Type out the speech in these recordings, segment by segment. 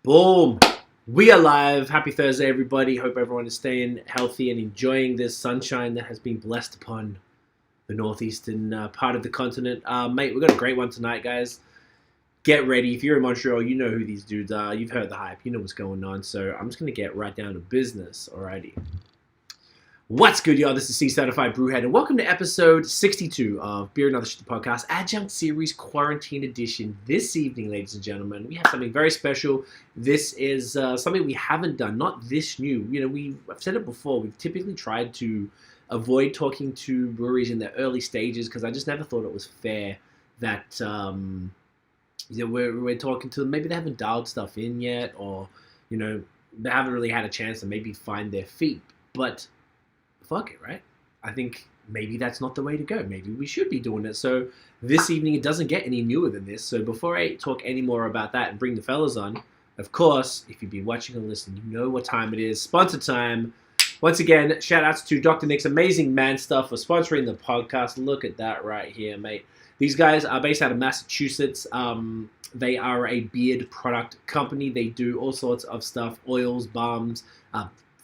Boom! We are live. Happy Thursday, everybody. Hope everyone is staying healthy and enjoying this sunshine that has been blessed upon the northeastern part of the continent. Mate, we've got a great one tonight, guys. Get ready. If you're in Montreal, you know who these dudes are. You've heard the hype. You know what's going on. So I'm just going to get right down to business. Alrighty. What's good, y'all? This is C-Certified Brewhead, and welcome to episode 62 of Beer and Other Shit, the podcast, Adjunct Series Quarantine Edition. This evening, ladies and gentlemen, we have something very special. This is something we haven't done, not this new. You know, I've said it before, we've typically tried to avoid talking to breweries in the early stages because I just never thought it was fair that we're talking to them. Maybe they haven't dialed stuff in yet, or, you know, they haven't really had a chance to maybe find their feet. But fuck it, right? I think maybe that's not the way to go. Maybe we should be doing it. So this evening, it doesn't get any newer than this. So before I talk any more about that and bring the fellas on, of course, if you've been watching and listening, you know what time it is. Sponsor time. Once again, shout outs to Dr. Nick's Amazing Man Stuff for sponsoring the podcast. Look at that right here, mate. These guys are based out of Massachusetts. They are a beard product company. They do all sorts of stuff, oils, balms,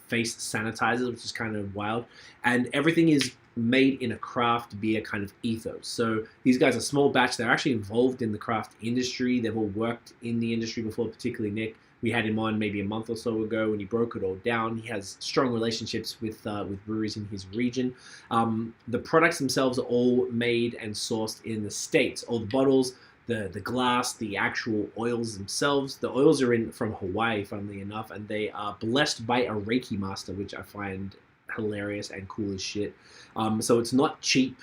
face sanitizers, which is kind of wild, and everything is made in a craft beer kind of ethos. So these guys are small batch. They're actually involved in the craft industry. They've all worked in the industry before, particularly Nick. We had him on maybe a month or so ago when he broke it all down. He has strong relationships with breweries in his region. The products themselves are all made and sourced in the States. All the bottles, the glass, the actual oils themselves. The oils are in from Hawaii, funnily enough, and they are blessed by a Reiki master, which I find hilarious and cool as shit. So it's not cheap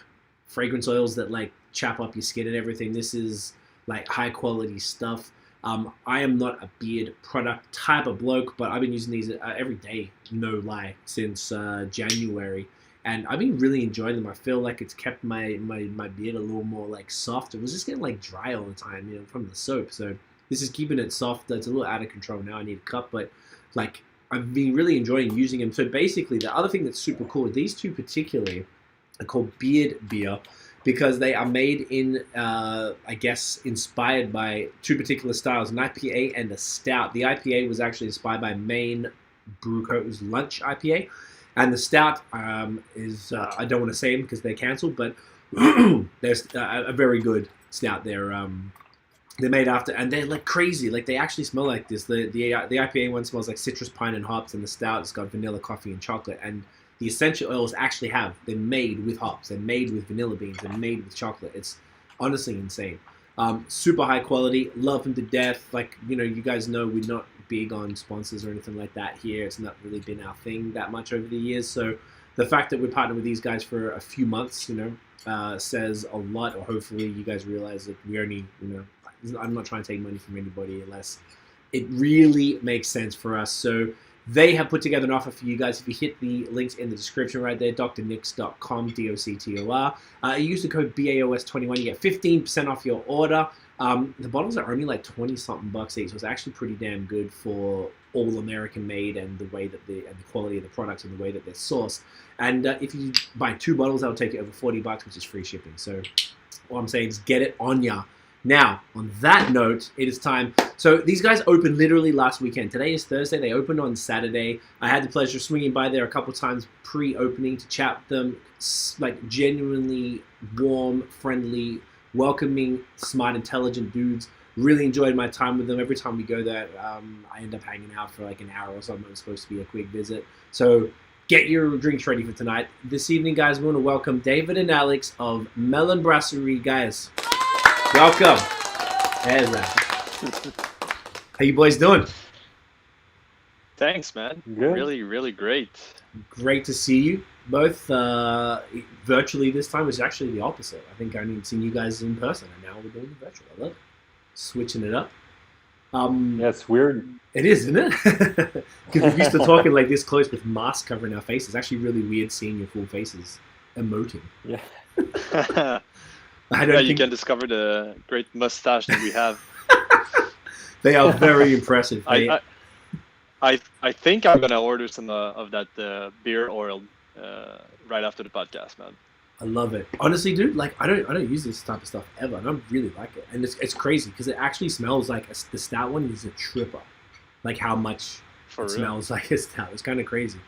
fragrance oils that like chap up your skin and everything. This is like high quality stuff. I am not a beard product type of bloke, but I've been using these every day, no lie, since January. And I've been really enjoying them. I feel like it's kept my beard a little more like soft. It was just getting like dry all the time, you know, from the soap. So this is keeping it soft. It's a little out of control now. I need a cup, but like I've been really enjoying using them. So basically, the other thing that's super cool, these two particularly are called beard beer because they are made in, I guess, inspired by two particular styles, an IPA and a stout. The IPA was actually inspired by Maine Brew Co.'s Lunch IPA. And the stout is, I don't want to say them because they're cancelled, but there's a very good stout. They're made after, and they're like crazy. Like they actually smell like this. The IPA one smells like citrus, pine, and hops, and the stout has got vanilla, coffee, and chocolate. And the essential oils actually they're made with hops. They're made with vanilla beans. They're made with chocolate. It's honestly insane. Super high quality. Love them to death. Like, you know, you guys know we're not big on sponsors or anything like that here. It's not really been our thing that much over the years. So the fact that we're partnered with these guys for a few months, you know, says a lot. Or hopefully you guys realize that we only, you know, I'm not trying to take money from anybody unless it really makes sense for us. So they have put together an offer for you guys. If you hit the links in the description right there, drnicks.com, DOCTOR. You use the code BAOS21, you get 15% off your order. The bottles are only like 20-something bucks each, so it's actually pretty damn good for all American made and the way that and the quality of the products and the way that they're sourced. And if you buy 2 bottles, that'll take you over 40 bucks, which is free shipping. So all I'm saying is get it on ya. Now, on that note, it is time. So these guys opened literally last weekend. Today is Thursday. They opened on Saturday. I had the pleasure of swinging by there a couple times pre-opening to chat with them. Like genuinely warm, friendly, welcoming, smart, intelligent dudes. Really enjoyed my time with them. Every time we go there, I end up hanging out for like an hour or something. It was supposed to be a quick visit. So get your drinks ready for tonight. This evening, guys, we want to welcome David and Alex of Mellön Brasserie. Guys, welcome. There's that. How you boys doing? Thanks, man. Good. Really, really great. Great to see you both virtually this time. It's actually the opposite. I think I need seen you guys in person, and now we're doing the virtual. I love it. Switching it up. Yeah, it's weird. It is, isn't it? Because we're used to talking like this close with masks covering our faces. It's actually really weird seeing your full faces emoting. Yeah. I don't think You can discover the great mustache that we have. they are very impressive. I think I'm gonna order some of that beer oil right after the podcast, man. I love it. Honestly, dude, like I don't use this type of stuff ever, and I really like it. And it's crazy because it actually smells like the stout one is a tripper. like how much For it real? smells like his stout. It's kind of crazy.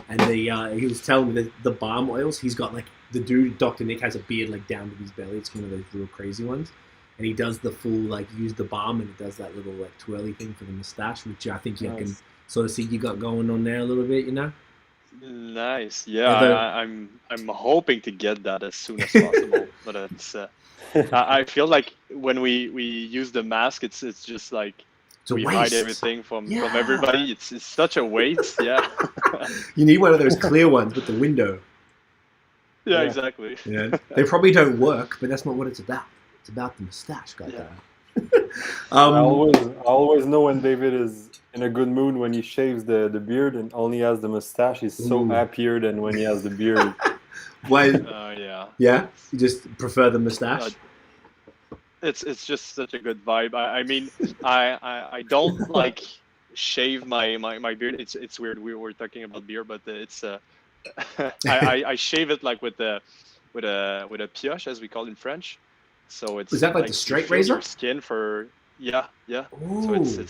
And he was telling me that the balm oils, he's got like the dude, Dr. Nick, has a beard like down to his belly. It's one of those real crazy ones. And he does the full like use the balm and it does that little like twirly thing for the mustache, which I think you can sort of see you got going on there a little bit, you know. Nice. Yeah, I'm hoping to get that as soon as possible. But it's I feel like when we use the mask, it's just like we hide everything from everybody. It's such a waste. Yeah. You need one of those clear ones with the window. Yeah, exactly. Yeah, they probably don't work, but that's not what it's about. It's about the mustache, goddamn. I always know when David is in a good mood when he shaves the beard and only has the mustache. He's so happier than when he has the beard. Why? Yeah. Yeah, you just prefer the mustache. It's just such a good vibe. I mean, I don't like shave my beard. It's weird. We were talking about beard, but it's I shave it like with a pioche, as we call it in French. So it's is that like the straight razor? Your skin for yeah. Ooh. So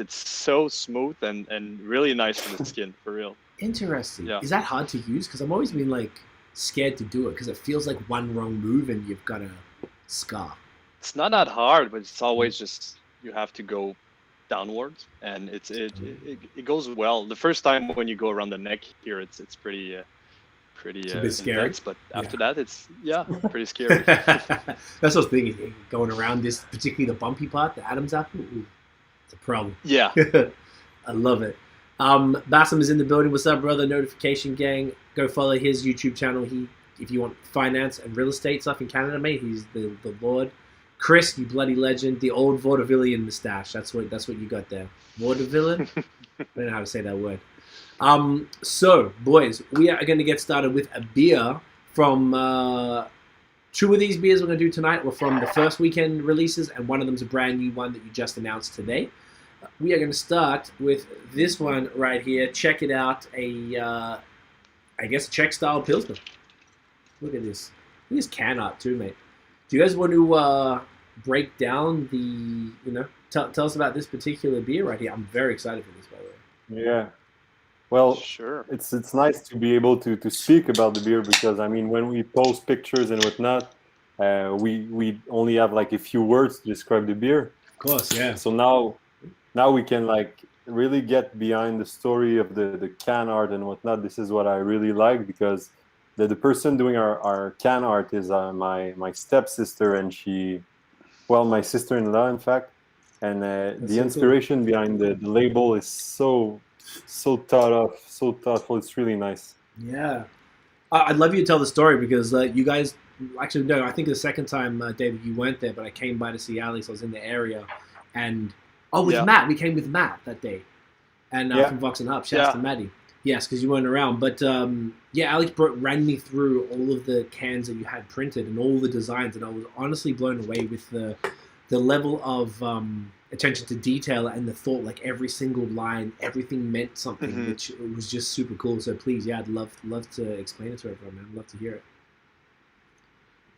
it's so smooth and really nice for the skin, for real. Interesting. Yeah. Is that hard to use? Because I've always been like scared to do it because it feels like one wrong move and you've got a scar. It's not that hard, but it's always just you have to go downwards, and it goes well. The first time when you go around the neck here, it's pretty it's a bit scary. Intense, but after that, it's pretty scary. That's what I was thinking. Going around this, particularly the bumpy part, the Adam's apple, it's a problem. Yeah. I love it. Bassam is in the building. What's up, brother? Notification gang. Go follow his YouTube channel. If you want finance and real estate stuff in Canada, mate, he's the Lord. Chris, you bloody legend. The old vaudevillian mustache. That's what you got there. Vaudevillian? I don't know how to say that word. So, boys, we are going to get started with a beer from two of these beers we're going to do tonight were from the first weekend releases, and one of them is a brand new one that you just announced today. We are going to start with this one right here. Check it out. I guess a Czech-style Pilsner. Look at this. Look at this can art too, mate. Do you guys want to break down tell us about this particular beer right here? I'm very excited for this, by the way. Yeah. Well, sure. It's nice to be able to speak about the beer because, I mean, when we post pictures and whatnot, we only have like a few words to describe the beer. Of course, yeah. So now we can like really get behind the story of the can art and whatnot. This is what I really like because the person doing our can art is my stepsister, and my sister-in-law, in fact. And the inspiration behind the label is so thought of, so thoughtful. It's really nice. Yeah. I'd love you to tell the story because you guys, actually, no, I think the second time, David, you weren't there, but I came by to see Alex. I was in the area. And, Matt. We came with Matt that day. And from Vox and Hub. Shouts to Maddie. Yes, because you weren't around. But, Alex ran me through all of the cans that you had printed and all the designs. And I was honestly blown away with the level of attention to detail and the thought, like every single line, everything meant something, which was just super cool. So please, I'd love to explain it to everyone, man. I'd love to hear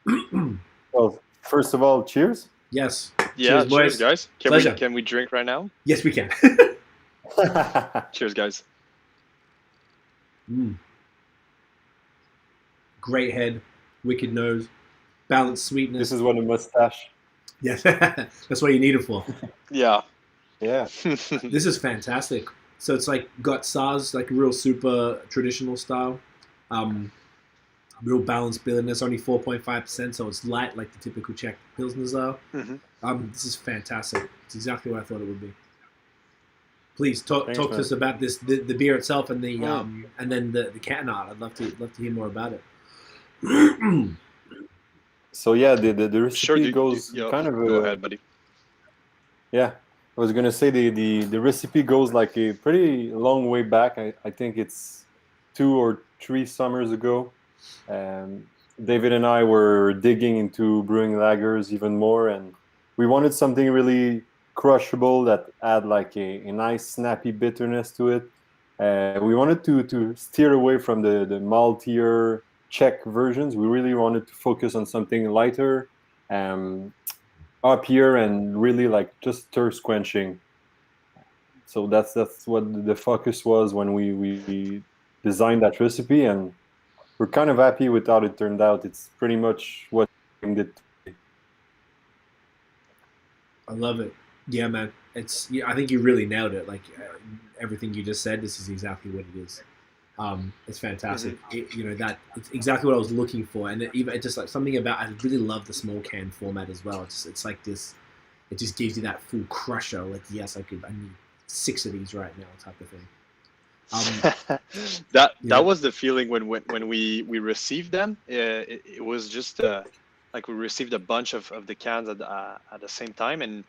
it. Well, first of all, cheers. Yes. Yeah, cheers guys. Can we drink right now? Yes, we can. Cheers, guys. Great head, wicked nose, balanced sweetness. This is what a mustache. Yes, that's what you need it for. Yeah. This is fantastic. So it's like got SARS, like real super traditional style. Real balanced bitterness, only 4.5%, so it's light like the typical Czech Pilsners are. This is fantastic. It's exactly what I thought it would be. Please talk to us about this, the beer itself and the and then the can art. I'd love to hear more about it. So the recipe goes kind of. Go ahead, buddy. Yeah, I was gonna say the recipe goes like a pretty long way back. I think it's 2 or 3 summers ago. David and I were digging into brewing lagers even more, and we wanted something really crushable that had like a nice snappy bitterness to it. We wanted to steer away from the maltier Czech versions. We really wanted to focus on something lighter, up here, and really like just thirst quenching. So that's what the focus was when we designed that recipe, and we're kind of happy with how it turned out. It's pretty much what we did. I love it. Yeah, man. I think you really nailed it. Like everything you just said, this is exactly what it is. It's fantastic. It's exactly what I was looking for, and it just like something about. I really love the small can format as well. It's like this. It just gives you that full crusher. Like yes, I need 6 of these right now, type of thing. That was the feeling when we received them. It was just like we received a bunch of the cans at the same time, and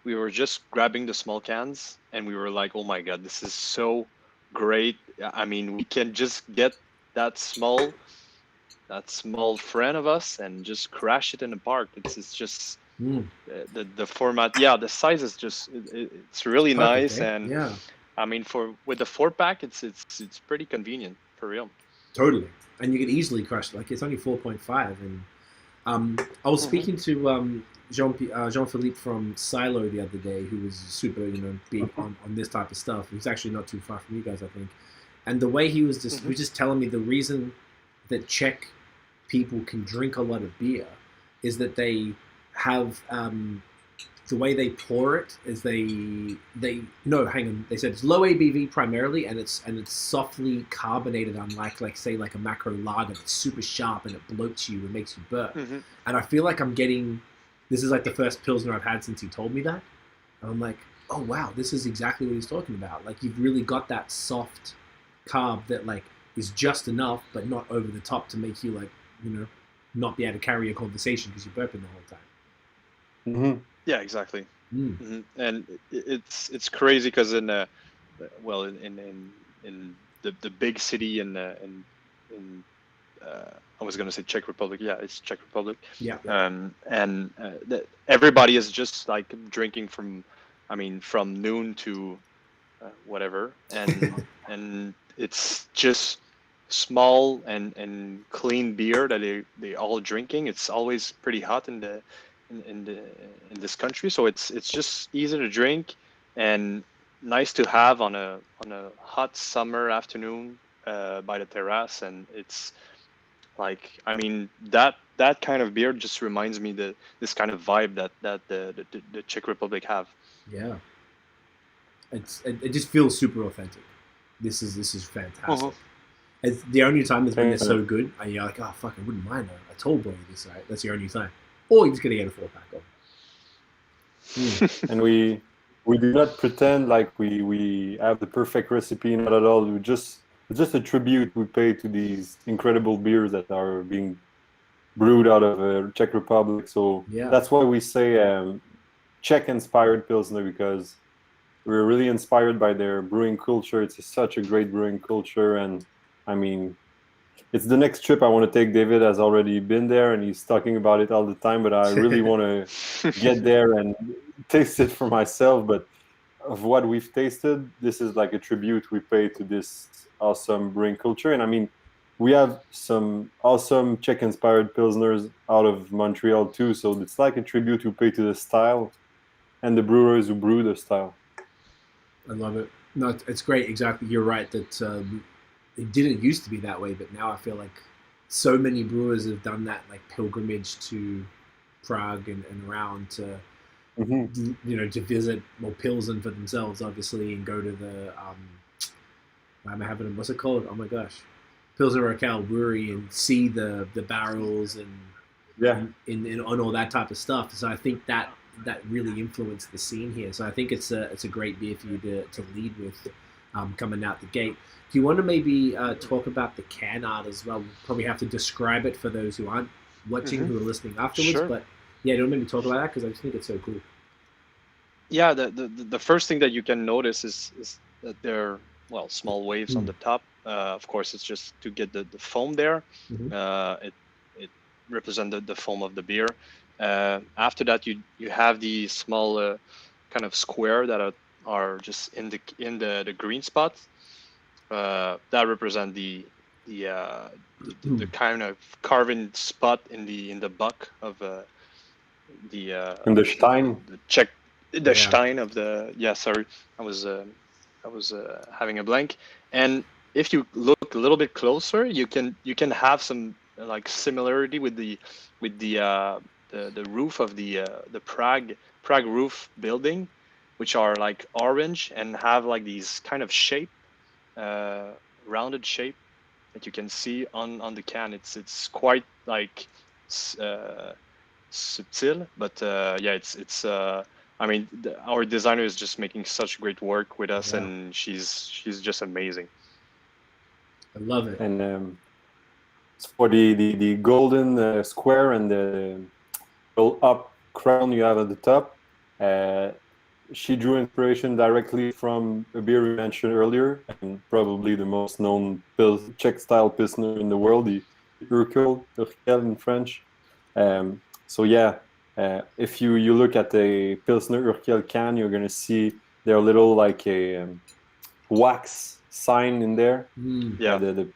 we were just grabbing the small cans, and we were like, oh my god, this is so great. I mean, we can just get that small friend of us and just crash it in the park. It's just the format. Yeah, the size is just it's really nice, and I mean, with the 4-pack, it's pretty convenient for real. Totally, and you can easily crush. Like it's only 4.5, and I was speaking to Jean-Philippe from Silo the other day, who was super big on this type of stuff. He's actually not too far from you guys, I think. And the way he was he was just telling me the reason that Czech people can drink a lot of beer is that they have the way they pour it is they said it's low ABV primarily, and it's softly carbonated, unlike like a macro lager that's super sharp and it bloats you and makes you burp. And I feel like this is like the first Pilsner I've had since he told me that, and I'm like, oh wow, this is exactly what he's talking about. Like you've really got that soft carb that like is just enough but not over the top to make you like not be able to carry a conversation because you're burping the whole time. Yeah, exactly. And it's crazy because in the big city in I was gonna say Czech Republic. Yeah, it's Czech Republic. Yeah. Everybody is just like drinking from noon to whatever, and it's just small and clean beer that they all drinking. It's always pretty hot in this country, so it's just easy to drink and nice to have on a hot summer afternoon by the terrace. And it's like, I mean, that kind of beer just reminds me this kind of vibe that the Czech Republic have. Yeah, it just feels super authentic. This is fantastic. It's the only time it's when they're so good, and you're like, oh fuck, I wouldn't mind a tall boy this, right? That's the only time. Or you're just gonna get a 4-pack of. And we do not pretend like we have the perfect recipe, not at all. It's just a tribute we pay to these incredible beers that are being brewed out of Czech Republic. So that's why we say Czech-inspired Pilsner, because we're really inspired by their brewing culture. It's such a great brewing culture, and I mean, it's the next trip I want to take. David has already been there, and he's talking about it all the time, but I really want to get there and taste it for myself. But of what we've tasted, this is like a tribute we pay to this awesome brewing culture. And I mean, we have some awesome Czech-inspired Pilsners out of Montreal too, so it's like a tribute we pay to the style and the brewers who brew the style. I love it. No, it's great. Exactly. You're right that it didn't used to be that way, but now I feel like so many brewers have done that like pilgrimage to Prague and around to to visit Pilsen for themselves, obviously, and go to the I'm having what's it called? Oh my gosh, Pilsen Raquel Brewery, and see the barrels and on all that type of stuff. So I think that really influenced the scene here. So I think it's a great beer for you to lead with coming out the gate. Do you want to maybe talk about the can art as well? We'll probably have to describe it for those who aren't watching, who are listening afterwards. Sure. But yeah, don't maybe talk about that, because I just think it's so cool. Yeah, the first thing that you can notice is that there are small waves on the top. Of course, it's just to get the foam there. It represents the foam of the beer. After that, you have the small kind of square that are just in the green spots. That represent the kind of carving spot in the buck of the in the Stein. The Czech. the Stein of the sorry, I was having a blank. And if you look a little bit closer, you can have some like similarity with the roof of the Prague roof building, which are like orange and have like these kind of shape, rounded shape that you can see on the can. It's quite like subtle, but it's I mean, our designer is just making such great work with us, and she's just amazing. I love it. And for the golden square and the up crown you have at the top, she drew inspiration directly from a beer we mentioned earlier, and probably the most known Czech style Pilsner in the world, the Urquell in French. So yeah, if you look at the Pilsner Urquell can, you're gonna see there are little like a wax sign in there. The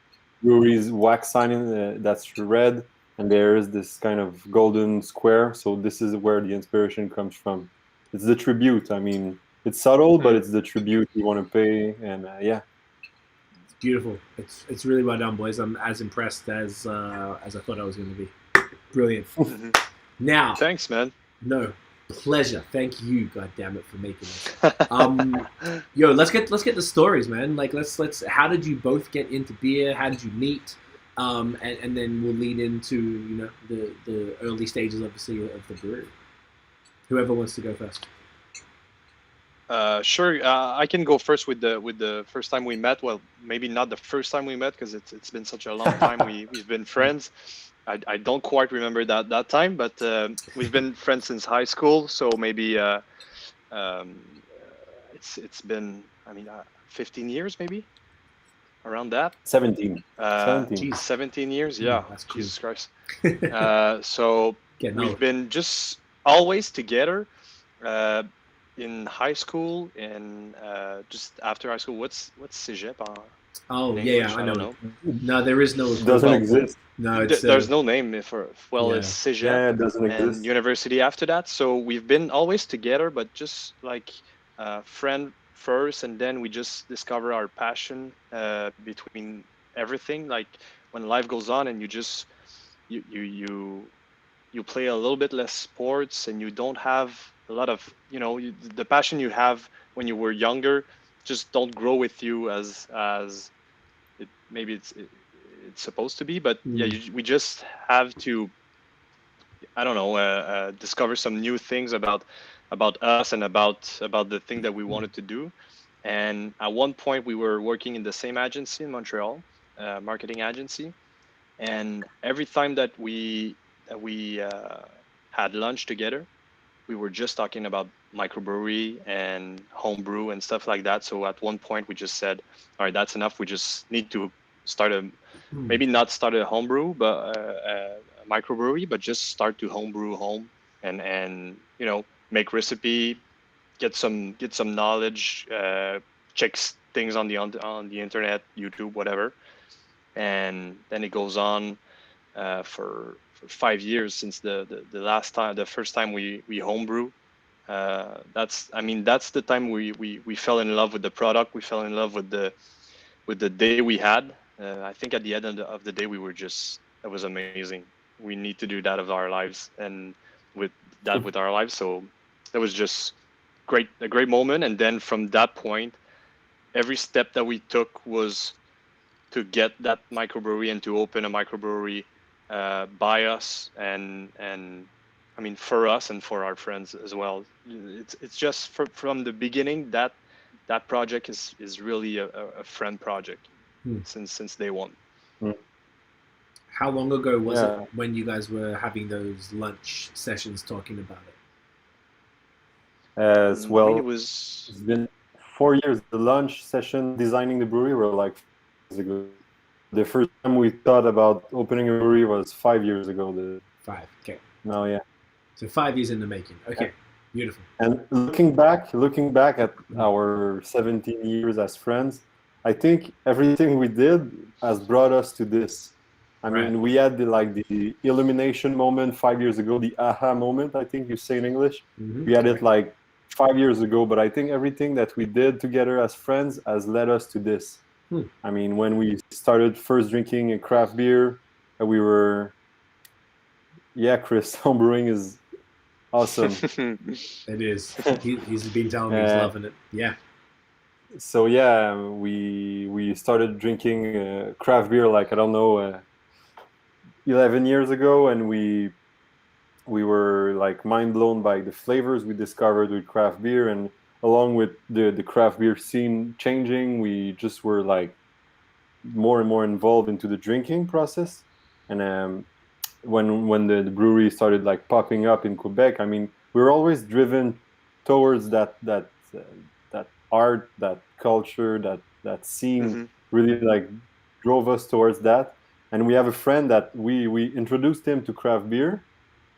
brewery's wax sign in that's red, and there is this kind of golden square. So this is where the inspiration comes from. It's the tribute. I mean, it's subtle, but it's the tribute you want to pay, and it's beautiful. It's really well done, boys. I'm as impressed as I thought I was going to be. Brilliant. Now, thanks, man. No, pleasure. Thank you, God damn it, for making this. Yo, let's get the stories, man. Like, let's. How did you both get into beer? How did you meet? And then we'll lead into the early stages, obviously, of the brewery. Whoever wants to go first. Sure. I can go first with the first time we met. Well, maybe not the first time we met because it's been such a long time. We've been friends. I don't quite remember that time, but we've been friends since high school. So maybe it's been 15 years maybe, around that. 17. 17 years. Yeah. That's cool. Jesus Christ. So we've been just always together in high school and just after high school. What's cégep? I know. No, there is no. It doesn't exist. No, there's no name for it's cégep. Yeah, it doesn't exist. And university after that. So we've been always together, but just like friend first, and then we just discover our passion between everything. Like when life goes on, and you play a little bit less sports, and you don't have a lot of the passion you have when you were younger just don't grow with you as it maybe it's supposed to be. But we just have to discover some new things about us and about the thing that we wanted to do. And at one point we were working in the same agency in Montreal, marketing agency, and every time that we had lunch together, we were just talking about microbrewery and homebrew and stuff like that. So at one point we just said, all right, that's enough. We just need to start maybe not start a homebrew, but a microbrewery, but just start to homebrew home and make recipe, get some knowledge, check things on the internet, YouTube, whatever. And then it goes on for 5 years since the first time we homebrew. That's the time we fell in love with the product. We fell in love with the day we had. I think at the end of the day we were that was amazing. We need to do that of our lives, and with our lives. So that was just a great moment. And then from that point, every step that we took was to get that microbrewery and to open a microbrewery by us and for us and for our friends as well. It's just from the beginning that project is really a friend project since day one. How long ago was it when you guys were having those lunch sessions talking about it? As well, it's been 4 years. The lunch session designing the brewery were like 5 years ago. The first time we thought about opening a brewery was 5 years ago. 5, okay. No, yeah. So 5 years in the making. Okay, beautiful. And looking back at our 17 years as friends, I think everything we did has brought us to this. I mean, we had the illumination moment 5 years ago, the aha moment, I think you say in English. We had it like 5 years ago, but I think everything that we did together as friends has led us to this. I mean, when we started first drinking a craft beer, we were, Chris, homebrewing is awesome. It is. He's been telling me he's loving it. Yeah. So we started drinking craft beer, like, I don't know, 11 years ago, and we were like mind blown by the flavors we discovered with craft beer, and along with the craft beer scene changing, we just were like more and more involved into the drinking process. And when the brewery started like popping up in Quebec, I mean, we were always driven towards that art, that culture, that scene really like drove us towards that. And we have a friend that we introduced him to craft beer,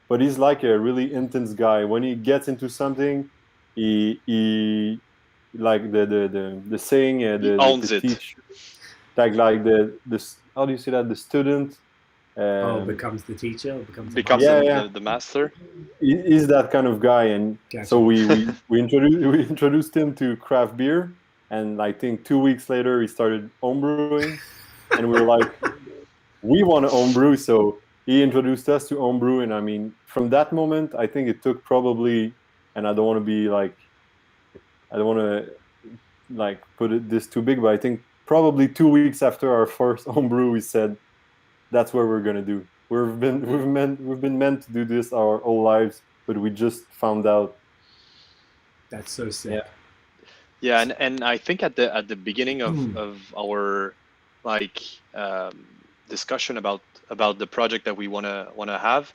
but he's like a really intense guy. When he gets into something, he like the saying, He owns it. teach, like the how do you say that, the student becomes the teacher, becomes the master. He's that kind of guy, and so we introduced him to craft beer, and I think 2 weeks later he started homebrewing, and we were like, we want to homebrew, so he introduced us to homebrew. And I mean, from that moment, I think it took probably, and I don't want to like put it this too big, but I think probably 2 weeks after our first homebrew, we said, that's what we're gonna do. We've been meant to do this our whole lives, but we just found out. That's so sick. Yeah, and I think at the beginning of our like discussion about the project that we wanna have,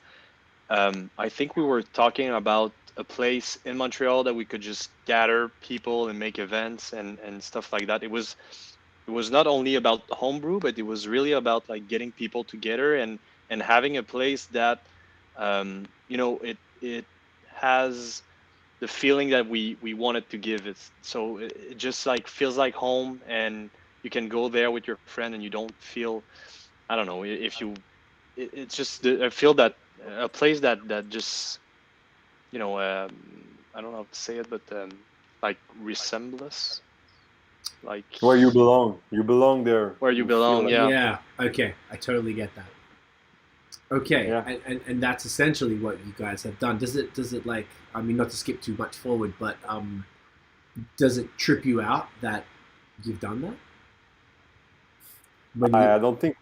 I think we were talking about a place in Montreal that we could just gather people and make events and stuff like that. It was not only about homebrew, but it was really about like getting people together and having a place that it has the feeling that we wanted to give it. So it just like feels like home, and you can go there with your friend and you don't feel, I don't know, if you, it's just, I feel that a place that just, I don't know how to say it, but like resembles, like where you belong there. Where you belong, like, yeah. Okay, I totally get that. Okay, yeah. and that's essentially what you guys have done. Does it like, I mean, not to skip too much forward, but does it trip you out that you've done that? I don't think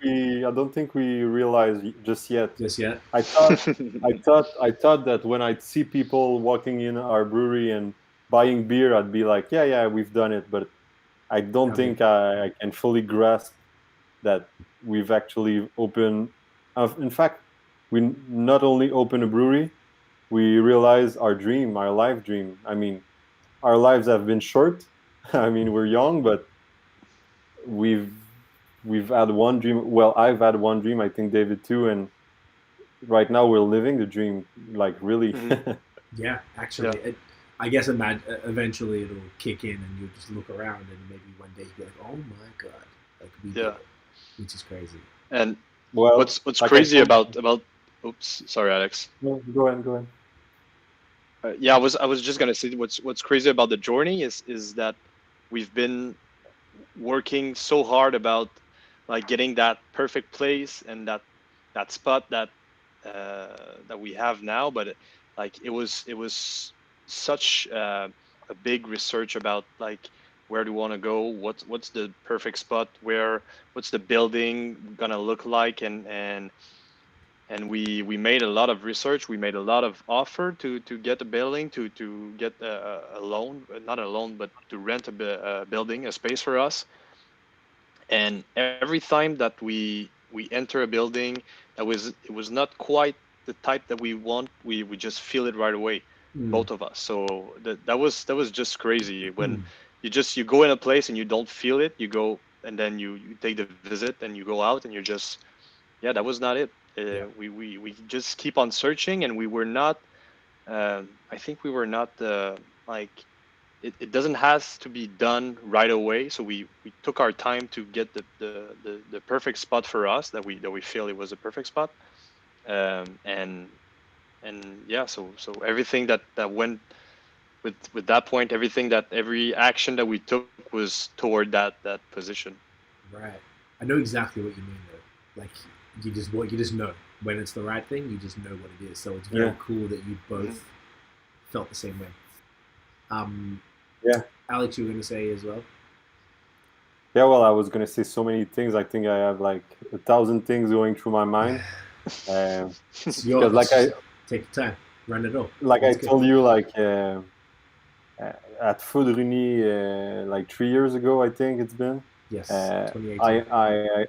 we realize just yet. Just yet. I thought that when I'd see people walking in our brewery and buying beer, I'd be like, yeah, we've done it. But I don't think I can fully grasp that we've actually opened. In fact, we not only opened a brewery, we realized our life dream. I mean, our lives have been short. I mean, we're young, but we've had one dream. Well, I've had one dream. I think David too, and right now we're living the dream. Like really. Yeah, actually, yeah. I guess eventually it'll kick in, and you'll just look around, and maybe one day you'll be like, "Oh my god!" Like we did it, which is crazy. And what's crazy about? Oops, sorry, Alex. No, go ahead. I was just gonna say what's crazy about the journey is that we've been working so hard about like getting that perfect place and that spot that we have now, but it was such a big research about like where do we want to go, what's the perfect spot, what's the building gonna look like, and we made a lot of research. We made a lot of offer to get a building, to get a loan, not a loan, but to rent a building, a space for us. And every time that we enter a building, it was not quite the type that we want. We just feel it right away, both of us. So that was just crazy. When you go in a place and you don't feel it, you go and then you take the visit and you go out and you're just, that was not it. We just keep on searching, and we were not. I think we were not like. It doesn't have to be done right away. So we took our time to get the perfect spot for us that we feel it was a perfect spot, and so everything that went with that point, every action that we took was toward that position. Right. I know exactly what you mean though. Like you just know when it's the right thing. You just know what it is. So it's very cool that you both felt the same way. Yeah. Alex, you were going to say as well. Yeah, well, I was gonna say so many things. I think I have like 1,000 things going through my mind. It's yours. Like take your time, run it all. Like That's I good. told you, like at Foudrigny, like 3 years ago, I think it's been. Yes, 2018.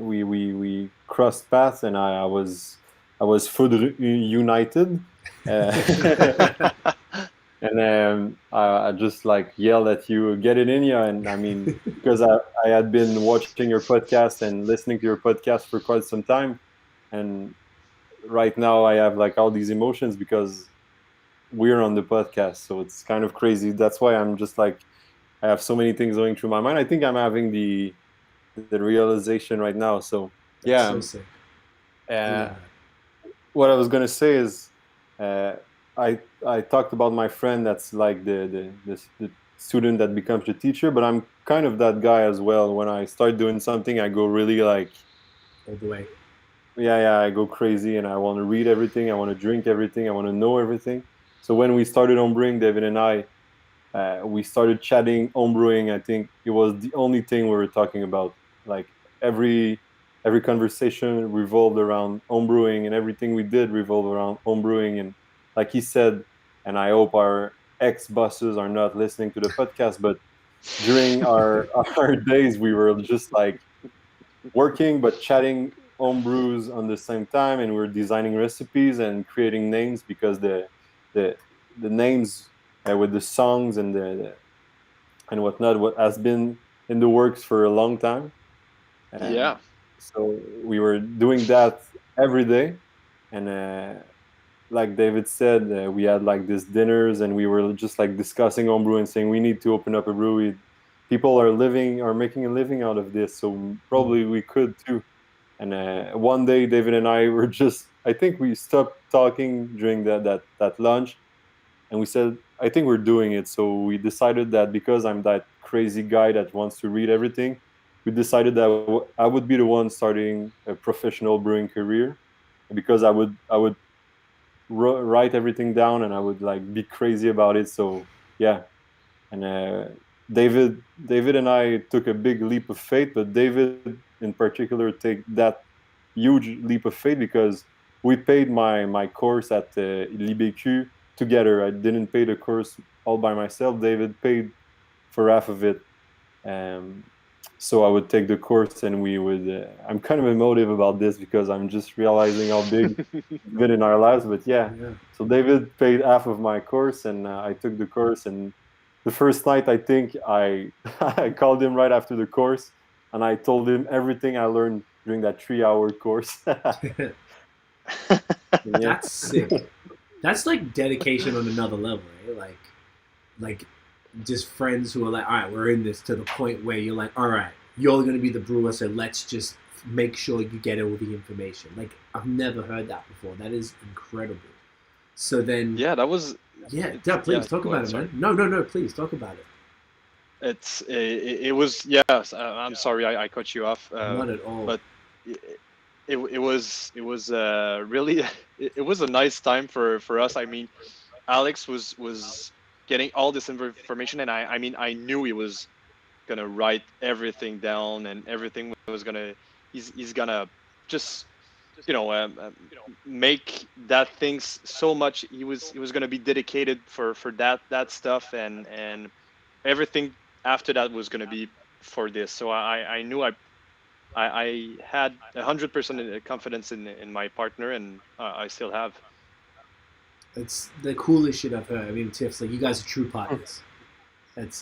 We crossed paths, and I was Foudre United. And I just like yelled at you, get it in you. And I mean, because I had been watching your podcast and listening to your podcast for quite some time. And right now I have like all these emotions because we're on the podcast. So it's kind of crazy. That's why I'm just like, I have so many things going through my mind. I think I'm having the realization right now. So yeah. That's so sick. What I was going to say is, I talked about my friend that's like the student that becomes the teacher, but I'm kind of that guy as well. When I start doing something, I go really like all the way. Yeah, I go crazy and I want to read everything. I want to drink everything. I want to know everything. So when we started homebrewing, David and I, we started chatting homebrewing. I think it was the only thing we were talking about. Like every conversation revolved around homebrewing, and everything we did revolved around homebrewing. And like he said, and I hope our ex-bosses are not listening to the podcast, but during our days, we were just like working but chatting homebrews on the same time, and we were designing recipes and creating names, because the names with the songs and and whatnot, what has been in the works for a long time. So we were doing that every day, and like David said, we had like these dinners, and we were just like discussing homebrew and saying we need to open up a brewery. People are making a living out of this, so probably we could too. And one day, David and I were I think we stopped talking during that lunch, and we said, I think we're doing it. So we decided that because I'm that crazy guy that wants to read everything, we decided that I would be the one starting a professional brewing career, because I would write everything down, and I would like be crazy about it. So yeah, and David and I took a big leap of faith, but David in particular take that huge leap of faith because we paid my course at l'IBQ together. I didn't pay the course all by myself. David paid for half of it. So I would take the course, and we would. I'm kind of emotive about this because I'm just realizing how big it's been in our lives. But yeah. So David paid half of my course, and I took the course. And the first night, I think I called him right after the course, and I told him everything I learned during that 3-hour course. That's sick. That's like dedication on another level, right? Like just friends who are like, all right, we're in this, to the point where you're like, all right, you're going to be the brewer, so let's just make sure you get all the information. Like, I've never heard that before. That is incredible. So then... Yeah, that was... Yeah, please talk about it, man. No, please talk about it. It was... Yes, I'm sorry I cut you off. Not at all. But it was really... It was a nice time for us. I mean, Alex was getting all this information, and I mean, I knew he was gonna write everything down, and everything was gonna he's gonna just make that things so much. He was gonna be dedicated for that stuff, and everything after that was gonna be for this. So I knew I had 100% confidence in my partner, and I still have. It's the coolest shit I've heard. I mean, Tiff's like, you guys are true partners. That's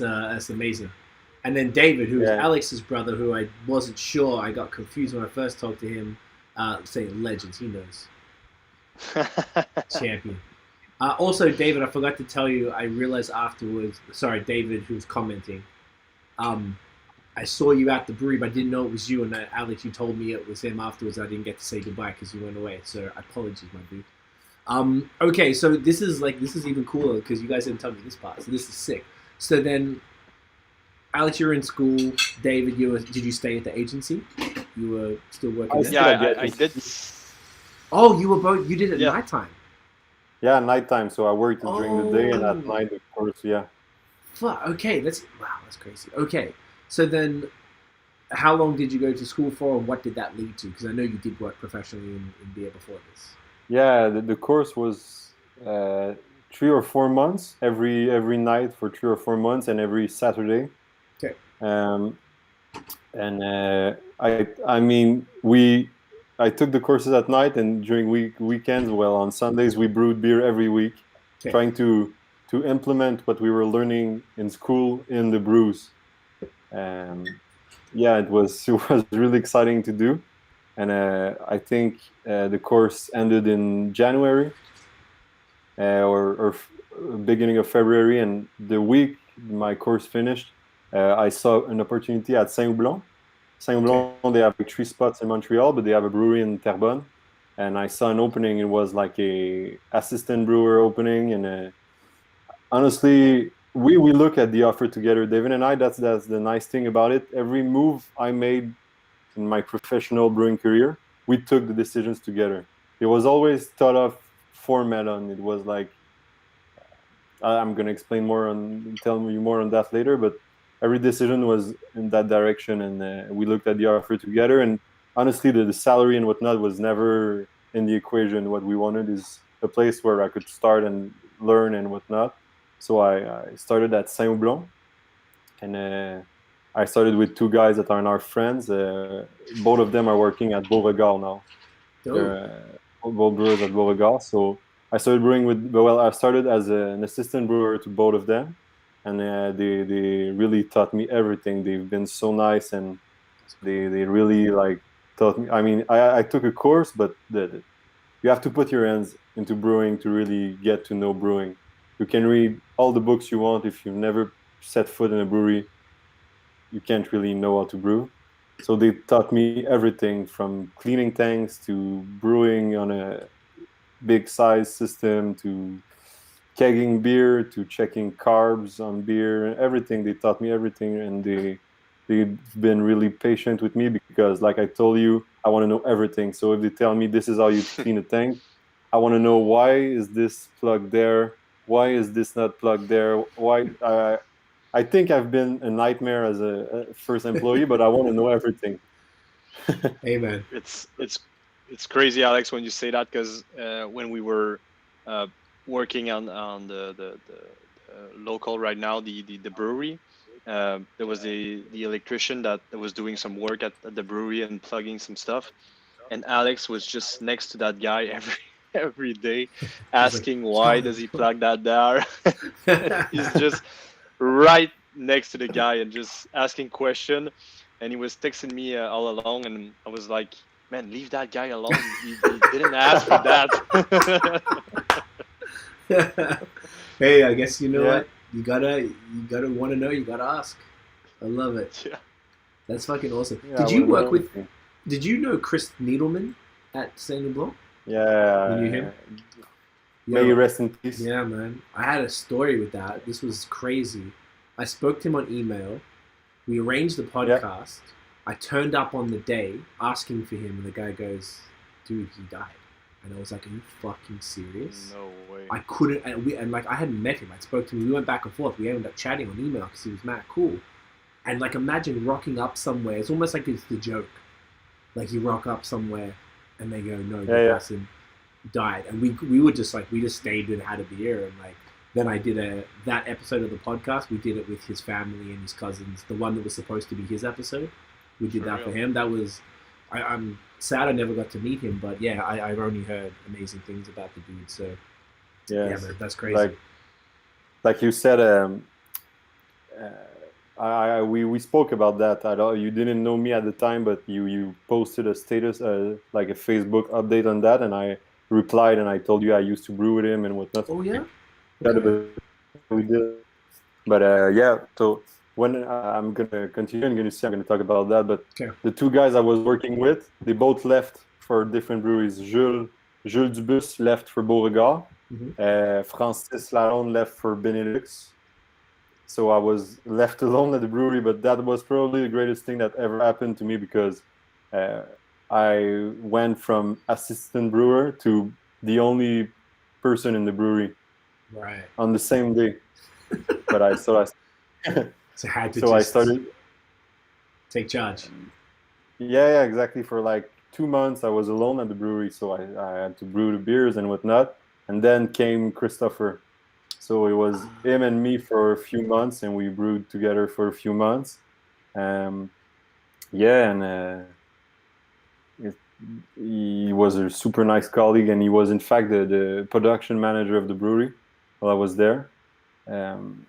amazing. And then David, who's Alex's brother, who I wasn't sure, I got confused when I first talked to him. Saying legends, he knows. Champion. Also, David, I forgot to tell you, I realized afterwards, sorry, David, who's commenting, I saw you at the brewery, but I didn't know it was you. And Alex, you told me it was him afterwards. I didn't get to say goodbye because you went away. So apologies, my dude. Okay, so this is even cooler because you guys didn't tell me this part. So this is sick. So then, Alex, you're in school. David, did you stay at the agency? You were still working there? Yeah, I did. Oh, you were both. You did it at Yeah. nighttime. Yeah, nighttime. So I worked during the day and at night, of course. Yeah. Fuck. Okay, that's crazy. Okay, so then, how long did you go to school for, and what did that lead to? Because I know you did work professionally in beer before this. Yeah, the course was 3 or 4 months every night for 3 or 4 months, and every Saturday. Okay. I took the courses at night, and during weekends, on Sundays we brewed beer every week, trying to implement what we were learning in school in the brews. It was really exciting to do. And I think the course ended in January or beginning of February. And the week my course finished, I saw an opportunity at Saint Houblon. Saint Houblon, they have 3 spots in Montreal, but they have a brewery in Terrebonne. And I saw an opening. It was like a assistant brewer opening. And honestly, we look at the offer together, David and I. That's the nice thing about it. Every move I made in my professional brewing career, we took the decisions together. It was always thought of for Mellön. It was like, I'm going to explain more tell you more on that later, but every decision was in that direction, and we looked at the offer together. And honestly, the salary and whatnot was never in the equation. What we wanted is a place where I could start and learn and whatnot. So I started at Saint Houblon, and I started with 2 guys that are our friends. Both of them are working at Beauregard now. They're both brewers at Beauregard. So I started brewing I started as an assistant brewer to both of them. And they really taught me everything. They've been so nice, and they really taught me. I mean, I took a course, but you have to put your hands into brewing to really get to know brewing. You can read all the books you want. If you've never set foot in a brewery, you can't really know how to brew. So they taught me everything from cleaning tanks to brewing on a big size system to kegging beer to checking carbs on beer. Everything. They taught me everything, and they've been really patient with me because, like I told you, I want to know everything. So if they tell me this is how you clean a tank, I want to know why is this plugged there? Why is this not plugged there? Why? I think I've been a nightmare as a first employee, but I want to know everything. Amen. It's crazy, Alex, when you say that, because when we were working on the local right now, the brewery, there was the electrician that was doing some work at the brewery and plugging some stuff, and Alex was just next to that guy every day, asking why does he plug that there. He's just right next to the guy and just asking question, and he was texting me all along, and I was like, man, leave that guy alone. He didn't ask for that. Hey, I guess you know what? You gotta want to know. You gotta ask. I love it. Yeah, that's fucking awesome. Yeah, Did you know Chris Needelman at Saint Houblon? Yeah. You knew him? May you rest in peace. Yeah, man. I had a story with that. This was crazy. I spoke to him on email. We arranged the podcast. I turned up on the day asking for him, and the guy goes, "Dude, he died." And I was like, "Are you fucking serious?" No way. I couldn't, and I hadn't met him. I spoke to him. We went back and forth. We ended up chatting on email because he was mad cool. And imagine rocking up somewhere. It's almost like it's the joke. Like you rock up somewhere, and they go, "No, the person died." And we were just we just stayed and had a beer, and then I did that episode of the podcast. We did it with his family and his cousins. The one that was supposed to be his episode. We did that for him. That was, I'm sad I never got to meet him, but yeah, I've only heard amazing things about the dude. So yeah, man, that's crazy. Like you said, we spoke about that. You didn't know me at the time, but you posted a status, like a Facebook update on that, and I replied and I told you I used to brew with him and whatnot. Oh yeah. Okay. We did, but so. When I'm going to continue, I'm going to talk about that. But the 2 guys I was working with, they both left for different breweries. Jules Jules Dubus left for Beauregard. Mhm. Francis Lalonde left for Benelux. So I was left alone at the brewery, but that was probably the greatest thing that ever happened to me because I went from assistant brewer to the only person in the brewery Right. on the same day. But I So had to so I just started. take charge. Yeah, exactly. For like 2 months, I was alone at the brewery, so I had to brew the beers and whatnot. And then came Christopher. So it was him and me for a few months, and we brewed together for a few months. Um, yeah, and it, he was a super nice colleague, and he was in fact the production manager of the brewery while I was there. Um,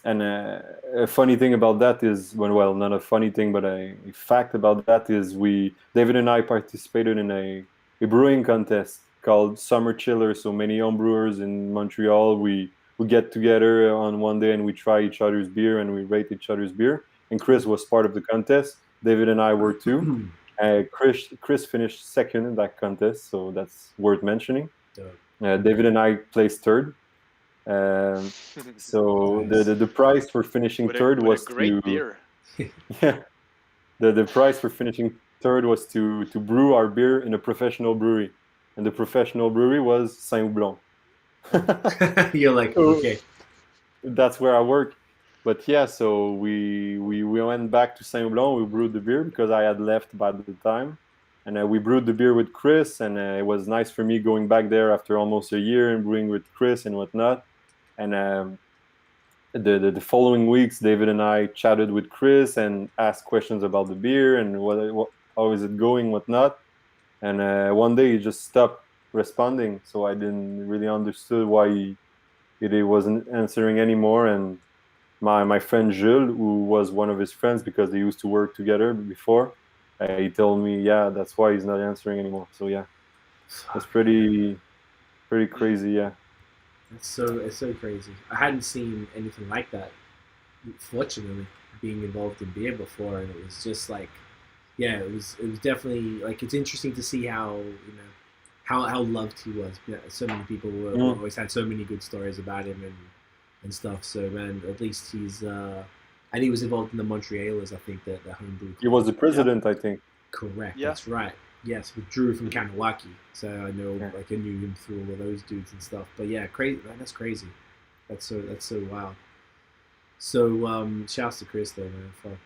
and a funny thing about that is, well, not a funny thing, but a fact about that is David and I participated in a brewing contest called Summer Chiller. So many home brewers in Montreal, we get together on one day and we try each other's beer and we rate each other's beer. And Chris was part of the contest. David and I were too. Chris finished second in that contest, so that's worth mentioning. David and I placed third. So Nice. the prize for finishing third was a great beer. Yeah, the prize for finishing third was to brew our beer in a professional brewery, and the professional brewery was Saint Houblon. You're like, So okay. that's where I work. But yeah, so we went back to Saint Houblon. We brewed the beer because I had left by the time, and we brewed the beer with Chris, and it was nice for me going back there after almost a year and brewing with Chris and whatnot. And the following weeks, David and I chatted with Chris and asked questions about the beer and how is it going, whatnot. And one day he just stopped responding, so I didn't really understood why he wasn't answering anymore. And my friend Jules, who was one of his friends because they used to work together before, he told me, yeah, that's why he's not answering anymore. So yeah, it's pretty crazy. Yeah. It's so crazy. I hadn't seen anything like that. Fortunately, being involved in beer before, and it was just like, yeah, it was definitely like it's interesting to see how how loved he was. So many people always had so many good stories about him and stuff. So man, at least he's and he was involved in the Montrealers. I think the homebrew. He was the president, I think. Correct. Yeah. That's right. Yes, with Drew from Kanawaki. So I know, like, I knew him through all of those dudes and stuff. But yeah, crazy. Man, that's crazy. That's so wild. So shouts to Chris though, man. For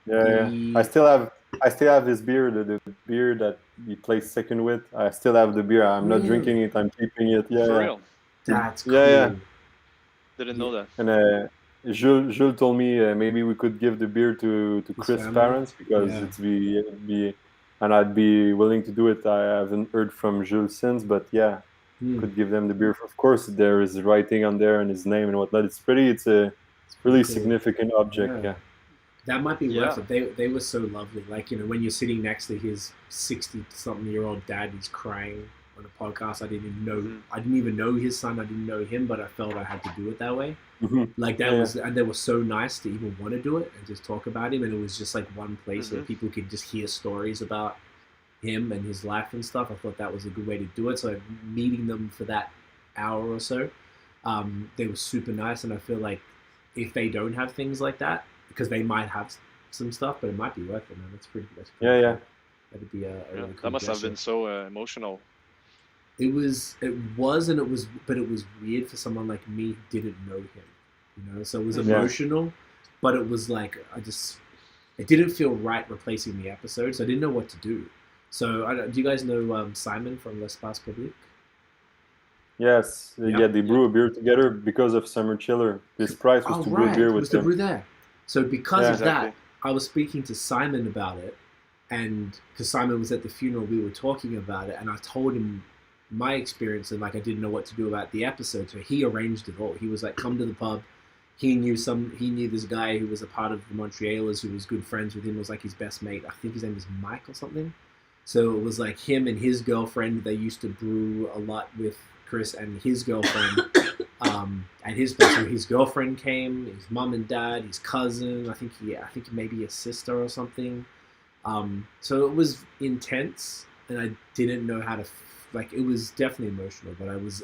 Yeah. I still have his beer, the beer that he placed second with. I still have the beer. I'm not drinking it. I'm keeping it. Yeah. For real. That's cool. Yeah. Didn't know that. And Jules told me maybe we could give the beer to Chris' family? parents because it'd be and I'd be willing to do it. I haven't heard from Jules since, but yeah, could give them the beer. Of course, there is writing on there and his name and whatnot. It's a really cool. Significant object. Yeah. That might be worth it. They were so lovely. Like, when you're sitting next to his 60-something-year-old dad, he's crying on a podcast. I didn't even know his son. I didn't know him, but I felt I had to do it that way. Like that was, and they were so nice to even want to do it and just talk about him. And it was just like one place where people could just hear stories about him and his life and stuff. I thought that was a good way to do it. So meeting them for that hour or so, they were super nice. And I feel like if they don't have things like that, because they might have some stuff, but it might be worth it, man. That's pretty cool. That'd be a really cool that must gesture. have been so emotional. It was, but it was weird for someone like me who didn't know him, So it was emotional, but it was like, it didn't feel right replacing the episode, so I didn't know what to do. So, do you guys know Simon from L'Espace Public? Yes, they brew a beer together because of Summer Chiller. His prize was to brew a beer with them. To brew there. So because of that, I was speaking to Simon about it, and because Simon was at the funeral, we were talking about it, and I told him my experience and like I didn't know what to do about the episode, so he arranged it all. He was like, come to the pub. He knew this guy who was a part of the Montrealers who was good friends with him, was like his best mate. I think his name was Mike or something. So it was like him and his girlfriend. They used to brew a lot with Chris and his girlfriend at his place. So his girlfriend came, his mom and dad, his cousin, I think maybe a sister or something. So it was intense, and I didn't know how to like it was definitely emotional, but it was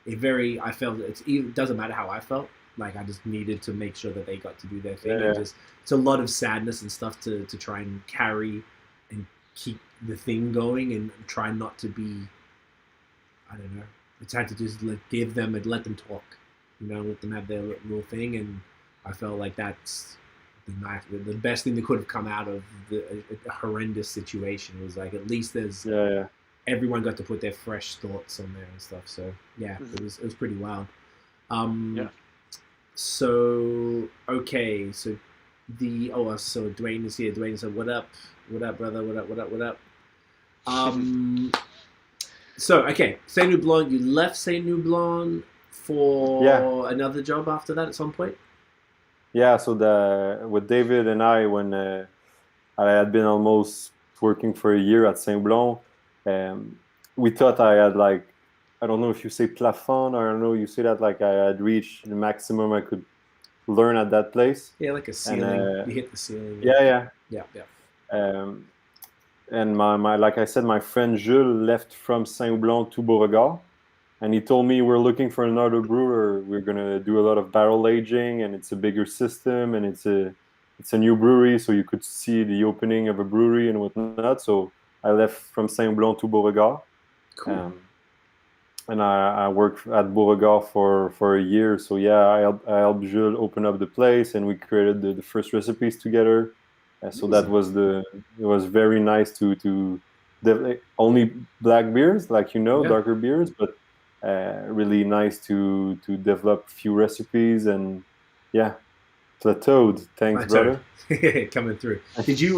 a very, I felt it doesn't matter how I felt, like I just needed to make sure that they got to do their thing. And just it's a lot of sadness and stuff to try and carry and keep the thing going and try not to be, I don't know, it's had to just give them and let them talk, let them have their little thing. And I felt like that's the best thing that could have come out of a horrendous situation was like, at least there's everyone got to put their fresh thoughts on there and stuff. So it was pretty wild. So okay, so so Dwayne is here. Dwayne said, "What up, brother? What up?" So okay, Saint Houblon. You left Saint Houblon for another job after that at some point. Yeah. So with David and I, when I had been almost working for a year at Saint Houblon, we thought I had like, I don't know if you say plafond, or I don't know, you say that like I had reached the maximum I could learn at that place. Yeah, like a ceiling. You hit the ceiling. Yeah. And my like I said, my friend Jules left from Saint Houblon to Beauregard, and he told me we're looking for another brewer. We're gonna do a lot of barrel aging, and it's a bigger system, and it's a new brewery, so you could see the opening of a brewery and whatnot. So I left from Saint Houblon to Beauregard. Cool. And I worked at Beauregard for a year. So I helped Jules open up the place, and we created the first recipes together. So that was it was very nice to only black beers, like darker beers, but really nice to develop a few recipes, and plateaued. Thanks, brother. Coming through. Did you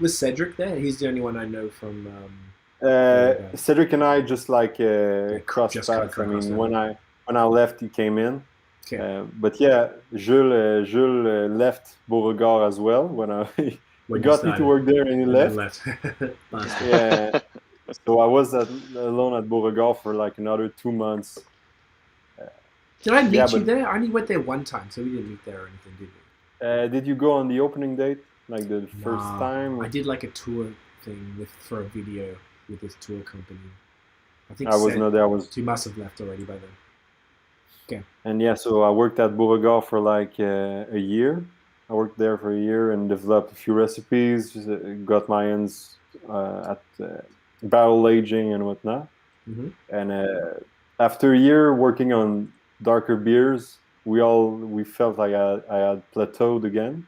was Cedric there? He's the only one I know from. Cedric and I just crossed paths. I mean, when I left, he came in. Okay. But Jules left Beauregard as well when he got me to work there, and he left. So I was alone at Beauregard for like another 2 months. Did I meet you there? I only went there one time, so we didn't meet there or anything, did we? Did you go on the opening date, like the first time? I did like a tour thing for a video with this tour company. I think I was not there. You must have left already by then. Okay. And so I worked at Beauregard for like a year. I worked there for a year and developed a few recipes. Got my hands at barrel aging and whatnot. Mm-hmm. And after a year working on darker beers, we felt like I had plateaued again.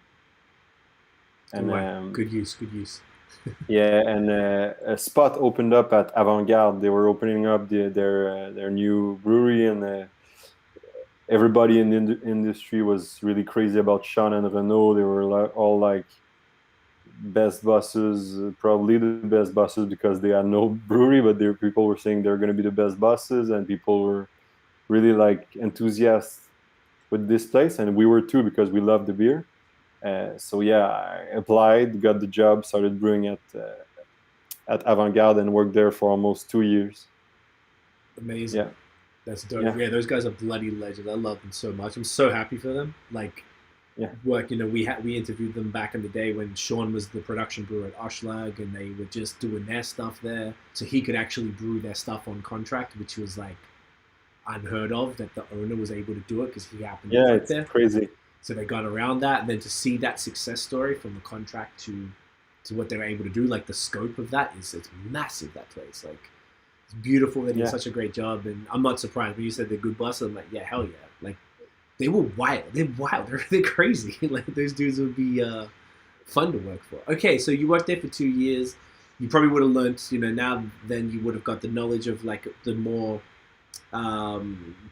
And good use. And a spot opened up at Avant-Garde. They were opening up their new brewery, and everybody in the industry was really crazy about Shawn and Renaud. They were all like best bosses, probably the best bosses because they had no brewery, but people were saying they're going to be the best bosses, and people were really like enthusiastic with this place, and we were too because we loved the beer. I applied, got the job, started brewing at Avant-Garde, and worked there for almost 2 years. Amazing. That's dope. Yeah, those guys are bloody legends. I love them so much. I'm so happy for them. We interviewed them back in the day when Shawn was the production brewer at Oshlag, and they were just doing their stuff there, so he could actually brew their stuff on contract, which was like unheard of that the owner was able to do it because he happened to get there. Yeah, it's crazy. So they got around that, and then to see that success story from the contract to what they were able to do, like the scope of that it's massive. That place, like, it's beautiful. They did such a great job, and I'm not surprised when you said they're good bosses. I'm like, yeah, hell yeah. Like, they were wild. They're wild. They're crazy. Like, those dudes would be fun to work for. Okay, so you worked there for 2 years. You probably would have learned, now then you would have got the knowledge of like the more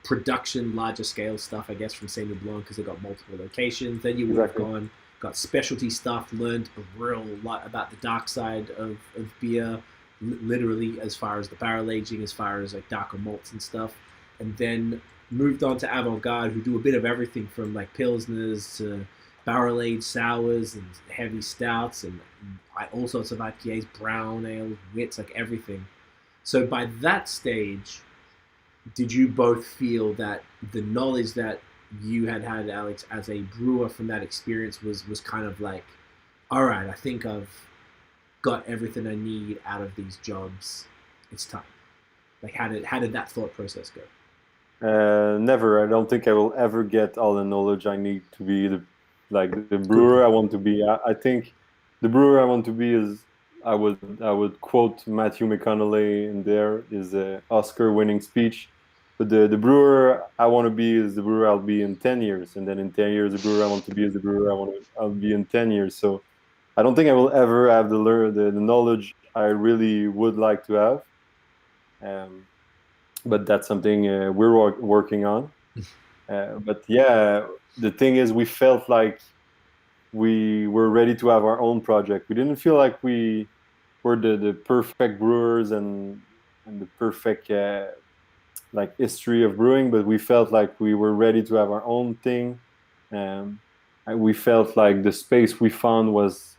production, larger scale stuff, I guess, from Saint Houblon because they got multiple locations. Then you would have got specialty stuff, learned a real lot about the dark side of beer, literally as far as the barrel aging, as far as like darker malts and stuff. And then moved on to Avant-Garde, who do a bit of everything from like pilsners to barrel aged sours and heavy stouts and all sorts of IPAs, brown ale, wits, like everything. So by that stage, did you both feel that the knowledge that you had, Alex, as a brewer from that experience was kind of like, all right, I think I've got everything I need out of these jobs. It's time. Like how did that thought process go? Never. I don't think I will ever get all the knowledge I need to be the brewer I want to be. I think the brewer I want to be is I would quote Matthew McConaughey in there is a Oscar-winning speech. But the brewer I want to be is the brewer I'll be in 10 years, and then in 10 years the brewer I want to be is the brewer I'll be in 10 years. So I don't think I will ever have the knowledge I really would like to have. But that's something we're working on. But yeah, the thing is, we felt like we were ready to have our own project. We didn't feel like we were the perfect brewers and the perfect like history of brewing, but we felt like we were ready to have our own thing. And we felt like the space we found was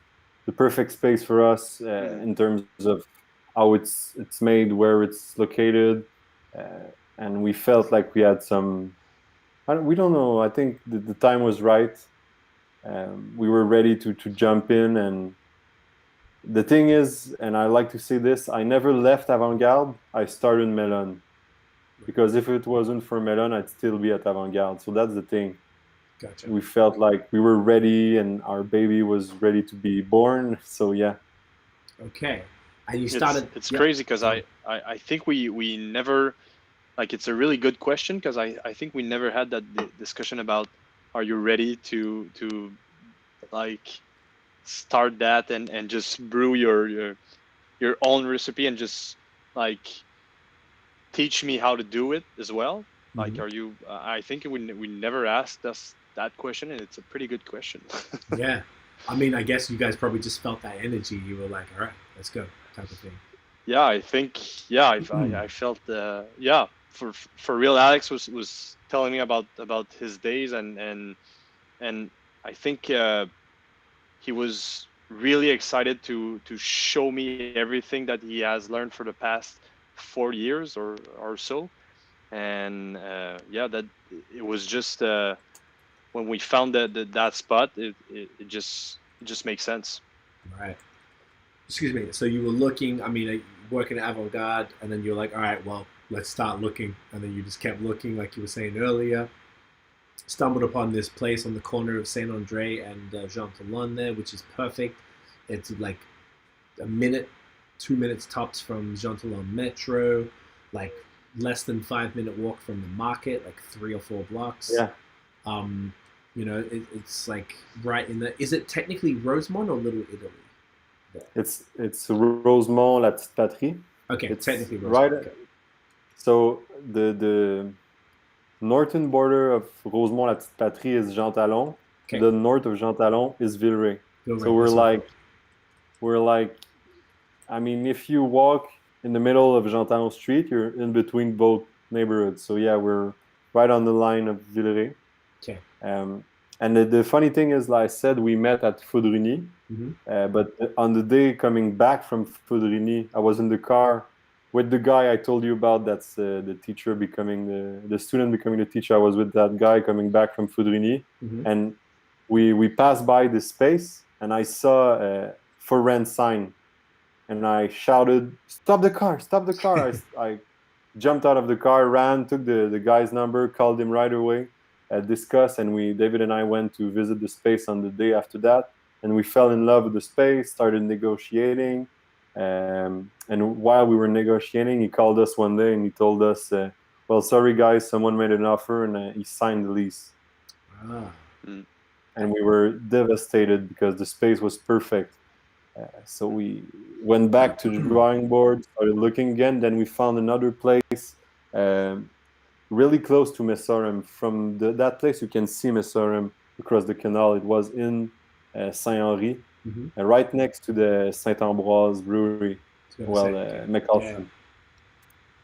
the perfect space for us in terms of how it's made, where it's located, and we felt like we had some. We don't know. I think the time was right. We were ready to jump in, and the thing is, and I like to say this: I never left Avant-Garde. I started Mellön, because if it wasn't for Mellön, I'd still be at Avant-Garde. So that's the thing. Gotcha. We felt like we were ready, and our baby was ready to be born. So yeah. Okay. And you started. It's crazy because I think we never, like, it's a really good question because I think we never had that discussion about, are you ready to like start that and just brew your own recipe and just like teach me how to do it as well. Like, are you? I think we never asked us that question, and it's a pretty good question. Yeah, I mean, I guess you guys probably just felt that energy. You were like, all right, let's go, type of thing. Yeah, I think. Yeah, I felt. Yeah, for real. Alex was telling me about his days, and I think he was really excited to show me everything that he has learned for the past 4 years or so. And yeah, that it was just when we found that spot, it just makes sense. Right. Excuse me. So you were looking. I mean, working at Avant-Garde, and then you're like, all right, well, let's start looking. And then you just kept looking, like you were saying earlier. Stumbled upon this place on the corner of Saint Andre and Jean Talon there, which is perfect. It's like a minute, 2 minutes tops from Jean Talon Metro, like less than 5 minute walk from the market, like 3 or 4 blocks. Yeah. You know, it's like right in the. Is it technically Rosemont or Little Italy? There? It's Rosemont-La-Petite-Patrie. Okay, it's technically Rosemont. Right. Okay. So the northern border of Rosemont-La-Petite-Patrie is Jean Talon. Okay. The north of Jean Talon is Villeray. So we're like, I mean, if you walk in the middle of Jean Talon Street, you're in between both neighborhoods. So yeah, we're right on the line of Villeray. Okay. And the funny thing is, like I said, we met at Foudrigny. But on the day coming back from Foudrigny, I was in the car with the guy I told you about. That's the teacher becoming the student becoming the teacher. I was with that guy coming back from Foudrigny, and we passed by this space, and I saw a for rent sign, and I shouted, "Stop the car! Stop the car!" I jumped out of the car, ran, took the guy's number, called him right away, discussed, and David and I went to visit the space on the day after that. And we fell in love with the space, started negotiating. And while we were negotiating, he called us one day and he told us, well, sorry, guys, someone made an offer, and he signed the lease. And we were devastated because the space was perfect. So we went back to the drawing board, started looking again. Then we found another place really close to Messorem. From that place, you can see Messorem across the canal. It was in Saint-Henri, right next to the Saint-Ambroise brewery, McAlphin. Yeah.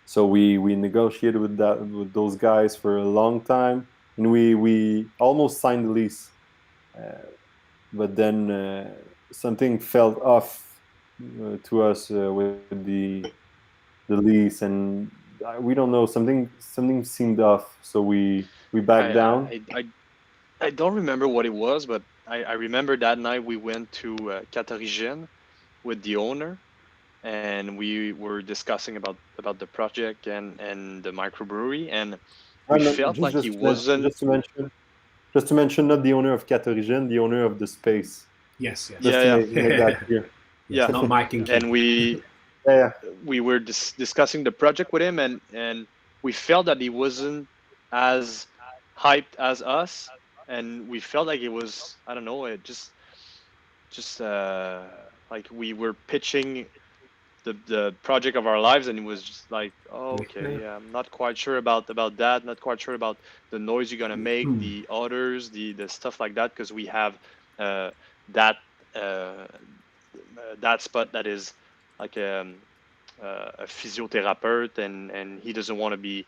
So we negotiated with those guys for a long time, and we almost signed the lease, but then something fell off to us with the lease, and we don't know, something seemed off, so we backed down. I don't remember what it was, but I remember that night we went to Catarigène with the owner, and we were discussing about the project and the microbrewery, and we No, felt like he wasn't. just to mention, not the owner of Cat Origin, the owner of the space. Yes. Just to make that clear. Yes, not Mike and Keith. And we were discussing the project with him, and we felt that he wasn't as hyped as us, and we felt like it was, I don't know, it just like we were pitching the project of our lives, and it was just like, oh, okay, yeah, I'm not quite sure about that, not quite sure about the noise you're gonna make, the odors, the stuff like that, because we have that spot that is like a physiotherapist, and he doesn't want to be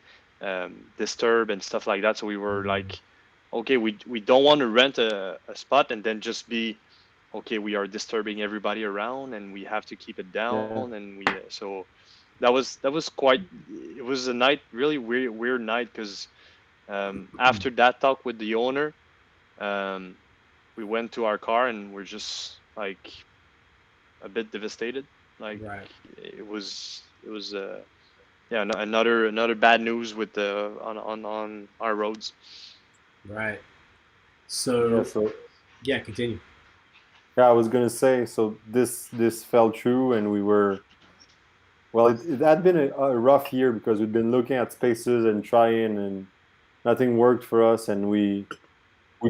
disturbed and stuff like that. So we were like, okay, we don't want to rent a spot and then just be, okay, we are disturbing everybody around, and we have to keep it down. And we so that was quite. It was a night, really weird night, because after that talk with the owner, we went to our car and we're just like a bit devastated. Like it was another bad news with the on our roads. Right. So continue. Yeah, I was gonna say, so this fell through, and we were, well, it had been a rough year because we'd been looking at spaces and trying, and nothing worked for us, and we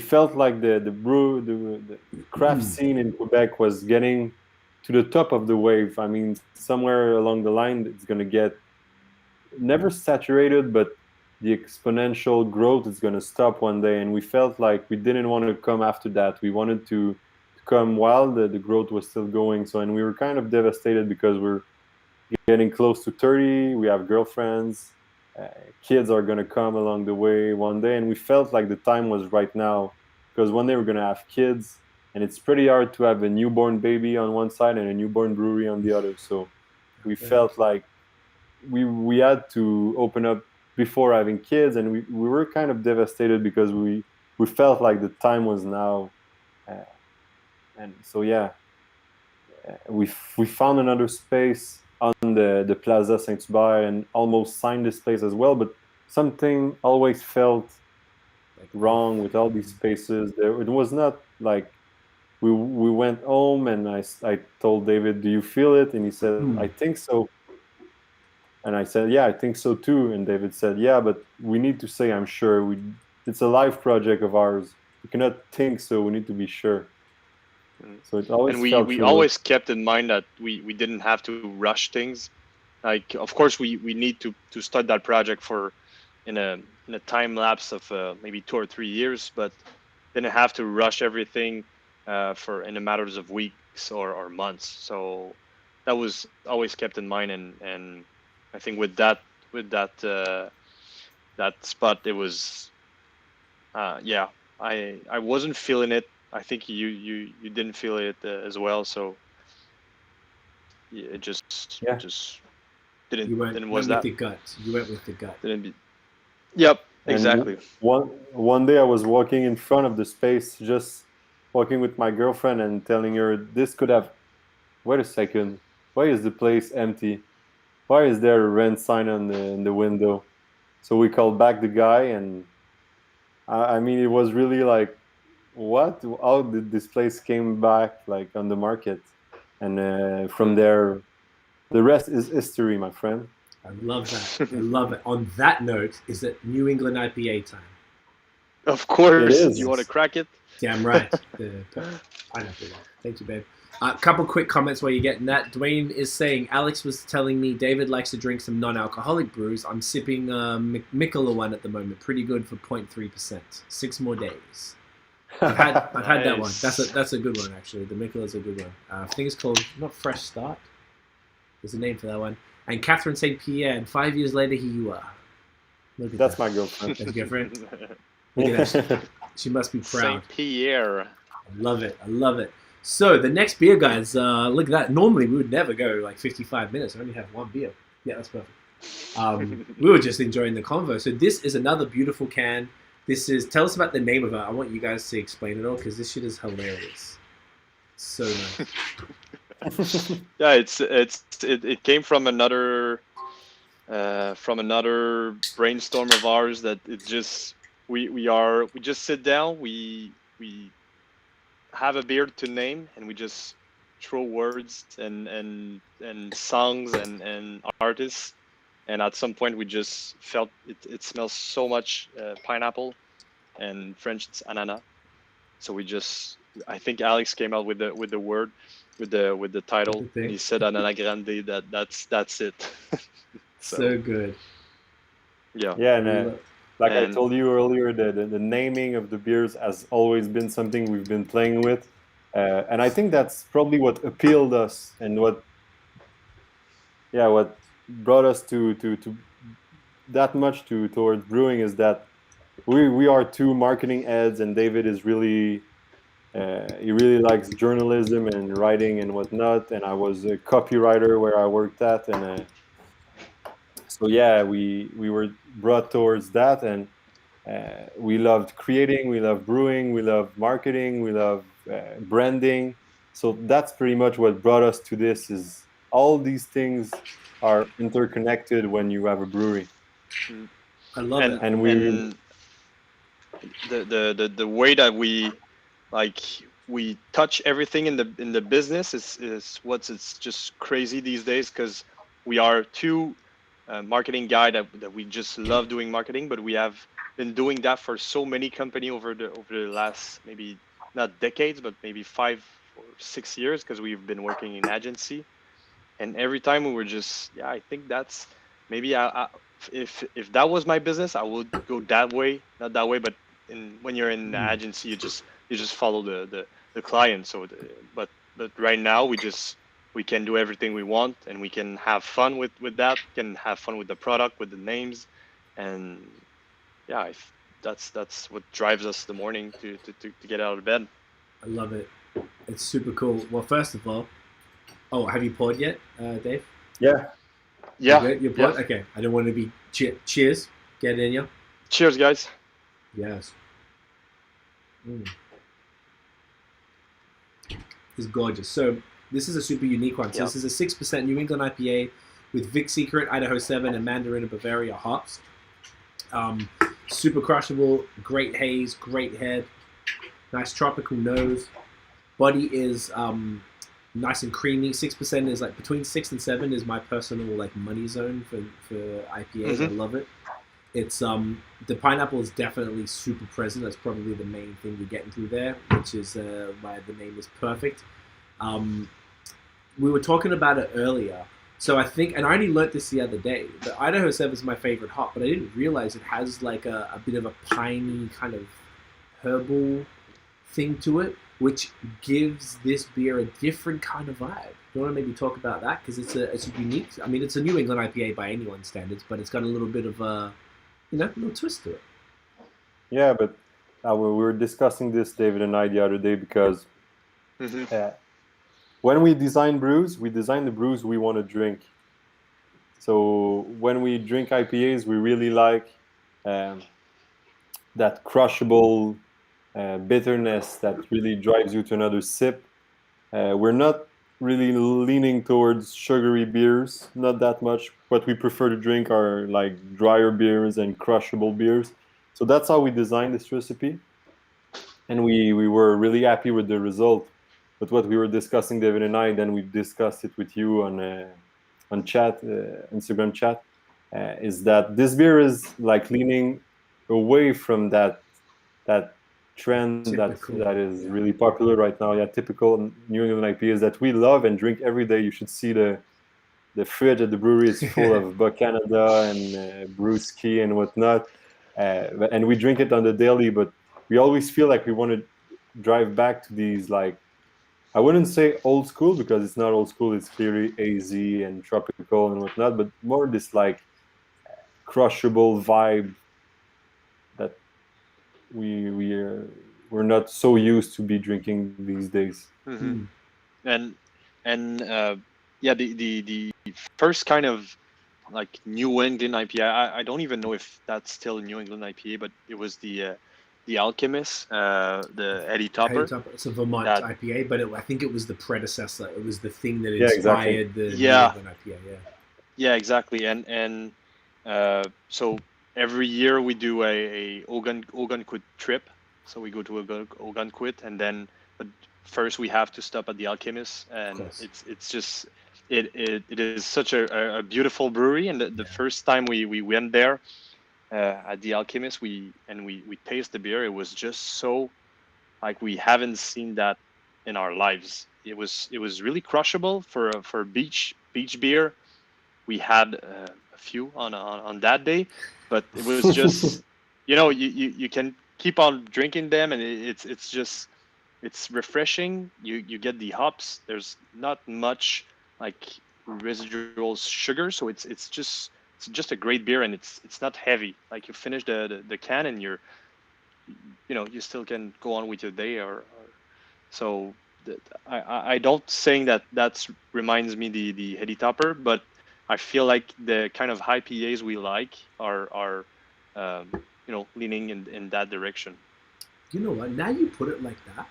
felt like the craft scene in Quebec was getting to the top of the wave. I mean, somewhere along the line, it's gonna get never saturated, but the exponential growth is gonna stop one day, and we felt like we didn't want to come after that. We wanted to come while the growth was still going. So, and we were kind of devastated because we're getting close to 30. We have girlfriends, kids are going to come along the way one day, and we felt like the time was right now, because one day we're going to have kids, and it's pretty hard to have a newborn baby on one side and a newborn brewery on the other. So we felt like we had to open up before having kids, and we were kind of devastated because we felt like the time was now. And so we found another space on the Plaza Saint-Hubert and almost signed this place as well, but something always felt like wrong with all these spaces. It was not like we went home, and I told David, do you feel it? And he said, I think so. And I said, yeah, I think so too. And David said, yeah, but we need to say I'm sure. It's a live project of ours. We cannot think so. We need to be sure. So it always, and we always kept in mind that we didn't have to rush things. Like, of course, we need to start that project in a time lapse of maybe 2 or 3 years, but didn't have to rush everything in a matter of weeks or months. So that was always kept in mind, and I think with that spot, it was I wasn't feeling it. I think you didn't feel it as well, so it just didn't. You went with the gut. You went with the gut. Yep, exactly. And one day I was walking in front of the space, just walking with my girlfriend and telling her, this could have. Wait a second. Why is the place empty? Why is there a rent sign in the window? So we called back the guy, and I mean, it was really like, what? How did this place came back like on the market? And from there, the rest is history, my friend. I love that. I love it. On that note, is it New England IPA time? Of course. Do you want to crack it? Damn right. The pineapple one. Thank you, babe. A couple quick comments while you're getting that. Dwayne is saying, Alex was telling me David likes to drink some non-alcoholic brews. I'm sipping Mikkeller one at the moment. Pretty good for 0.3%. 6 more days. I've had that one. That's a good one, actually. The Mikkeller's a good one. I think it's called, not Fresh Start. There's a name for that one. And Catherine St. Pierre, and 5 years later, here you are. Look at That's that. my girlfriend. That's your girlfriend? Look at that. She must be proud. St. Pierre. I love it. I love it. So the next beer, guys, look at that. Normally, we would never go like 55 minutes. I only have one beer. Yeah, that's perfect. We were just enjoying the convo. So this is another beautiful can. Tell us about the name of it. I want you guys to explain it all, because this shit is hilarious. So nice. Yeah, it came from another brainstorm of ours that it just we just sit down, we have a beer to name, and we just throw words and songs and artists, and at some point we just felt it smells so much pineapple, and French it's ananas. So I think Alex came out with the word with the title, and he said Ananas Grande. That's it. So good. Yeah. Yeah, and I told you earlier, the naming of the beers has always been something we've been playing with, and I think that's probably what appealed us and what brought us to that much towards brewing is that we are two marketing heads, and David is really he really likes journalism and writing and whatnot, and I was a copywriter where I worked at, and so yeah, we were brought towards that, and we loved creating, we love brewing, we love marketing, we love branding. So that's pretty much what brought us to this. Is all these things are interconnected when you have a brewery. I love it. And the way that we touch everything in the business is it's just crazy these days, because we are two marketing guy that we just love doing marketing, but we have been doing that for so many company over the last, maybe not decades, but maybe 5 or 6 years, because we've been working in agency, and every time we were just I think that's maybe if that was my business, I would go that way, not that way, but when you're in the agency, you just follow the client. So but right now we can do everything we want, and we can have fun with that, can have fun with the product, with the names, and that's what drives us the morning to get out of bed. I love it. It's super cool. Well, first of all, have you poured yet, Dave? Yeah. You're poured? Yeah. Okay. I don't want to be cheers. Get in, yeah. Cheers, guys. Yes. It's gorgeous. So this is a super unique one. So this is a 6% New England IPA with Vic Secret, Idaho 7, and Mandarin and Bavaria hops. Super crushable, great haze, great head, nice tropical nose. Body is nice and creamy. 6% is like between 6 and 7 is my personal like money zone for IPAs. I love it. It's the pineapple is definitely super present. That's probably the main thing you're getting through there, which is why the name is perfect. We were talking about it earlier. So I think, and I only learnt this the other day, the Idaho 7 is my favorite hop, but I didn't realize it has like a bit of a piney kind of herbal thing to it, which gives this beer a different kind of vibe. Do you want to maybe talk about that? Because it's a unique, I mean, it's a New England IPA by anyone's standards, but it's got a little bit of a, little twist to it. Yeah, but we were discussing this, David and I, the other day, because when we design brews, we design the brews we want to drink. So when we drink IPAs, we really like that crushable bitterness that really drives you to another sip. We're not really leaning towards sugary beers, not that much. What we prefer to drink are like drier beers and crushable beers. So that's how we designed this recipe, and we were really happy with the result. But what we were discussing, David and I, then we discussed it with you on chat, Instagram chat, is that this beer is like leaning away from that trend that is really popular right now. Yeah, typical New England IPAs that we love and drink every day. You should see the fridge at the brewery is full of Buck Canada and Brewski and whatnot, and we drink it on the daily. But we always feel like we want to drive back to these, like, I wouldn't say old school, because it's not old school. It's clearly hazy and tropical and whatnot, but more this like crushable vibe that we're not so used to be drinking these days. And the first kind of like New England IPA, I don't even know if that's still a New England IPA, but it was the the Alchemist, the Eddie Topper. It's a Vermont IPA, but I think it was the predecessor. It was the thing that exactly. inspired the New England IPA. Yeah, exactly. And so every year we do a Ogunquit trip. So we go to Ogunquit, and then first we have to stop at the Alchemist, and it's just it is such a beautiful brewery. And the first time we went there at the Alchemist, we taste the beer. It was just so like we haven't seen that in our lives. It was really crushable for beach beer. We had a few on that day, but it was just you can keep on drinking them, and it's refreshing. You get the hops. There's not much like residual sugar, so it's just a great beer, and it's not heavy. Like you finish the can, and you still can go on with your day, or so. I don't saying that reminds me the Heady Topper, but I feel like the kind of IPAs we like are leaning in that direction. You know what? Now you put it like that,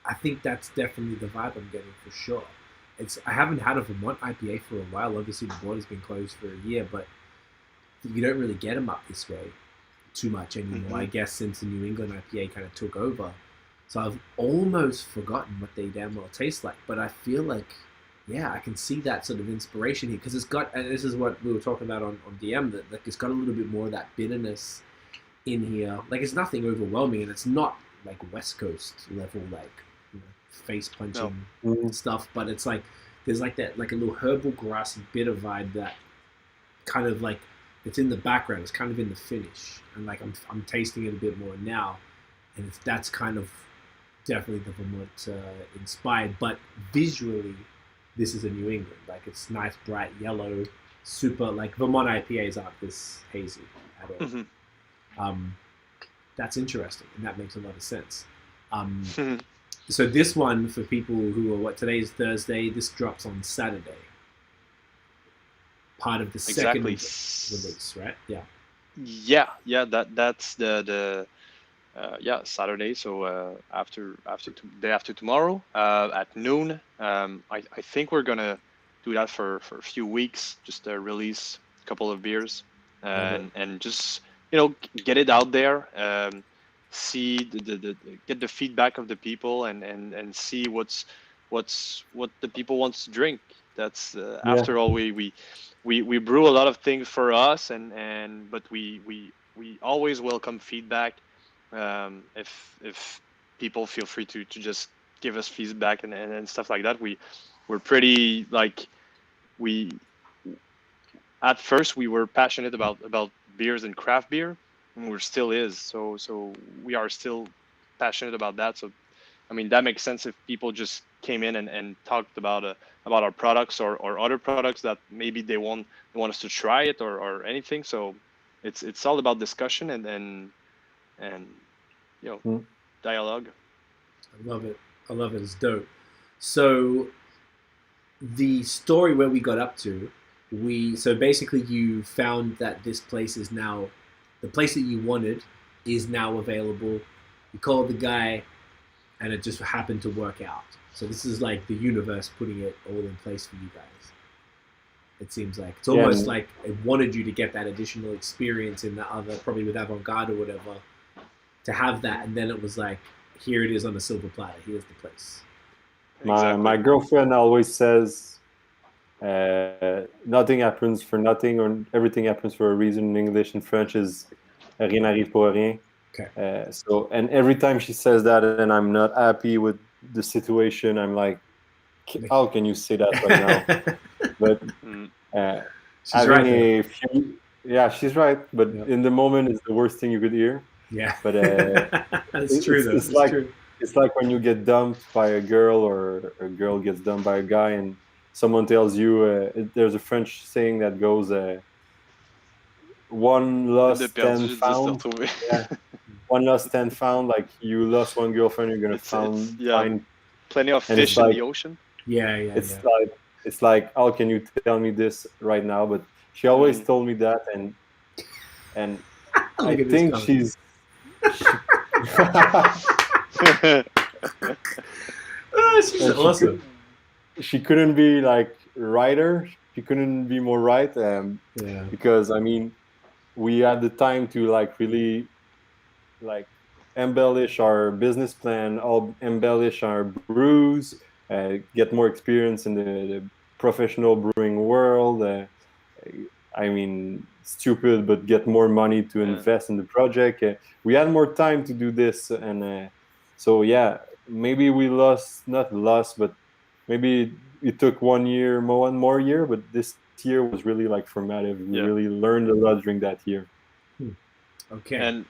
I think that's definitely the vibe I'm getting for sure. I haven't had a Vermont IPA for a while. Obviously, the border's been closed for a year, but you don't really get them up this way too much anymore. I guess since the New England IPA kind of took over. So I've almost forgotten what they damn well taste like. But I feel like, yeah, I can see that sort of inspiration here. Because it's got, and this is what we were talking about on DM, that like it's got a little bit more of that bitterness in here. Like it's nothing overwhelming, and it's not like West Coast level, like face punching stuff. But it's like, there's like that, like a little herbal grassy bitter vibe that kind of like, it's in the background. It's kind of in the finish. And like, I'm tasting it a bit more now. And that's kind of definitely the Vermont inspired, but visually this is a New England. Like it's nice bright yellow, super, like Vermont IPAs aren't this hazy at all. That's interesting, and that makes a lot of sense. So this one, for people who are today's Thursday, this drops on Saturday, part of the second release, right? That's the Saturday. So day after tomorrow at noon. I think we're gonna do that for a few weeks, just release a couple of beers and just get it out there, see get the feedback of the people, and see what the people wants to drink. That's after all, we brew a lot of things for us, but we always welcome feedback. If people feel free to just give us feedback and stuff like that. We're pretty like at first we were passionate about beers and craft beer, and we still is. So we are still passionate about that. So I mean, that makes sense if people just came in and talked about our products or other products that maybe they want us to try it or anything. So it's all about discussion and dialogue. I love it. It's dope. So the story where we got up to, so basically you found that this place is now, the place that you wanted is now available. You called the guy, and it just happened to work out. So this is like the universe putting it all in place for you guys. It seems like it's almost like it wanted you to get that additional experience in the other, probably with Avant-Garde or whatever, to have that, and then it was like, here it is on a silver platter. Here's the place. My girlfriend always says, nothing happens for nothing, or everything happens for a reason. In English and French is rien n'arrive pour rien. Okay. So, and every time she says that, and I'm not happy with the situation, I'm like, how can you say that right now? But she's right. She's right. But in the moment, it's the worst thing you could hear. Yeah. But that's true. Though. It's like when you get dumped by a girl, or a girl gets dumped by a guy, and someone tells you, there's a French saying that goes, one lost 10 found. One lost 10 found. Like you lost one girlfriend, you're gonna find plenty of fish in the ocean. It's like, how can you tell me this right now? But she always told me that, and I think she She's And awesome. she couldn't be like writer. She couldn't be more right. Yeah. Because I mean, we had the time to like really like embellish our business plan, all embellish our brews, get more experience in the professional brewing world. I mean, stupid, but get more money to invest in the project. We had more time to do this, and so yeah, maybe we not lost, but maybe it took 1 year, one more year. But this year was really like formative. We Yeah. really learned a lot during that year. Okay. And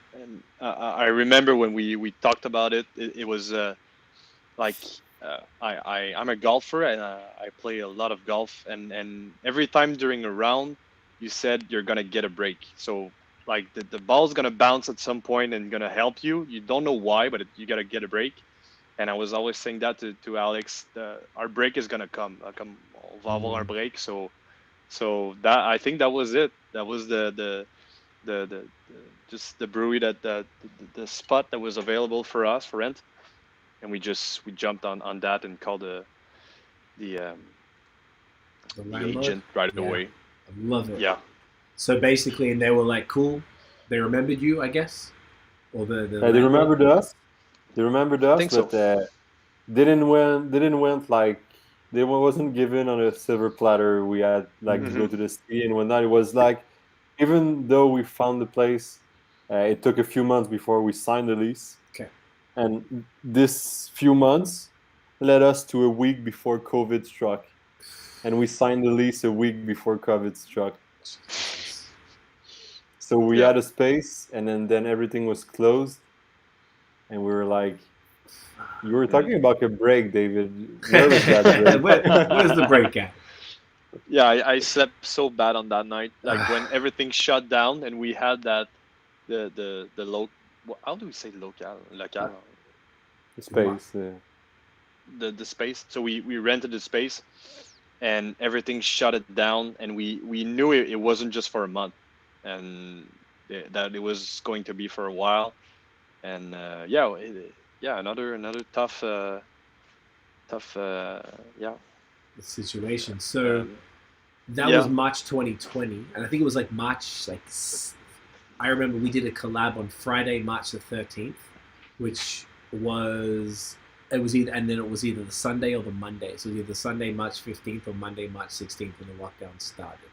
I remember when we talked about it. It was like I'm a golfer and I play a lot of golf. And every time during a round, you said you're gonna get a break. So like the ball's gonna bounce at some point and gonna help you. You don't know why, but you gotta get a break. And I was always saying that to Alex. Our break is gonna come. Comme on va avoir un break. So that I think that was it. That was the just the brewery the spot that was available for us for rent, and we jumped on that and called the landlord? agent right Yeah. away. I love it. Yeah. So basically, and they were like, cool. They remembered you, I guess, or the They landlord? remembered us. They remembered us, think but so. didn't went like they wasn't given on a silver platter. We had like to go to the city and whatnot. It was like even though we found the place, it took a few months before we signed the lease. Okay. And this few months led us to a week before COVID struck, and we signed the lease a week before COVID struck. So we had a space, and then everything was closed, and we were like, you were talking about a break, David. Where was that break? Where's the break at? Yeah, I slept so bad on that night. Like when everything shut down and we had that the how do we say local? The space. The space. So we rented the space and everything shut it down, and we knew it wasn't just for a month, and that it was going to be for a while. And another tough situation. So that was March 2020, and I think it was like March I remember we did a collab on Friday, March the 13th, which was either the Sunday or the Monday. So either Sunday, March 15th, or Monday, March 16th when the lockdown started.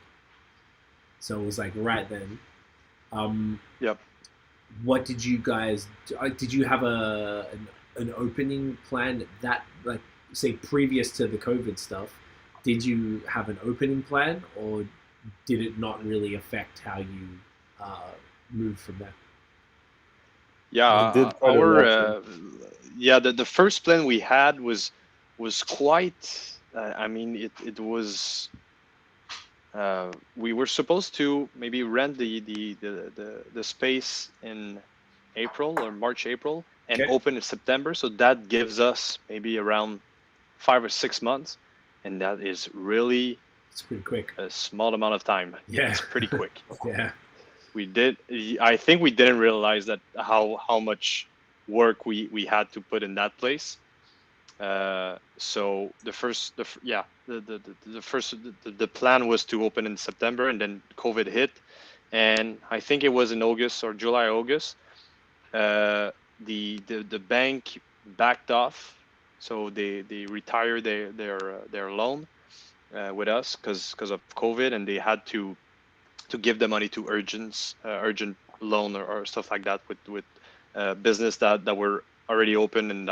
So it was like right then. Yep. What did you guys? Did you have an opening plan that, like, say, previous to the COVID stuff? Did you have an opening plan, or did it not really affect how you moved from there? Yeah, the first plan we had was quite. I mean, it was. We were supposed to maybe rent the space in April or April, and open in September. So that gives us maybe around 5 or 6 months, and that is really it's pretty quick. A small amount of time. Yeah, it's pretty quick. Yeah. I think we didn't realize that how much work we had to put in that place. So the plan was to open in September, and then COVID hit, and I think it was in August or July, August. The bank backed off, so they retired their loan with us because of COVID, and they had to give the money to urgent loan or stuff like that with business that were already open and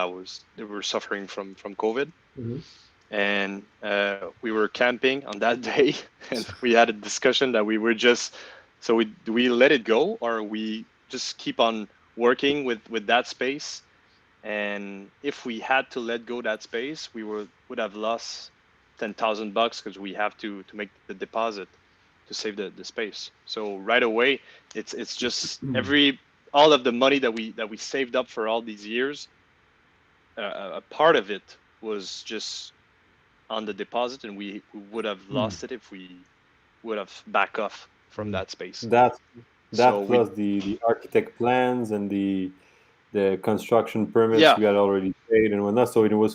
they were suffering from COVID. Mm-hmm. And we were camping on that day, and we had a discussion that we were just we let it go, or we just keep on working with that space. And if we had to let go that space, we would have lost $10,000 because we have to make the deposit to save the space. So right away, it's just all of the money that we saved up for all these years. A part of it was just on the deposit, and we would have lost it if we would have back off from that space. That plus the architect plans and the the construction permits Yeah. we had already paid and whatnot. So it was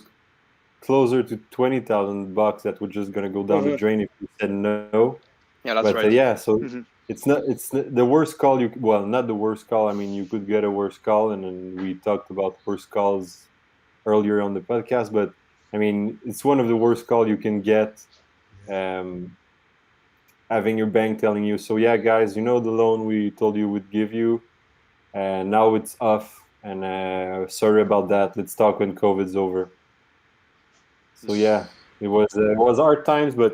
closer to $20,000 that were just gonna go down the drain if we said no. Yeah, that's But right. yeah, so Mhm. it's the worst call well, not the worst call. I mean, you could get a worse call, and then we talked about worse calls earlier on the podcast. But I mean, it's one of the worst call you can get. Having your bank telling you, so yeah, guys, the loan we told you would give you, and now it's off. And sorry about that. Let's talk when COVID's over. So yeah, it was hard times, but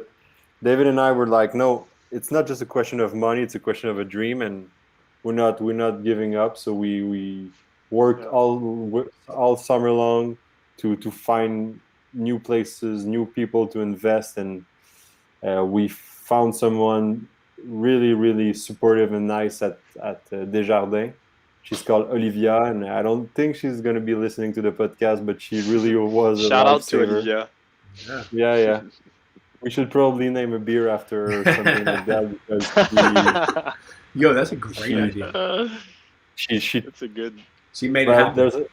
David and I were like, no, it's not just a question of money; it's a question of a dream, and we're not giving up. So we worked Yeah. all summer long to find new places, new people to invest, and we found someone really really supportive and nice at Desjardins. She's called Olivia, and I don't think she's going to be listening to the podcast, but she really was a Shout out to lifesaver. Olivia. Yeah. We should probably name a beer after her or something like that because Yo, that's a great idea. she That's a good. She made it happen.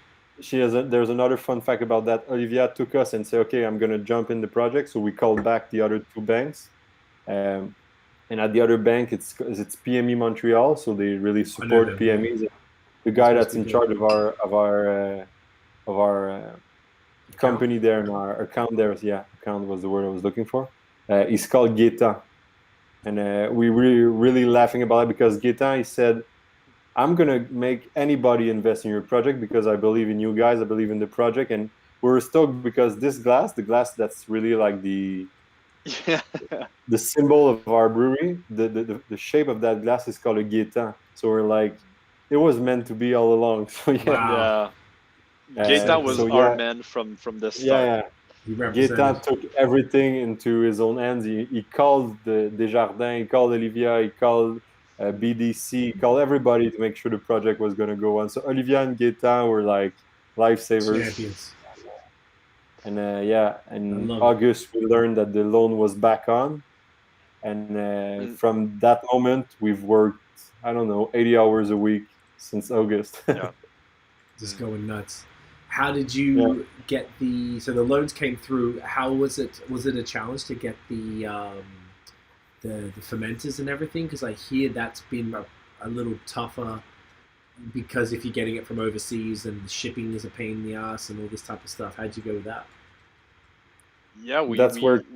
there's another fun fact about that. Olivia took us and said, okay, I'm gonna jump in the project. So we called back the other two banks, and at the other bank it's PME Montreal, so they really support them, PMEs. The guy That's that's in charge of our company there and our account there. Yeah, account was the word I was looking for. He's called Gaetan, and we really laughing about it because Gaetan, he said, I'm gonna make anybody invest in your project because I believe in you guys. I believe in the project, and we're stoked because the glass that's really like the symbol of our brewery. The shape of that glass is called a Gaetan. So we're like, it was meant to be all along. So yeah. Wow. Yeah. Gaetan was our man from the start. Gaetan took everything into his own hands. He called the Desjardins, he called Olivia, he called BDC, he called everybody to make sure the project was going to go on. So Olivia and Gaetan were like lifesavers. Champions. And in August we learned that the loan was back on. And from that moment, we've worked, 80 hours a week since August. Yeah. Just going nuts. How did you get so the loans came through? How was it? Was it a challenge to get the fermenters and everything? Because I hear that's been a little tougher because if you're getting it from overseas and shipping is a pain in the ass and all this type of stuff. How'd you go with that? Yeah, we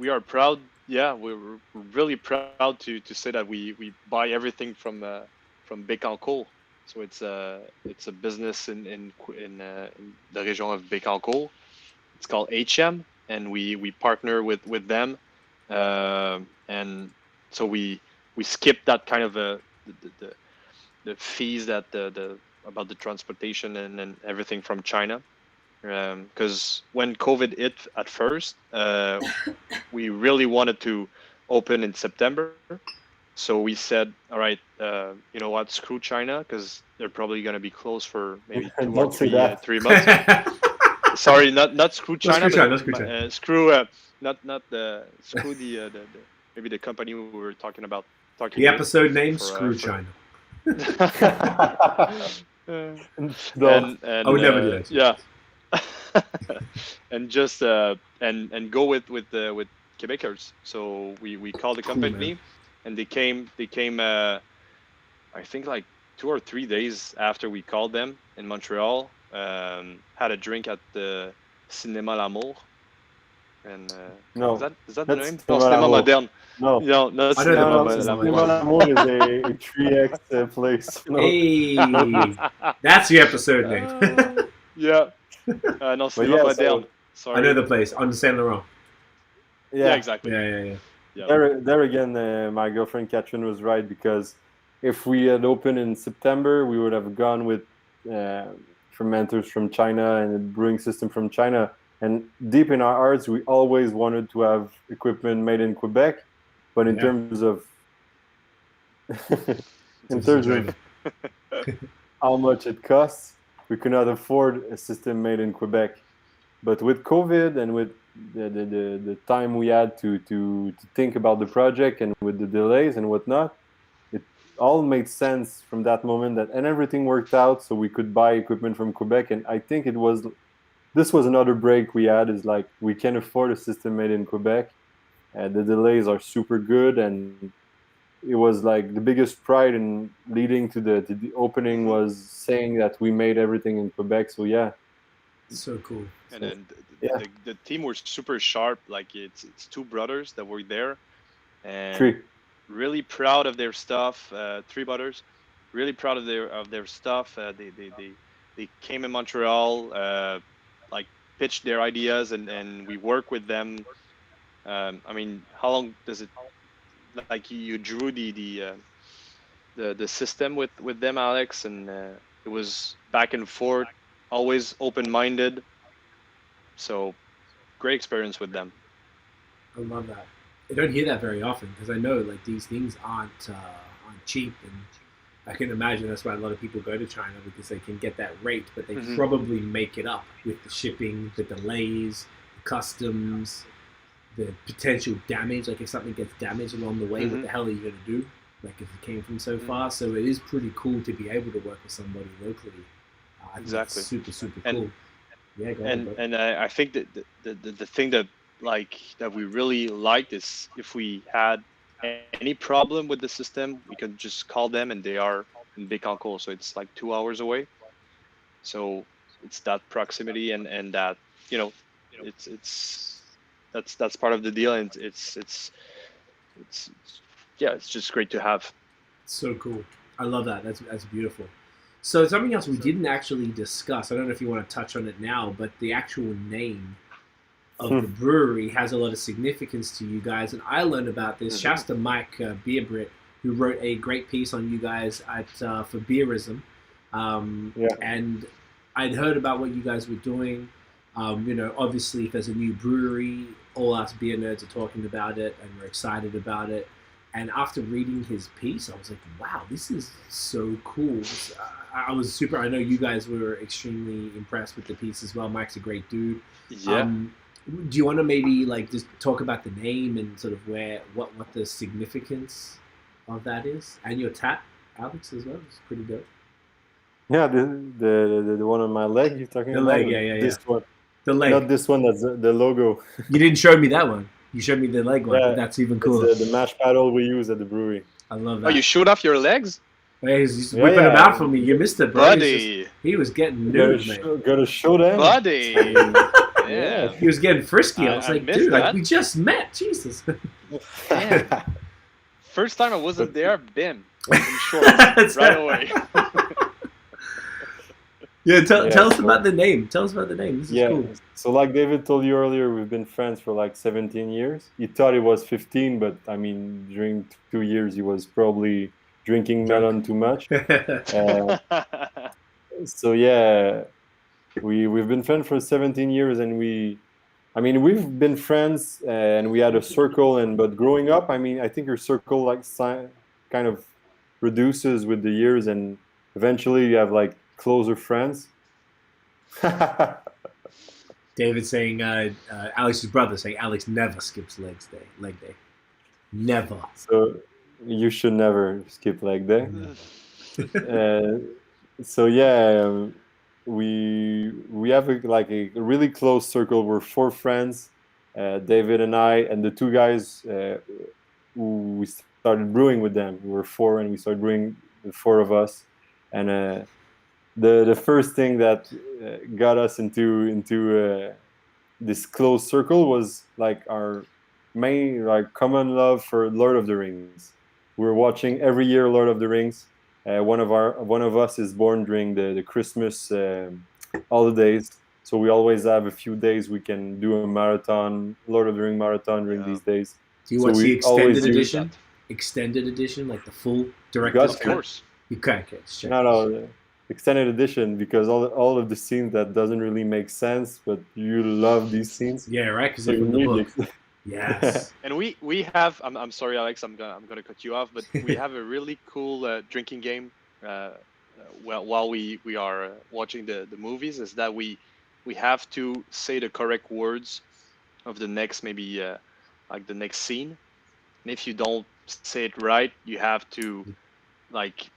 are proud. Yeah, we're really proud to say that we buy everything from Bécancour. So it's a business in the region of Bécancour. It's called HM, and we partner with them, and so we skip that kind of the fees that about the transportation and everything from China, because when COVID hit at first, we really wanted to open in September. So we said, all right, you know what, screw China, because they're probably going to be closed for maybe 2 or 3 months. Sorry, not screw China, screw maybe the company we were talking about. The episode name, Screw China. Never do that. Yeah. And just and go with Quebecers. So we called the company. Cool, and they came I think like 2 or 3 days after we called them in Montreal, had a drink at the Cinéma L'Amour. And no, is that the name? No, Cinéma Moderne. No, not Cinéma L'Amour is a 3X place. No. Hey, that's the episode name. Yeah. No, Cinéma Moderne. Sorry. I know the place on Saint Laurent. Yeah, exactly. Yeah. There again, my girlfriend Catherine was right, because if we had opened in September, we would have gone with fermenters from China and a brewing system from China. And deep in our hearts, we always wanted to have equipment made in Quebec, but in terms of how much it costs, we could not afford a system made in Quebec. But with COVID and with the time we had to think about the project and with the delays and whatnot, all made sense from that moment, and everything worked out, so we could buy equipment from Quebec. And I think this was another break we had, is like, we can afford a system made in Quebec. The delays are super good, and it was like the biggest pride in leading to the opening was saying that we made everything in Quebec. So yeah, So cool. And then yeah. the team were super sharp. Like it's two brothers that were there, and Three. really proud of their stuff. Three brothers, really proud of their stuff. They came in Montreal, like pitched their ideas, and we work with them. I mean, how long does it? Like you drew the system with them, Alex, and it was back and forth, always open-minded. So great experience with them. I love that. I don't hear that very often because I know like these things aren't cheap, and I can imagine that's why a lot of people go to China, because they can get that rate, but they probably make it up with the shipping, the delays, the customs, the potential damage. Like if something gets damaged along the way, what the hell are you going to do? Like if it came from so far. So it is pretty cool to be able to work with somebody locally. Exactly. Super cool. Yeah, go and ahead, and I think that the thing that we really liked is if we had any problem with the system, we could just call them, and they are in Bécancour, so it's like 2 hours away. So it's that proximity, and that, you know, it's that's part of the deal, and it's yeah, it's just great to have. So cool. I love that. That's beautiful. So something else we didn't actually discuss, I don't know if you want to touch on it now, but the actual name of the brewery has a lot of significance to you guys. And I learned about this. Shouts to Mike Beerbrit, who wrote a great piece on you guys for Beerism. And I'd heard about what you guys were doing. Obviously, if there's a new brewery, all us beer nerds are talking about it, and we're excited about it. And after reading his piece, I was like, wow, this is so cool. I was super, I know you guys were extremely impressed with the piece as well. Mike's a great dude. Yeah. Do you want to maybe like just talk about the name and sort of what the significance of that is? And your tap, Alex, as well. It's pretty dope. Yeah, the one on my leg you're talking The about? leg, yeah. This one. The leg. Not this one, that's the logo. You didn't show me that one. You showed me the leg one. Yeah, But that's even cooler. It's the mash paddle we use at the brewery. I love that. Oh, you showed off your legs? Hey, he's whipping them out for me. You missed it, bro. Buddy. He was getting nude, man. Gotta show them. Buddy. Yeah. He was getting frisky. I was like, dude, like, we just met. Jesus. Yeah. First time I wasn't there, bim. In shorts, right away. Yeah, tell us about the name. Tell us about the name. This is cool. So like David told you earlier, we've been friends for like 17 years. He thought it was 15, but I mean, during 2 years, he was probably drinking melon too much. So yeah, we've been friends for 17 years, and we've been friends, and we had a circle, but growing up, I mean, I think your circle like kind of reduces with the years, and eventually you have like closer friends. David saying, Alex's brother saying, Alex never skips leg day. Never. So you should never skip leg day. So yeah, we have a really close circle. We're 4 friends, David and I, and the 2 guys who we started brewing with them. We were 4, and we started brewing, the 4 of us. And the first thing that got us into this close circle was like our main common love for Lord of the Rings. We're watching every year Lord of the Rings. One of us is born during the Christmas holidays, so we always have a few days we can do a marathon, Lord of the Rings marathon during these days. Do you watch the extended edition? Extended edition, like the full director's cut? Of course. You can. Okay, check. No, extended edition, because all of the scenes that doesn't really make sense, but you love these scenes. Yeah, right. Because they're from the book. Yes. And we have. I'm sorry, Alex. I'm gonna cut you off, but we have a really cool drinking game. While we are watching the movies, is that we have to say the correct words of the next like the next scene, and if you don't say it right, you have to like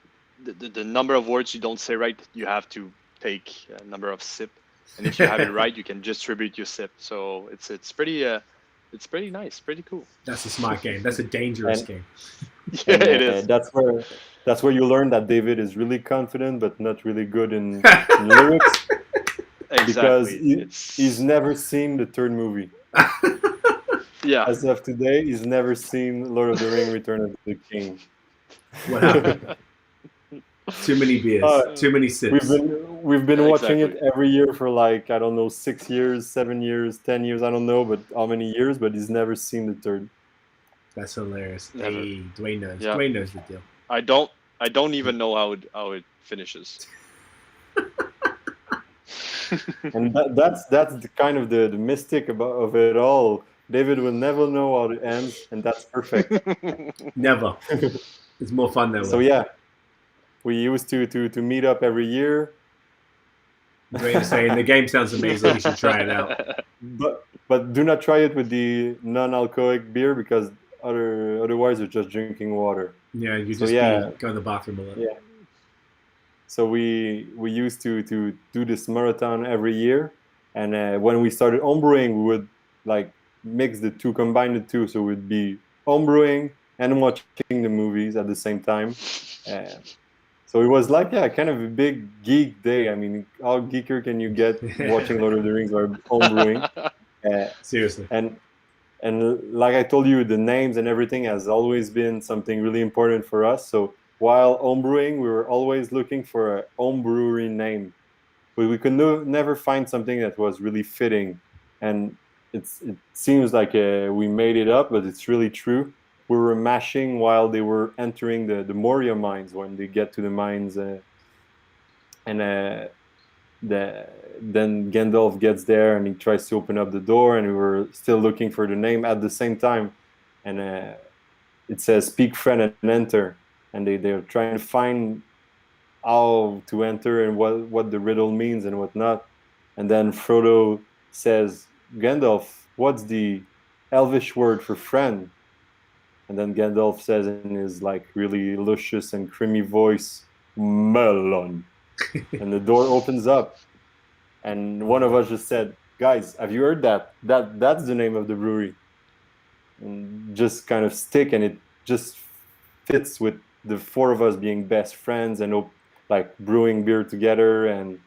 the number of words you don't say right, you have to take a number of sip, and if you have it right, you can distribute your sip. So it's pretty nice, pretty cool. That's a smart game. That's a dangerous game. Yeah, And, it is. that's where you learn that David is really confident, but not really good in lyrics, because Exactly. he's never seen the third movie. Yeah. As of today, he's never seen Lord of the Ring: Return of the King. What happened? Too many beers, too many sips. We've been watching Exactly. it every year for like, I don't know, 6 years, 7 years, 10 years, I don't know, but how many years? But he's never seen the third. That's hilarious. Never. Hey, Dwayne knows. Yeah. Dwayne knows the deal. I don't even know how it finishes. And that's the kind of the mystic of it all. David will never know how it ends, and that's perfect. Never. It's more fun that way. So yeah, we used to meet up every year. Dwayne is saying the game sounds amazing. You should try it out. But do not try it with the non-alcoholic beer, because otherwise you're just drinking water. Yeah, you So just yeah. go in the bathroom a lot. Yeah. So we used to do this marathon every year, and when we started homebrewing, we would like mix the two, combine the two, so we'd be homebrewing and watching the movies at the same time. So it was like, yeah, kind of a big geek day. I mean, how geeker can you get watching Lord of the Rings or homebrewing? Seriously. And like I told you, the names and everything has always been something really important for us. So while homebrewing, we were always looking for a home brewery name, but we could never find something that was really fitting. And it seems like we made it up, but it's really true. We were mashing while they were entering the Moria mines. When they get to the mines, then Gandalf gets there and he tries to open up the door, and we were still looking for the name at the same time. And it says "Speak, friend, and enter," and they're trying to find how to enter and what the riddle means and whatnot. And then Frodo says, "Gandalf, what's the Elvish word for friend?" And then Gandalf says in his like really luscious and creamy voice, "Mellön." And the door opens up, and one of us just said, "Guys, have you heard that? That's the name of the brewery." And just kind of stick, and it just fits with the four of us being best friends and like brewing beer together and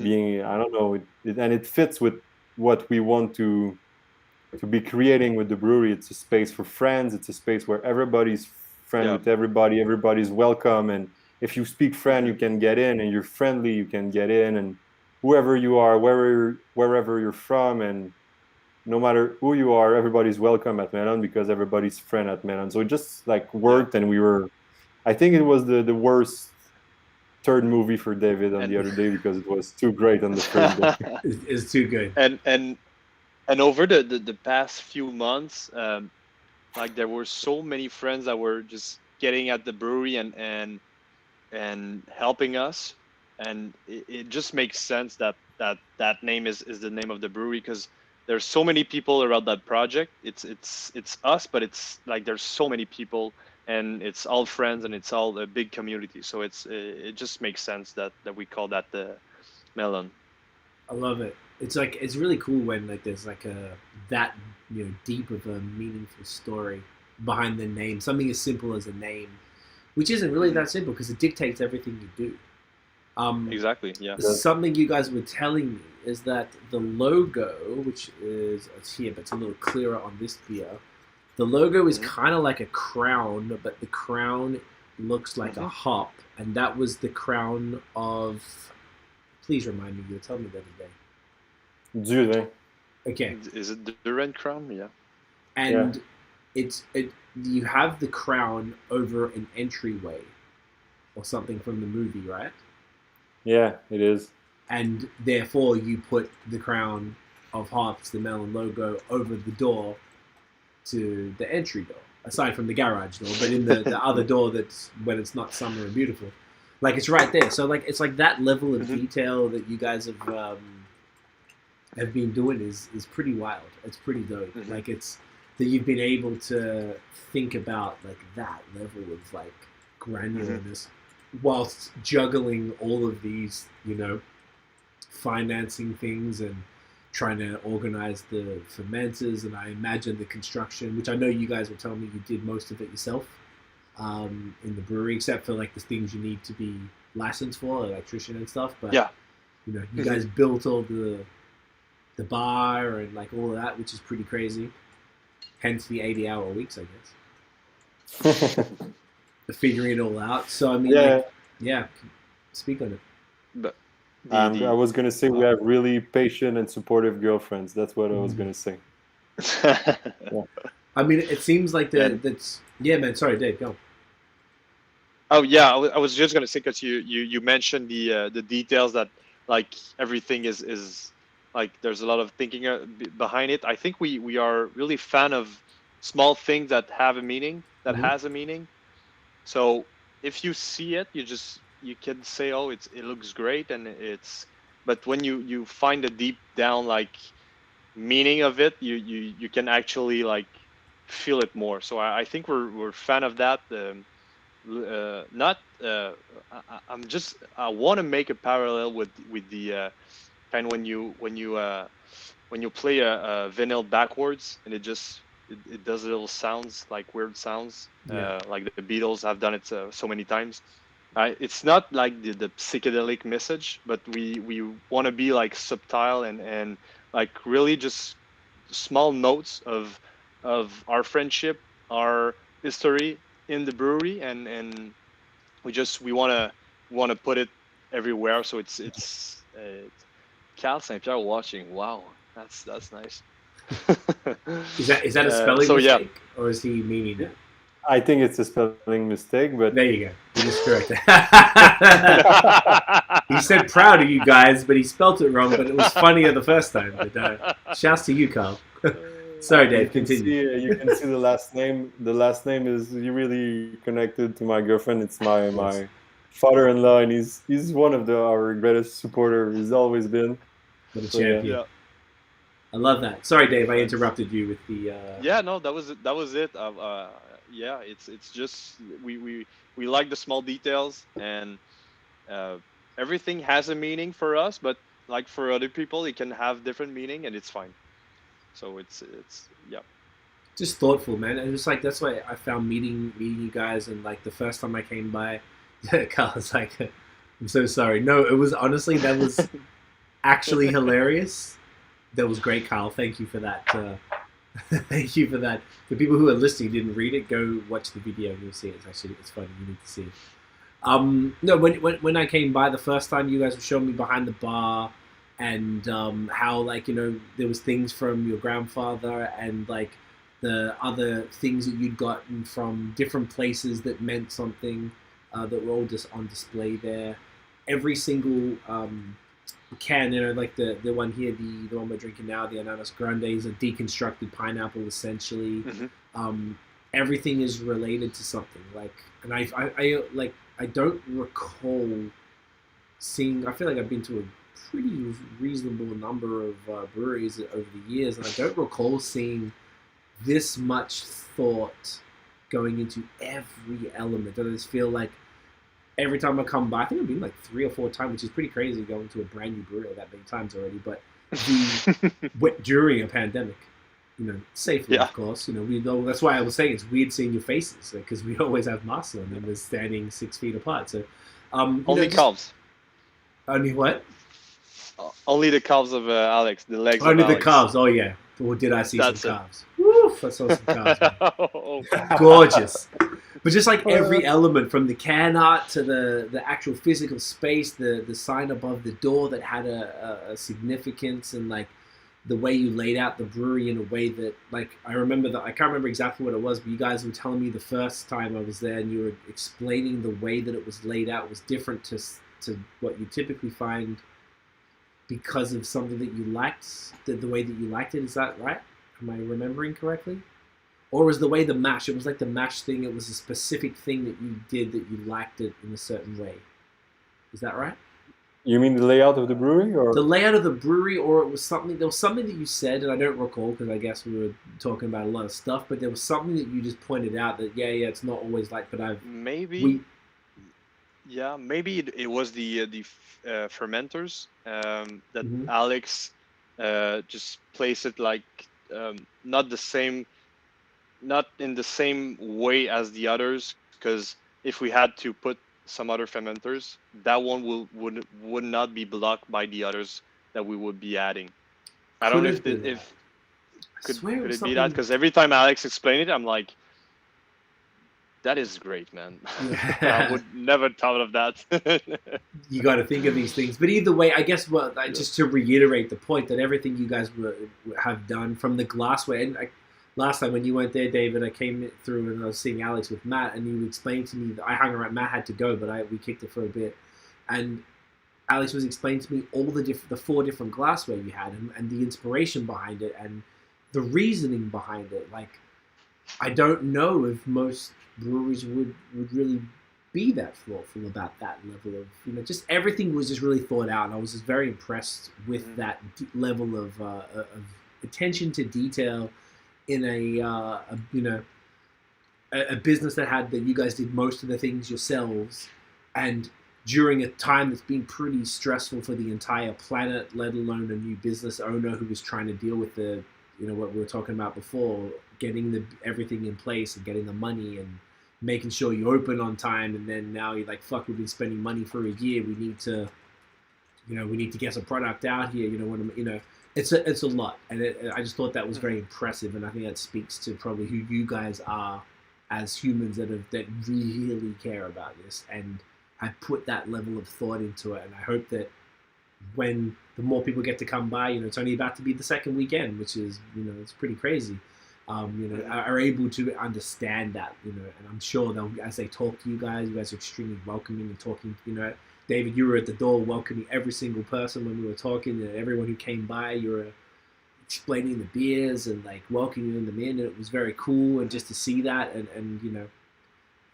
being, I don't know, and it fits with what we want to be creating with the brewery. It's a space for friends. It's a space where everybody's friend with everybody. Everybody's welcome, and if you speak friend, you can get in, and you're friendly, you can get in, and whoever you are, wherever you're from, and no matter who you are, everybody's welcome at Mellön because everybody's friend at Mellön. So it just like worked, and I think it was the worst third movie for David on the other day because it was too great on the first day. It's too good. And over the past few months, like there were so many friends that were just getting at the brewery and helping us, and it just makes sense that name is the name of the brewery, because there's so many people around that project. It's us, but it's like there's so many people, and it's all friends, and it's all a big community. So it just makes sense that we call that the Mellön. I love it. It's like, it's really cool when like there's like that deep of a meaningful story behind the name. Something as simple as a name, which isn't really that simple because it dictates everything you do. Exactly. Yeah. Something you guys were telling me is that the logo, which it's here, but it's a little clearer on this beer. The logo is kind of like a crown, but the crown looks like a hop, and that was the crown of. Please remind me. You were telling me the other day. Durin. Okay. Is it the Red Crown? Yeah. And you have the crown over an entryway or something from the movie, right? Yeah, it is. And therefore you put the crown of hops, the Mellön logo, over the door to the entry door, aside from the garage door, but in the other door that's when it's not summer and beautiful. Like, it's right there. So like, it's like that level of detail that you guys have been doing is pretty wild. It's pretty dope. Like, it's that you've been able to think about like that level of like granularness, whilst juggling all of these, you know, financing things and trying to organize the fermenters, and I imagine the construction, which I know you guys will tell me you did most of it yourself in the brewery, except for like the things you need to be licensed for, electrician and stuff. But Yeah. you know, you guys built all the bar and like all of that, which is pretty crazy. Hence the 80-hour weeks, I guess. Figuring it all out. So I mean, speak on it. But I was gonna say we have really patient and supportive girlfriends. That's what I was gonna say. I mean, it seems like that's man. Sorry, Dave, go. Oh yeah, I was just gonna say, because you mentioned the details, that like everything is like there's a lot of thinking behind it. I think we are really fan of small things that have a meaning, that has a meaning. So if you see it, you can say, oh, it looks great, and but when you find the deep down like meaning of it, you can actually like feel it more. So I think we're fan of that. I want to make a parallel with the kind when you play a vinyl backwards, and it does little sounds, like weird sounds, like the Beatles have done it so many times. It's not like the psychedelic message, but we want to be like subtle and like really just small notes of our friendship, our history in the brewery, and we want to put it everywhere. So it's Cal St. Pierre watching. Wow, that's nice. Is that a spelling mistake, or is he meaning it? I think it's a spelling mistake, but there you go. He just corrected. He said proud of you guys, but he spelt it wrong. But it was funnier the first time. But shouts to you, Carl. Sorry, Dave. Continue. You can see the last name. The last name is really connected to my girlfriend. It's my father-in-law, and he's one of our greatest supporters. He's always been. What a champion. Yeah. I love that. Sorry, Dave. I interrupted you with the. Yeah, no, that was it. Yeah, it's just we like the small details, and everything has a meaning for us, but like for other people, it can have different meaning, and it's fine. So it's just thoughtful, man. And it's like that's why I found meeting you guys, and like the first time I came by, Carl was like, "I'm so sorry." No, it was honestly that was actually hilarious. That was great, Carl. Thank you for that. Thank you for that. For people who are listening, didn't read it, go watch the video. You'll see it. It's funny. You need to see it. No, when I came by the first time, you guys were showing me behind the bar, and how like there was things from your grandfather and like the other things that you'd gotten from different places that meant something, that were all just on display there. Every single can, like the one here, the one we're drinking now, the Ananas Grande, is a deconstructed pineapple essentially. Everything is related to something, like, and I don't recall seeing. I feel like I've been to a pretty reasonable number of breweries over the years, and I don't recall seeing this much thought going into every element. I just feel like every time I come by, I think I've been like 3 or 4 times, which is pretty crazy going to a brand new brewery that many times already. But during a pandemic, safely, of course. That's why I was saying it's weird seeing your faces, because we always have masks on and we're standing 6 feet apart. So only calves. Only what? Only the calves of Alex. The legs. Only of the Alex. calves. Oh yeah. Or did I see some calves? Woof! I saw some calves. Gorgeous. But just like every element, from the can art to the actual physical space, the sign above the door that had a significance, and like the way you laid out the brewery in a way that, like, I can't remember exactly what it was, but you guys were telling me the first time I was there, and you were explaining the way that it was laid out was different to what you typically find because of something that you liked, the way that you liked it. Is that right? Am I remembering correctly? Or was the way the mash, it was like the mash thing, it was a specific thing that you did that you liked it in a certain way. Is that right? You mean the layout of the brewery? Or the layout of the brewery, or it was something, there was something that you said, and I don't recall because I guess we were talking about a lot of stuff, but there was something that you just pointed out that, yeah, it's not always like, but Maybe Yeah, maybe it was the fermenters that Mhm. Alex just placed it like not the same, not in the same way as the others. Because if we had to put some other fermenters, that one would not be blocked by the others that we would be adding. I don't Could know have been that. if I swear it could was it be that? something. Because every time Alex explained it, I'm like, that is great, man. I Yeah. would never thought of that. You got to think of these things. But either way, I guess Yeah. just to reiterate the point that everything you guys have done from the glassware. And last time when you went there, David, I came through and I was seeing Alex with Matt, and you explained to me that I hung around. Matt had to go, but we kicked it for a bit, and Alex was explaining to me all the four different glassware you had, and the inspiration behind it, and the reasoning behind it. Like, I don't know if most breweries would really be that thoughtful about that level of, just everything was just really thought out, and I was just very impressed with that level of attention to detail in a business that you guys did most of the things yourselves, and during a time that's been pretty stressful for the entire planet, let alone a new business owner who was trying to deal with what we were talking about before, getting everything in place and getting the money and making sure you open on time. And then now you're like, fuck, we've been spending money for a year. We need to get some product out here. It's a lot. And I just thought that was very impressive. And I think that speaks to probably who you guys are as humans that really care about this and have put that level of thought into it. And I hope that when the more people get to come by, it's only about to be the second weekend, which is, it's pretty crazy. Are able to understand that, and I'm sure they'll, as they talk to you guys are extremely welcoming and talking, David, you were at the door welcoming every single person when we were talking, and everyone who came by, you were explaining the beers and like welcoming them in, and it was very cool. And just to see that, and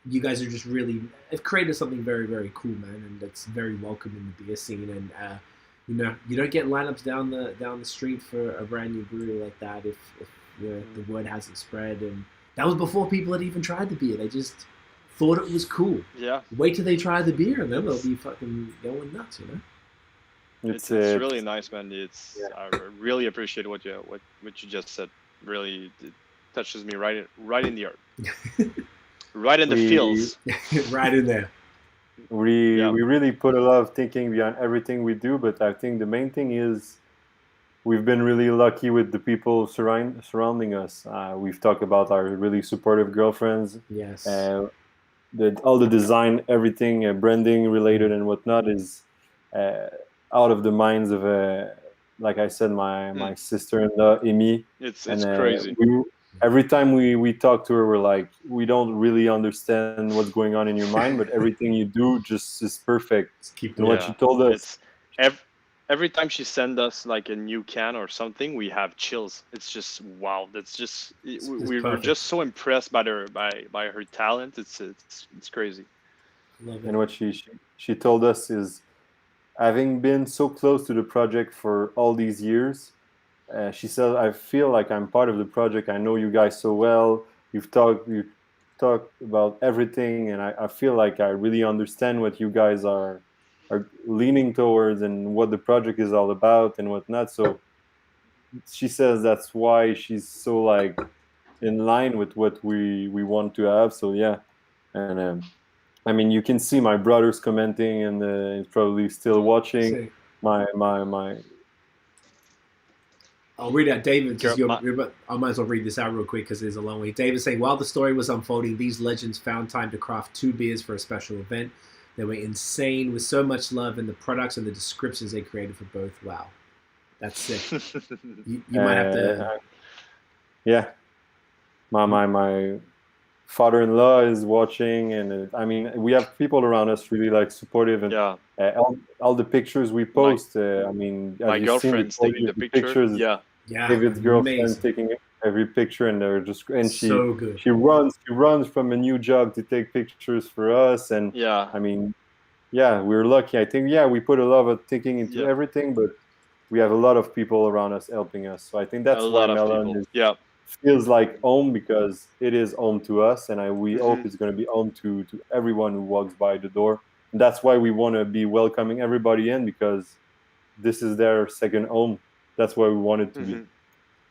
you guys are just really have created something very, very cool, man, and it's very welcome in the beer scene. And you don't get lineups down the street for a brand new brewery like that if the word hasn't spread. And that was before people had even tried the beer. They just thought it was cool. Yeah. Wait till they try the beer, and then they'll be fucking going nuts, It's really nice, man. I really appreciate what you just said. Really, it touches me right in the heart, right in the feels, right in there. We really put a lot of thinking behind everything we do, but I think the main thing is we've been really lucky with the people surrounding us. We've talked about our really supportive girlfriends. Yes. All the design, everything, branding related and whatnot is out of the minds of, like I said, my sister-in-law, Amy. It's crazy. Every time we talk to her, we're like, we don't really understand what's going on in your mind, but everything you do just is perfect. And what she told us, every time she sends us like a new can or something, we have chills. It's just wow. That's just we're just so impressed by her talent. It's crazy. Love it. And what she told us is, having been so close to the project for all these years, she said, I feel like I'm part of the project. I know you guys so well. You talk about everything, and I feel like I really understand what you guys are leaning towards and what the project is all about and whatnot. So she says that's why she's so like in line with what we want to have. So yeah, and I mean, you can see my brother's commenting, and he's probably still watching. My I'll read out David. I might as well read this out real quick because there's a long way. David saying, while the story was unfolding, these legends found time to craft 2 beers for a special event. They were insane with so much love, and the products and the descriptions they created for both. Wow, that's sick. you might have to. Yeah, my father-in-law is watching, and I mean, we have people around us really like supportive, and all the pictures we post. I mean, my girlfriend's taking the pictures. Yeah, David's girlfriend taking every picture, and they're just so good. She runs from a new job to take pictures for us, and I mean, we're lucky. I think we put a lot of thinking into everything, but we have a lot of people around us helping us. So I think that's why Mellön feels like home, because it is home to us, and we hope it's going to be home to everyone who walks by the door. that's why we want to be welcoming everybody in, because this is their second home. That's why we want it to be.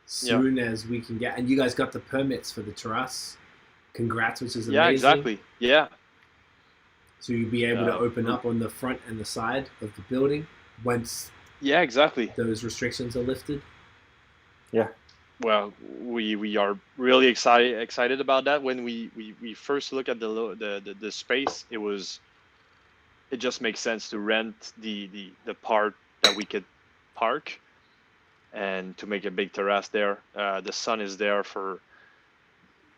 Soon as we can get, and you guys got the permits for the terrace. Congrats, which is amazing. Yeah, exactly. Yeah. So you'll be able to open up on the front and the side of the building once. Yeah, exactly. Those restrictions are lifted. Yeah. Well, we are really excited about that. When we first look at the space, it just makes sense to rent the part that we could park, and to make a big terrace there. The sun is there for,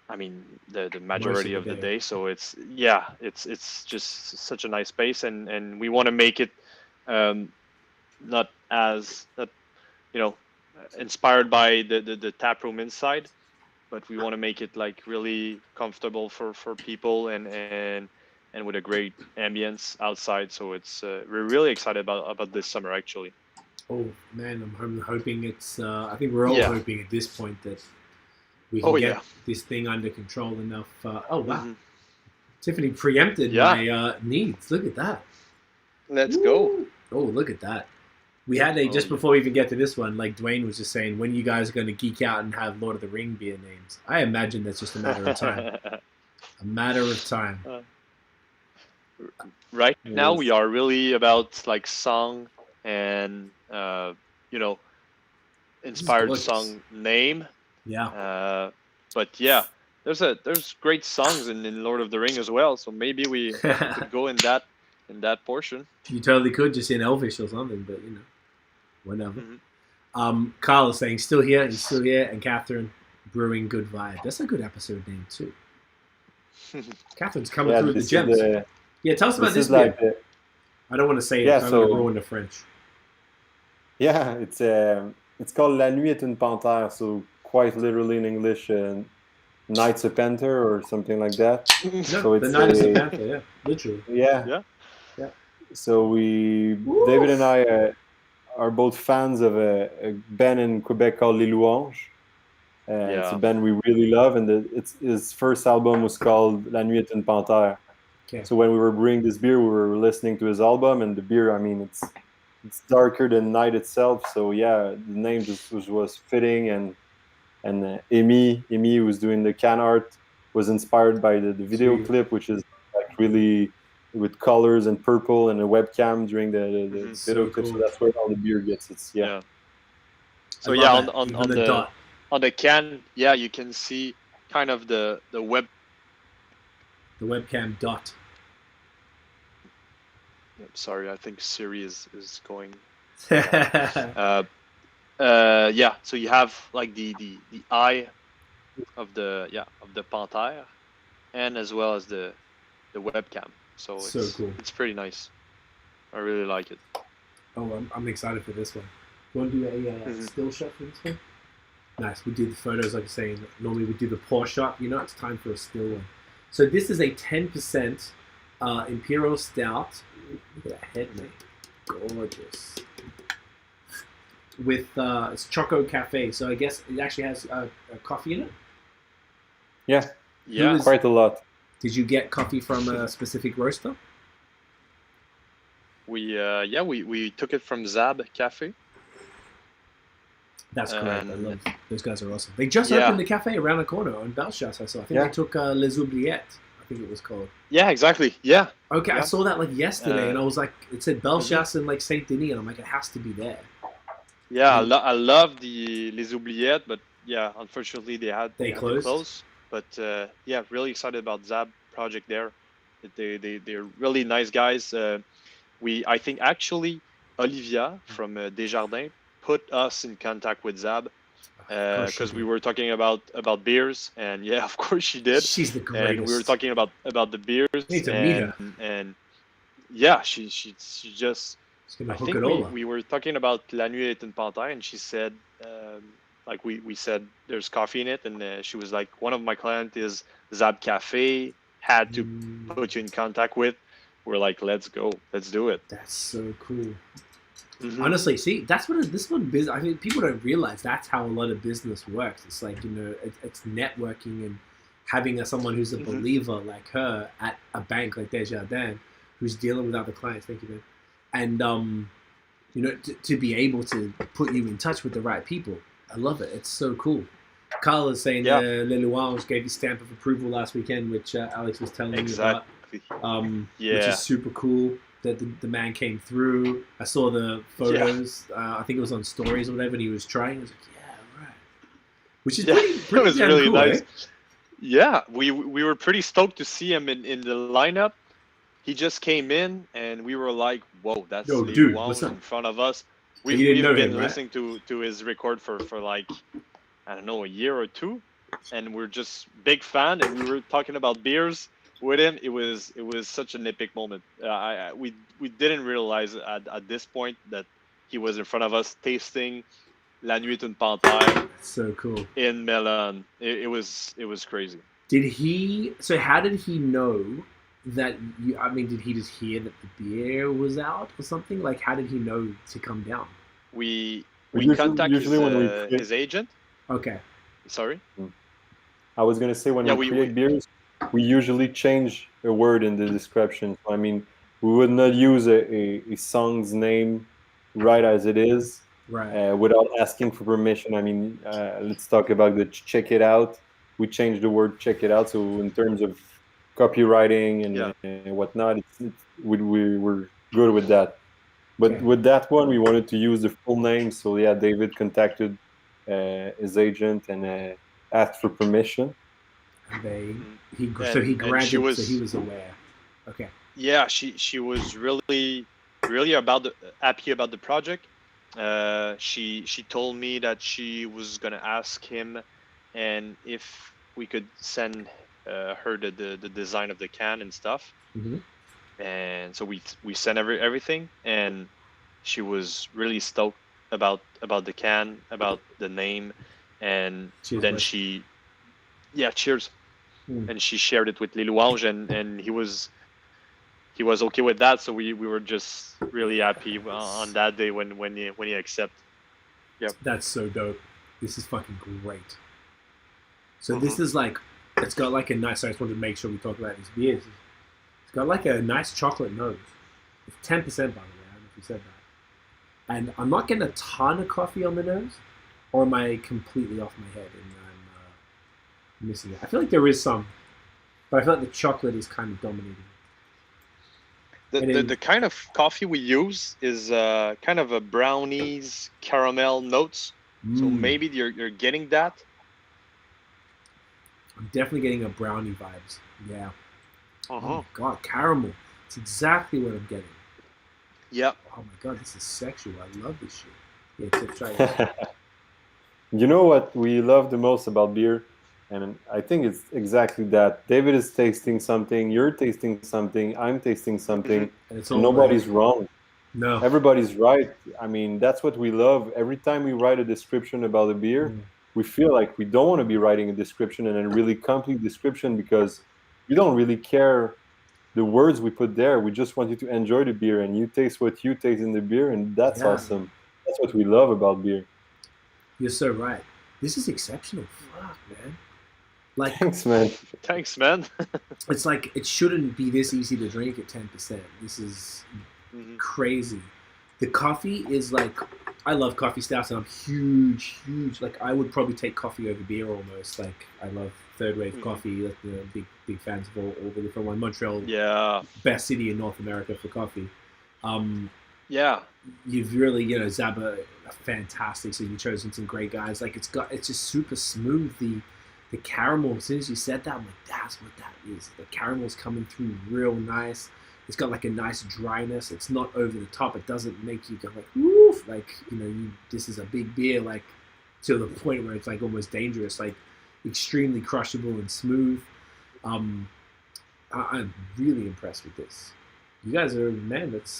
I mean, the majority of the day. So it's just such a nice space, and we want to make it not inspired by the tap room inside, but we want to make it like really comfortable for people, and with a great ambience outside. So it's we're really excited about this summer, actually. Oh man, I'm hoping it's. I think we're all hoping at this point that we can get this thing under control enough. Oh wow, Tiffany preempted my needs. Look at that. Let's go. Oh, look at that. We had just before we even get to this one, like Dwayne was just saying, when you guys are going to geek out and have Lord of the Ring beer names. I imagine that's just a matter of time. A matter of time. Right now we are really about like song and inspired song name. Yeah. But yeah, there's great songs in Lord of the Ring as well. So maybe we could go in that portion. You totally could, just in Elvish or something, but whatever. Carl is saying still here, he's still here, and Catherine, Brewing, good vibe. That's a good episode name too. Catherine's coming through with the gems. Tell us about this beer. Like I don't want to say it. I'm going to ruin the French. Yeah, it's called La Nuit est une panthère, so quite literally in English, Night's a panther or something like that. So it's the Night is a panther, yeah, literally. Yeah. So David and I are both fans of a band in Quebec called Les Louanges. It's a band we really love, and his first album was called La Nuit est une panthère. Okay. So when we were brewing this beer, we were listening to his album, and the beer, I mean, it's darker than night itself. So yeah, the name just was fitting, and Amy, who was doing the can art, was inspired by the video clip, which is like really with colors and purple and a webcam during the video clip. So that's where all the beer gets. So on the can, you can see kind of the webcam dot. Sorry, I think Siri is going. So you have like the eye of the panthère, and as well as the webcam. So cool. It's pretty nice. I really like it. Oh, I'm excited for this one. You want to do a still shot for this one? Nice. We do the photos like saying. Normally we do the pour shot. It's time for a still one. So this is a 10% Imperial Stout. Look at that head, mate. Gorgeous. With it's Choco Cafe. So I guess it actually has coffee in it? Yeah, quite a lot. Did you get coffee from a specific roaster? We took it from Zab Cafe. That's correct. I love those guys are awesome. They just opened the cafe around the corner on Bellechasse. I saw. I think they took Les Oubliettes. I think it was called. Yeah, exactly. Yeah. Okay, I saw that like yesterday, and I was like, it said Bellechasse and like Saint Denis, and I'm like, it has to be there. Yeah, I love the Les Oubliettes, but unfortunately they closed. But really excited about Zab project there. They're really nice guys. I think actually Olivia from Desjardins put us in contact with Zab because we were talking about beers, and of course she did. She's the greatest. And we were talking about the beers. You need to meet her. And she just. I think we were talking about La Nuit est une panthère, and she said, like we said, there's coffee in it, and she was like, one of my clients is Zab Cafe, had to put you in contact with. We're like, let's go, let's do it. That's so cool. Honestly, see, that's what this one business. I mean, people don't realize that's how a lot of business works. It's like it's networking and having someone who's a believer like her at a bank like Desjardins, who's dealing with other clients. Thank you, man. And you know, to be able to put you in touch with the right people. I love it. It's so cool. Carl is saying Yeah. Les Louanges gave his stamp of approval last weekend, which Alex was telling me about. Which is super cool that the man came through. I saw the photos. I think it was on stories or whatever, and he was trying. I was like, yeah, right. Which is pretty it was really cool, nice. eh? Yeah, we were pretty stoked to see him in the lineup. He just came in, and we were like, "Whoa, that's Yo, Les dude, Louanges what's up? in front of us." You didn't know We've been him, right? listening to his record for like, I don't know, a year or two, and we're just big fan. And we were talking about beers with him. It was such an epic moment. We didn't realize at this point that he was in front of us tasting La Nuit est une panthère So cool. in Mellön. It was crazy. Did he? So how did he know that? I mean, did he just hear that the beer was out or something? Like, how did he know to come down? We Usually- contact usually when we create- his agent. Okay. Sorry. I was gonna say when Yeah, we we- create beers, we usually change a word in the description. I mean, we would not use a song's name right as it is Right. without asking for permission. I mean, let's talk about the check it out. We changed the word check it out. So in terms of copywriting and whatnot, we're good with that. But Okay. with that one, we wanted to use the full name. So yeah, David contacted his agent and asked for permission. And they And- so he and granted. she was- so he was aware. Okay. Yeah, she was really happy about the project. She told me that she was gonna ask him, and if we could send her the design of the can and stuff. Mm-hmm. And so we sent everything, and she was really stoked about the can, about the name, and Cheers, then bud. cheers. Mm. And she shared it with Les Louanges, and he was okay with that. So we were just really happy on that day when he accepted. That's so dope. This is fucking great. So this is like, it's got like a nice. I just wanted to make sure we talk about these beers. It's got like a nice chocolate nose. It's 10%, by the way. I don't know if you said that. And I'm not getting a ton of coffee on the nose, or am I completely off my head and I'm missing it? I feel like there is some, but I feel like the chocolate is kind of dominating. The kind of coffee we use is kind of a brownies caramel notes. So maybe you're getting that. I'm definitely getting a brownie vibes. Yeah. Oh Uh-huh. my god, caramel. It's exactly what I'm getting. Yeah. Oh my god, this is sexual. I love this shit. Yeah, Tip, try it. You know what we love the most about beer? And I think it's exactly that. David is tasting something, you're tasting something, I'm tasting something, And it's and all nobody's wrong. No. Everybody's right. I mean, that's what we love. Every time we write a description about a beer, we feel like we don't want to be writing a description and a really complete description because we don't really care the words we put there. We just want you to enjoy the beer and you taste what you taste in the beer, and that's awesome. That's what we love about beer. You're so right. This is exceptional. Fuck, man. Like, Thanks, man. Thanks, man. it's like it shouldn't be this easy to drink at 10%. This is crazy. The coffee is like, I love coffee stouts and I'm huge. Like, I would probably take coffee over beer almost. Like, I love third wave coffee. Like, big fans of all the different ones. Montreal, best city in North America for coffee. You've really, Zaba, fantastic. So you've chosen some great guys. Like, it's just super smooth. The caramel, as soon as you said that, I'm like, that's what that is. The caramel's coming through real nice. It's got like a nice dryness. It's not over the top. It doesn't make you go like, woof, like, this is a big beer, like, to the point where it's like almost dangerous, like extremely crushable and smooth. I'm really impressed with this. You guys are, man, that's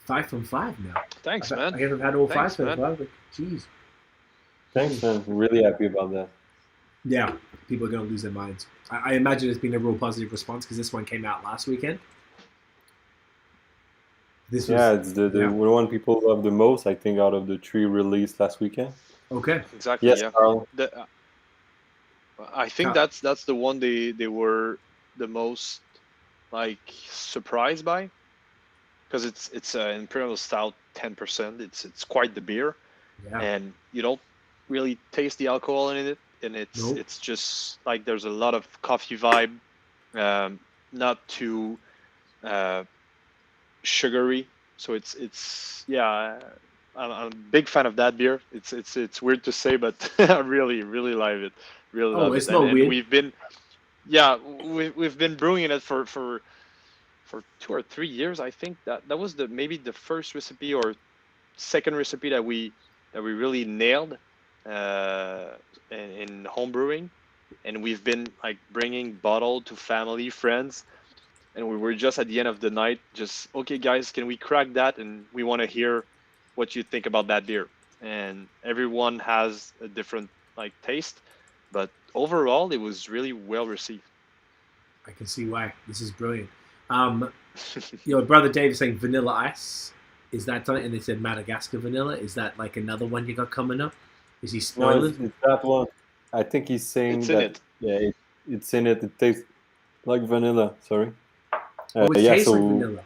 5 from 5 now. Thanks, man. I haven't had all Thanks, 5 so man. far. Like, jeez. Thanks, man. I'm really happy about that. Yeah, people are going to lose their minds. I imagine it's been a real positive response because this one came out last weekend. It's the one people love the most, I think, out of the 3 released last weekend. Okay. Exactly. Yes, Yeah. Carl. I think that's the one they were the most like surprised by, because it's an imperial stout, 10%. It's quite the beer, Yeah. and you don't really taste the alcohol in it, and Nope. it's just like there's a lot of coffee vibe, not too sugary. So it's yeah. I'm a big fan of that beer. It's weird to say, but I really love it. Really Oh, love it's it. not And weird. we've been brewing it for 2 or 3 years. I think that was maybe the first recipe or second recipe that we really nailed in home brewing, and we've been like bringing bottle to family, friends, and we were just at the end of the night, just okay, guys, can we crack that? And we want to hear what you think about that beer. And everyone has a different like taste, but overall, it was really well received. I can see why. This is brilliant. Your brother Dave is saying vanilla ice. Is that something? And they said Madagascar vanilla. Is that like another one you got coming up? Is he No, spoiling? it's that one. I think he's saying It's in that. it. Yeah, it's in it. It tastes like vanilla. Sorry. Oh, it Yeah. tastes So like vanilla.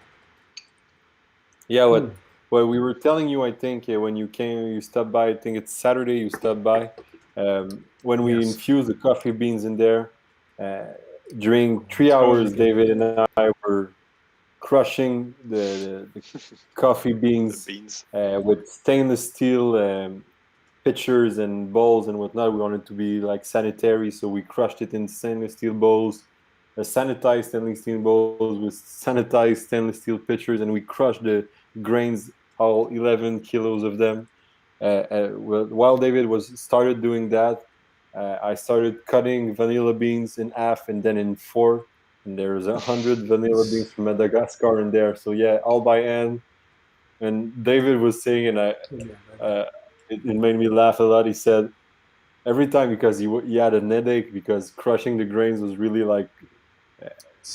yeah, Hmm. what we were telling you, I think, when you came, you stopped by. I think it's Saturday. You stopped by. When we Yes. infused the coffee beans in there, during 3 Totally hours, good. David and I were crushing the coffee The beans beans. with stainless steel pitchers and bowls and whatnot. We wanted to be like sanitary, so we crushed it in stainless steel bowls, sanitized stainless steel bowls with sanitized stainless steel pitchers, and we crushed the grains, all 11 kilos of them. While David was started doing that, I started cutting vanilla beans in half and then in four. And there's 100 vanilla beans from Madagascar in there. So yeah, all by hand. And David was saying, and it made me laugh a lot. He said every time because he had a headache because crushing the grains was really like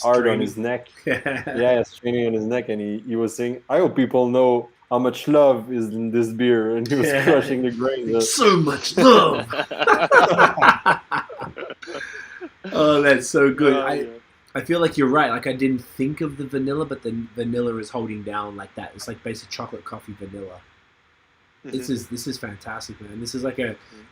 hard on his neck. Yeah, straining on his neck, and he was saying, "I hope people know how much love is in this beer," and he was crushing the grains. So much love. Oh, that's so good. I feel like you're right. Like I didn't think of the vanilla, but the vanilla is holding down like that. It's like basic chocolate coffee vanilla. This is fantastic, man. This is like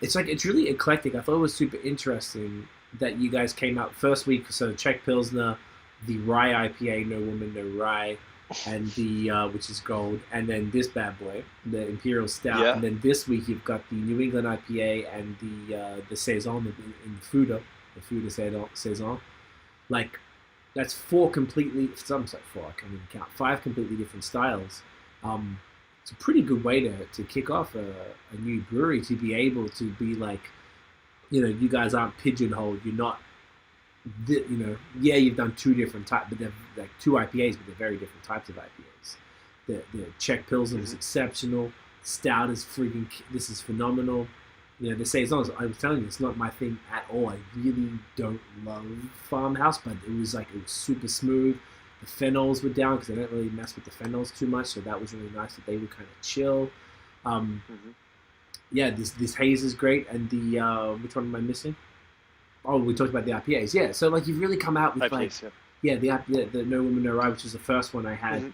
it's really eclectic. I thought it was super interesting that you guys came out first week. So Czech Pilsner, the rye IPA, No Woman No Rye, and the which is gold, and then this bad boy, the Imperial Stout, Yeah. and then this week you've got the New England IPA and the Saison in Fuda, the Fuda Saison. Like that's four completely. Some say four. I can't even count. Five completely different styles. It's a pretty good way to kick off a new brewery, to be able to be like, you guys aren't pigeonholed. You're not, yeah, you've done two different types, but they're like two IPAs, but they're very different types of IPAs. The Czech Pilsner is exceptional. Stout is this is phenomenal. The Saison, I was telling you, it's not my thing at all. I really don't love farmhouse, but it was super smooth. The phenols were down because I don't really mess with the phenols too much, so that was really nice that they were kind of chill. Yeah, this haze is great, and the which one am I missing? Oh, we talked about the IPAs. Yeah, so like you've really come out with IPAs, the No Woman No Rye, which was the first one I had.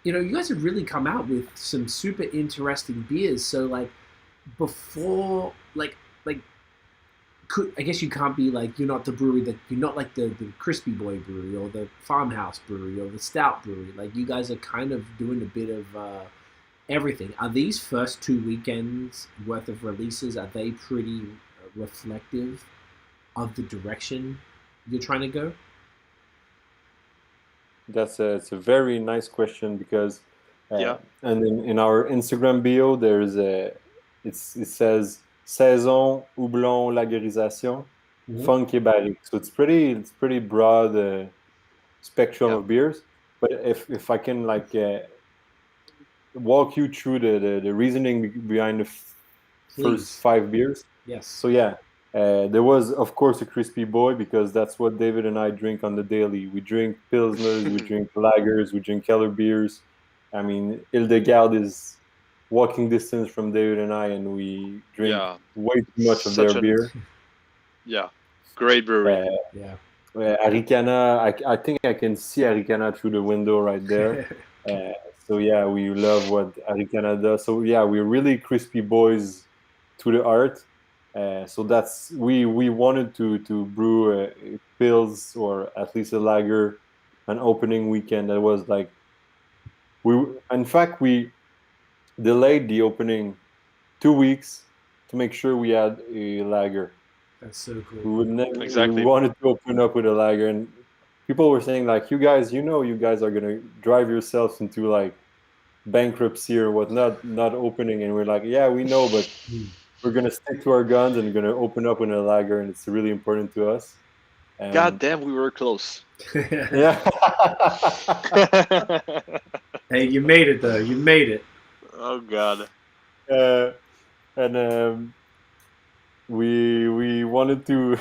You guys have really come out with some super interesting beers. So like before, I guess you can't be like, you're not the brewery that you're not like the Crispy Boy brewery or the Farmhouse brewery or the Stout brewery. Like you guys are kind of doing a bit of everything. Are these first 2 weekends worth of releases, are they pretty reflective of the direction you're trying to go? It's a very nice question because Yeah. and in our Instagram bio it says Saison Houblon Lagerisation Funk et Barrique. So it's pretty broad spectrum of beers. But if I can walk you through the reasoning behind the first 5 beers. Yes. So yeah, there was of course a Crispy Boy because that's what David and I drink on the daily. We drink pilsners, we drink lagers, we drink Keller beers. I mean, Hildegard is walking distance from David and I, and we drink way too much of their beer. Yeah, great brewery. Arikana, I think I can see Arikana through the window right there. So yeah, we love what Arikana does. So yeah, we're really crispy boys to the art. So that's we wanted to brew pills or at least a lager an opening weekend that was like we delayed the opening 2 weeks to make sure we had a lager. That's so cool. We would never. Exactly. We wanted to open up with a lager, and people were saying like, "You guys, you guys are gonna drive yourselves into like bankruptcy or whatnot, not opening." And we're like, "Yeah, we know, but we're gonna stick to our guns and we're gonna open up with a lager, and it's really important to us." God damn, we were close. Yeah. Hey, you made it though. You made it. Oh God. And we wanted to.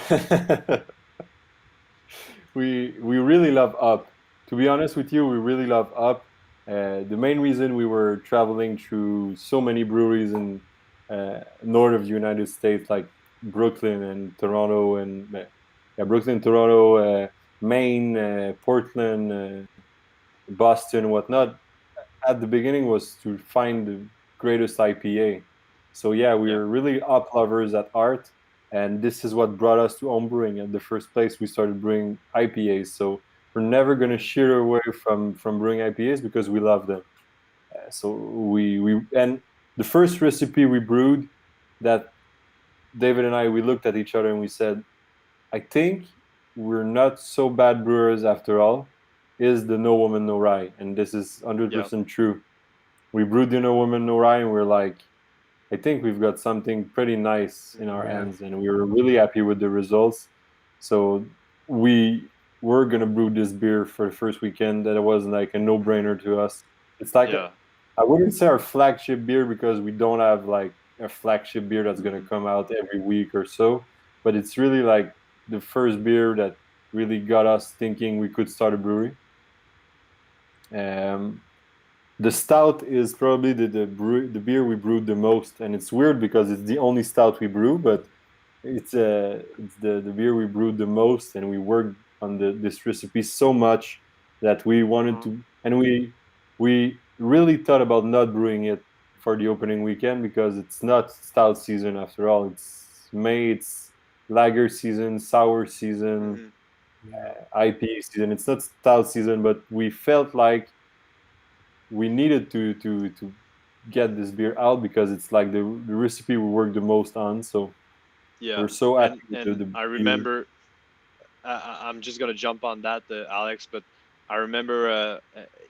we really love Up. To be honest with you, we really love Up. The main reason we were traveling through so many breweries in north of the United States, like Brooklyn and Toronto, and Brooklyn, Toronto, Maine, Portland, Boston, whatnot. At the beginning was to find the greatest IPA. So yeah, we were really Up lovers at art, and this is what brought us to homebrewing. In the first place, we started brewing IPAs. So we're never gonna shy away from brewing IPAs because we love them. So we and the first recipe we brewed, that David and I we looked at each other and we said, I think we're not so bad brewers after all. Is the No Woman No Rye, and this is 100% true. We brewed the No Woman No Rye, and we're like, I think we've got something pretty nice in our hands, and we were really happy with the results. So we were gonna brew this beer for the first weekend. That was like a no-brainer to us. It's like I wouldn't say our flagship beer because we don't have like a flagship beer that's gonna come out every week or so, but it's really like the first beer that really got us thinking we could start a brewery. The stout is probably the beer we brewed the most, and it's weird because it's the only stout we brew, but it's the beer we brewed the most, and we worked on this recipe so much that we wanted to, and we really thought about not brewing it for the opening weekend because it's not stout season after all. It's May, it's lager season, sour season, IPA season. It's not stout season, but we felt like we needed to get this beer out because it's like the recipe we worked the most on. So we're so happy with the I remember. I'm just gonna jump on that, Alex. But I remember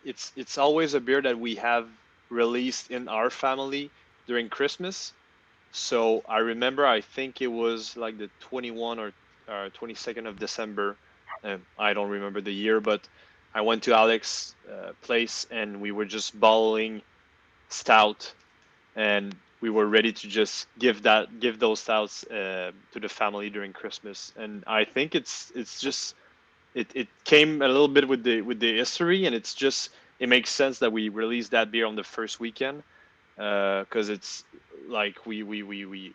it's always a beer that we have released in our family during Christmas. So I remember, I think it was like the 21 or 22nd of December. I don't remember the year, but I went to Alex's place and we were just bottling stout, and we were ready to just give those stouts to the family during Christmas. And I think it's just it came a little bit with the history, and it makes sense that we released that beer on the first weekend because it's like we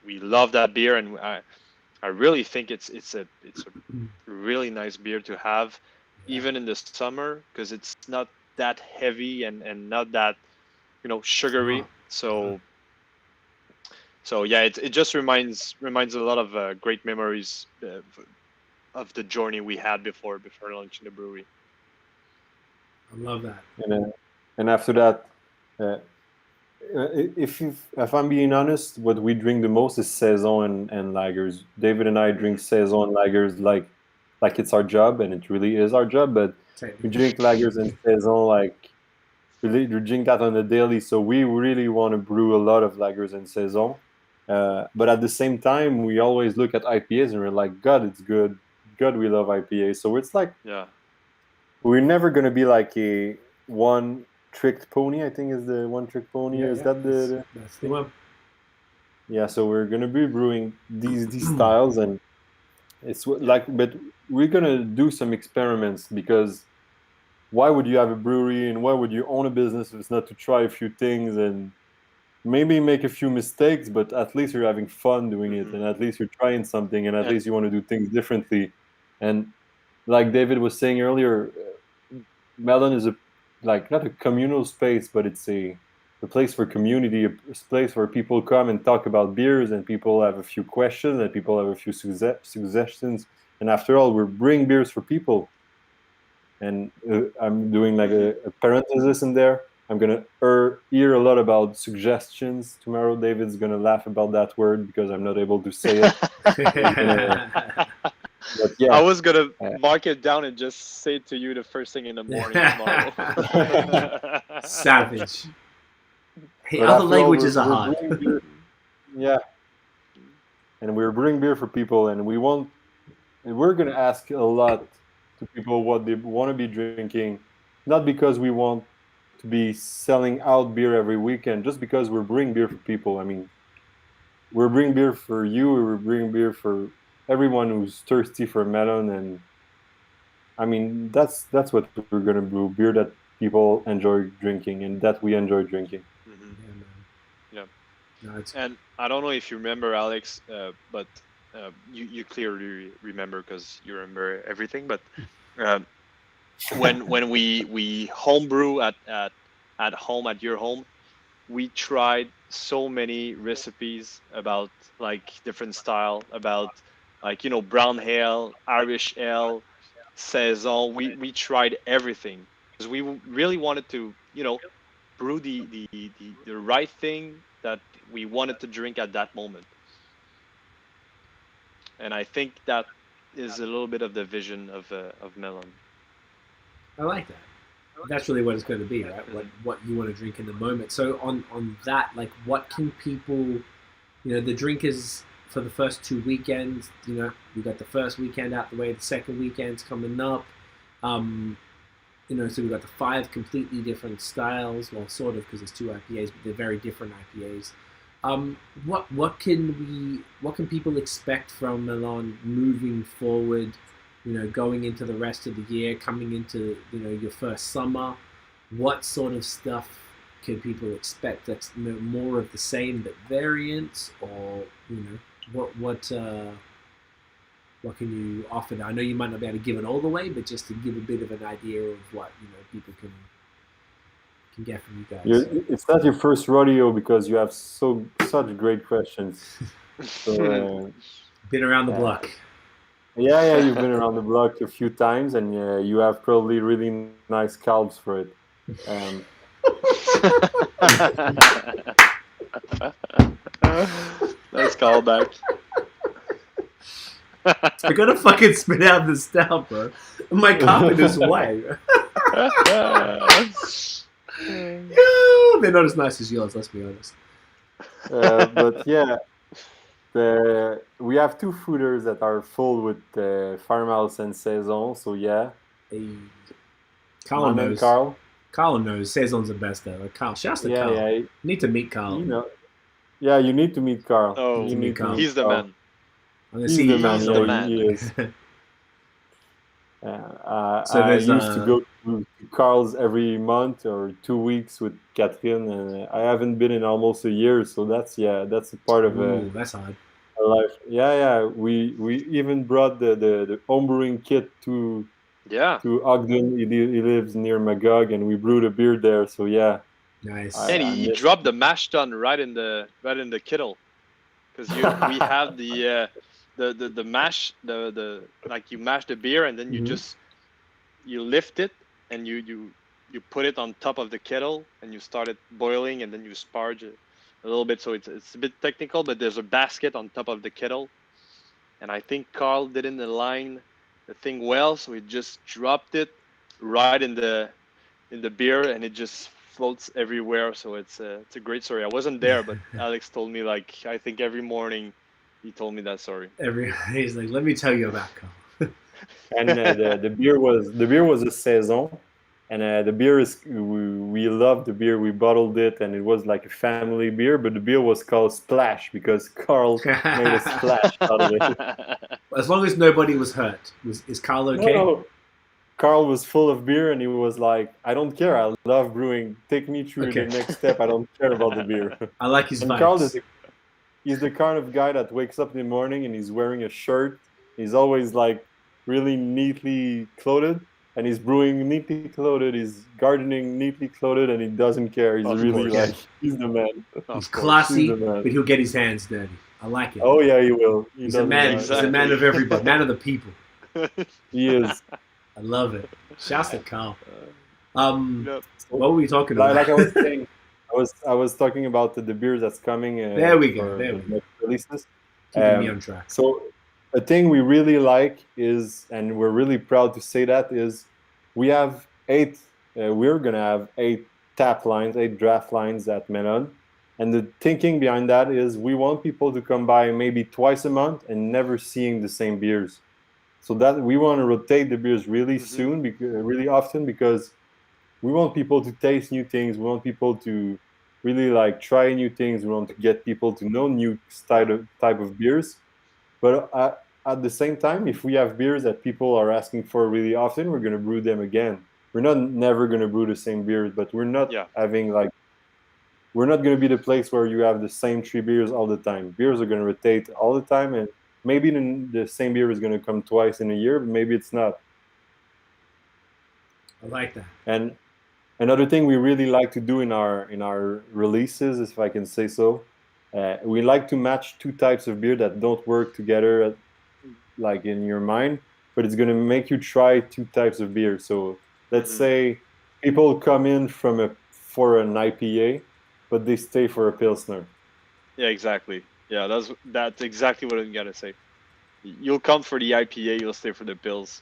love that beer, and I really think it's a really nice beer to have even in the summer because it's not that heavy and not that sugary. So yeah, it just reminds a lot of great memories of the journey we had before launching the brewery. I love that. And after that, if I'm being honest, what we drink the most is saison and lagers. David and I drink saison and lagers like it's our job, and it really is our job. But we drink lagers and saison like we drink that on a daily. So we really want to brew a lot of lagers and saison. But at the same time, we always look at IPAs and we're like, God, it's good. God, we love IPAs. So it's like, we're never going to be like a one-trick pony, I think is the one-trick pony. Is that that's the one? Yeah, so we're going to be brewing these styles, and it's like, but we're going to do some experiments because why would you have a brewery and why would you own a business if it's not to try a few things and maybe make a few mistakes, but at least you're having fun doing it, and at least you're trying something, and at least you want to do things differently. And like David was saying earlier, Mellön is not a communal space, but it's a place for community, a place where people come and talk about beers, and people have a few questions, and people have a few suggestions. And after all, we're brewing beers for people. And I'm doing like a parenthesis in there. I'm gonna hear a lot about suggestions tomorrow. David's gonna laugh about that word because I'm not able to say it. But yeah, I was gonna mark it down and just say it to you the first thing in the morning tomorrow. Savage. Hey, but other after all, languages are hard. Yeah, and we're brewing beer for people, and we're gonna ask a lot to people what they want to be drinking, not because we want to be selling out beer every weekend, just because we're brewing beer for people. I mean, we're brewing beer for you, we're brewing beer for everyone who's thirsty for Mellön, and I mean that's what we're gonna brew, beer that people enjoy drinking and that we enjoy drinking. Yeah. No, and I don't know if you remember, Alex, but you clearly remember because you remember everything. But when we homebrew at home at your home, we tried so many recipes about like different style, about like brown ale, Irish ale, saison. We tried everything because we really wanted to brew the right thing that we wanted to drink at that moment. And I think that is a little bit of the vision of Mellön. I like that. That's really what it's going to be, right? What you want to drink in the moment. So on that, like, what can people, the drinkers for the first 2 weekends, we got the first weekend out the way, the second weekend's coming up. So we've got the 5 completely different styles, well, sort of, because there's 2 IPAs, but they're very different IPAs. What can people expect from Mellön moving forward? Going into the rest of the year, coming into your first summer, what sort of stuff can people expect? That's more of the same but variants, or what can you offer? Now, I know you might not be able to give it all the way, but just to give a bit of an idea of what people can get from you guys. It's not your first rodeo because you have such great questions. So, been around the block. Yeah, you've been around the block a few times, and you have probably really nice calves for it. Nice callback. I gotta fucking spit out this stout, bro. My carpenter's away. They're not as nice as yours, let's be honest. But yeah, we have 2 fooders that are full with farmhouse and saison. So yeah, Carl knows. Carl knows saison's the best though. Like Carl, shouts to Carl. You need to meet Carl. You need to meet Carl. Oh, he's the man. He's the man. He is. I used to go to Carl's every month or 2 weeks with Catherine, and I haven't been in almost a year. So that's a part of that's hard. Life. Yeah. We even brought the homebrewing kit to Ogden. He lives near Magog, and we brewed a beer there. So yeah. Nice. And he dropped the mash tun right in the kettle, because we have the mash, the like you mash the beer and then you lift it and you put it on top of the kettle and you start it boiling, and then you sparge it a little bit. So it's a bit technical, but there's a basket on top of the kettle, and I think Carl didn't align the thing well, so he just dropped it right in the beer, and it just floats everywhere. So it's a great story. I wasn't there, but Alex told me, like, I think every morning he told me that story. He's like, let me tell you about Carl. And the beer was a saison, and the beer is we loved the beer. We bottled it, and it was like a family beer. But the beer was called Splash because Carl made a splash out of it. As long as nobody was hurt, is Carl okay? No. Carl was full of beer, and he was like, "I don't care. I love brewing. Take me through the next step. I don't care about the beer." I like his vibes. Carl he's the kind of guy that wakes up in the morning and he's wearing a shirt. He's always like really neatly clothed, and he's brewing neatly clothed, he's gardening neatly clothed, and he doesn't care. He's Of really course. like, he's the man. He's Of course. classy, He's the man. but he'll get his hands dirty. I like it. Oh yeah, he will. He He's a doesn't man. mind. He's a man Exactly. of everybody, man of the people. He is. I love it. Shouts to Carl. Yep. What were we talking about? Like I was saying, I was talking about the beers that's coming. There we go. For There the we go. next releases. Keeping me on track. So a thing we really like is, and we're really proud to say that, is we have we're gonna have 8 tap lines, 8 draft lines at Mellön. And the thinking behind that is we want people to come by maybe twice a month and never seeing the same beers. So that we want to rotate the beers really soon, really often, because we want people to taste new things. We want people to really like try new things. We want to get people to know new type of beers. But at the same time, if we have beers that people are asking for really often, we're going to brew them again. We're not never going to brew the same beers, but we're not having like, we're not going to be the place where you have the same 3 beers all the time. Beers are going to rotate all the time, and maybe the same beer is going to come twice in a year, but maybe it's not. I like that. And another thing we really like to do in our releases, if I can say so, we like to match 2 types of beer that don't work together, like in your mind, but it's going to make you try 2 types of beer. So let's say people come in for an IPA, but they stay for a Pilsner. Yeah, exactly. Yeah, that's exactly what I'm gonna say. You'll come for the IPA, you'll stay for the pills.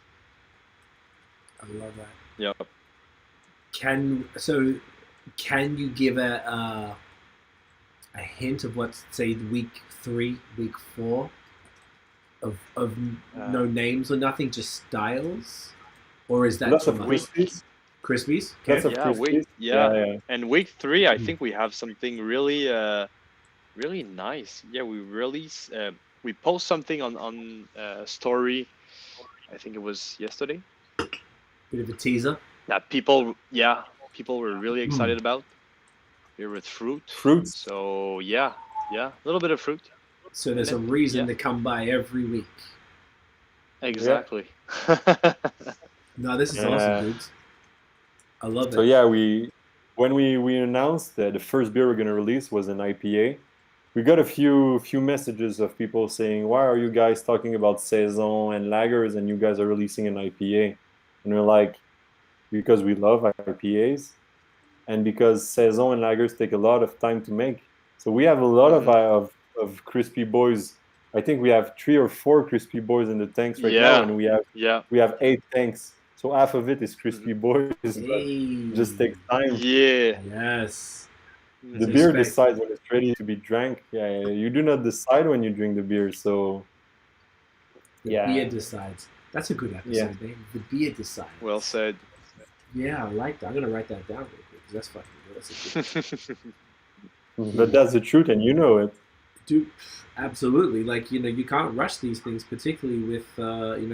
I love that. Yep. Can you give a hint of what's, say, week 3, week 4 of no names or nothing, just styles, or is that Lots too of much? Crispies. Crispies? Lots Okay. of Crispies. Yeah. And week 3, I think we have something really, really nice. Yeah, we release. We post something on story. I think it was yesterday. Bit of a teaser. That people were really excited about. Beer with fruits. So yeah, a little bit of fruit. So there's a reason to come by every week. Exactly. No, this is awesome, dudes. I love it. So yeah, when we announced that the first beer we're gonna release was an IPA, we got a few messages of people saying, "Why are you guys talking about saison and lagers and you guys are releasing an IPA?" And we're like, because we love IPAs, and because saison and lagers take a lot of time to make. So we have a lot of crispy boys. I think we have 3 or 4 crispy boys in the tanks right now, and we have 8 tanks. So half of it is crispy boys. It just takes time. Yeah. Yes. The beer decides when it's ready to be drank. Yeah, you do not decide when you drink the beer. So the beer decides. That's a good episode, man. The beer decides. Well said. Yeah, I like that. I'm gonna write that down real quick because that's fucking good. That's a good But that's the truth, and you know it. Dude, absolutely. Like, you can't rush these things, particularly with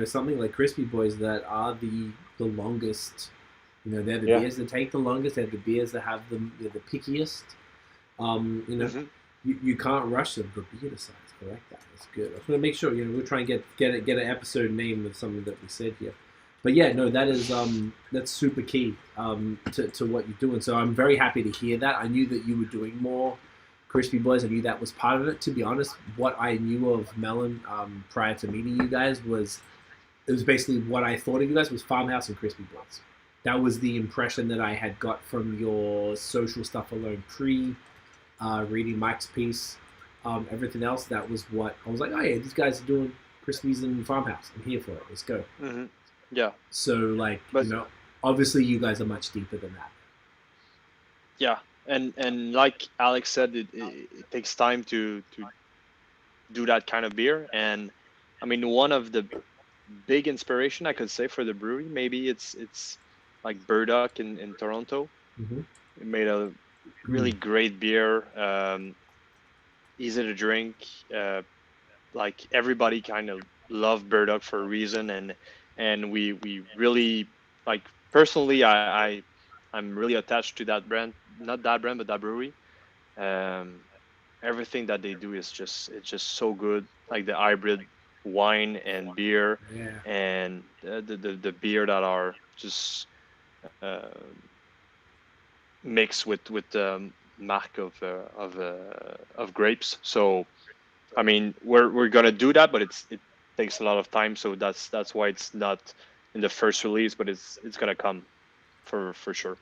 something like Crispy Boys that are the longest. They're the beers that take the longest. They're the beers that have they're the pickiest. You can't rush them. The beer decides. I like that. That's good. I'm gonna make sure. We'll try and get an episode name of something that we said here. But yeah, no, that is that's super key to what you're doing. So I'm very happy to hear that. I knew that you were doing more Crispy Boys. I knew that was part of it. To be honest, what I knew of Mellön prior to meeting you guys was basically what I thought of you guys was Farmhouse and Crispy Boys. That was the impression that I had got from your social stuff alone reading Mike's piece. Everything else, that was what I was like, oh yeah, these guys are doing Crispies and Farmhouse. I'm here for it. Let's go. Mm-hmm. Yeah. So obviously you guys are much deeper than that. Yeah. And like Alex said, it takes time to do that kind of beer. And I mean, one of the big inspiration I could say for the brewery, maybe it's like Burdock in Toronto. Mm-hmm. It made a really great beer, easy to drink. Like everybody kind of loved Burdock for a reason, and we really, like, personally, I'm really attached to that brand. Not that brand, but that brewery. Everything that they do is just so good. Like the hybrid wine and beer, Yeah. and the beer that are just mixed with the mark of grapes. So I mean, we're gonna do that, but it takes a lot of time. So that's why it's not in the first release, but it's gonna come for sure.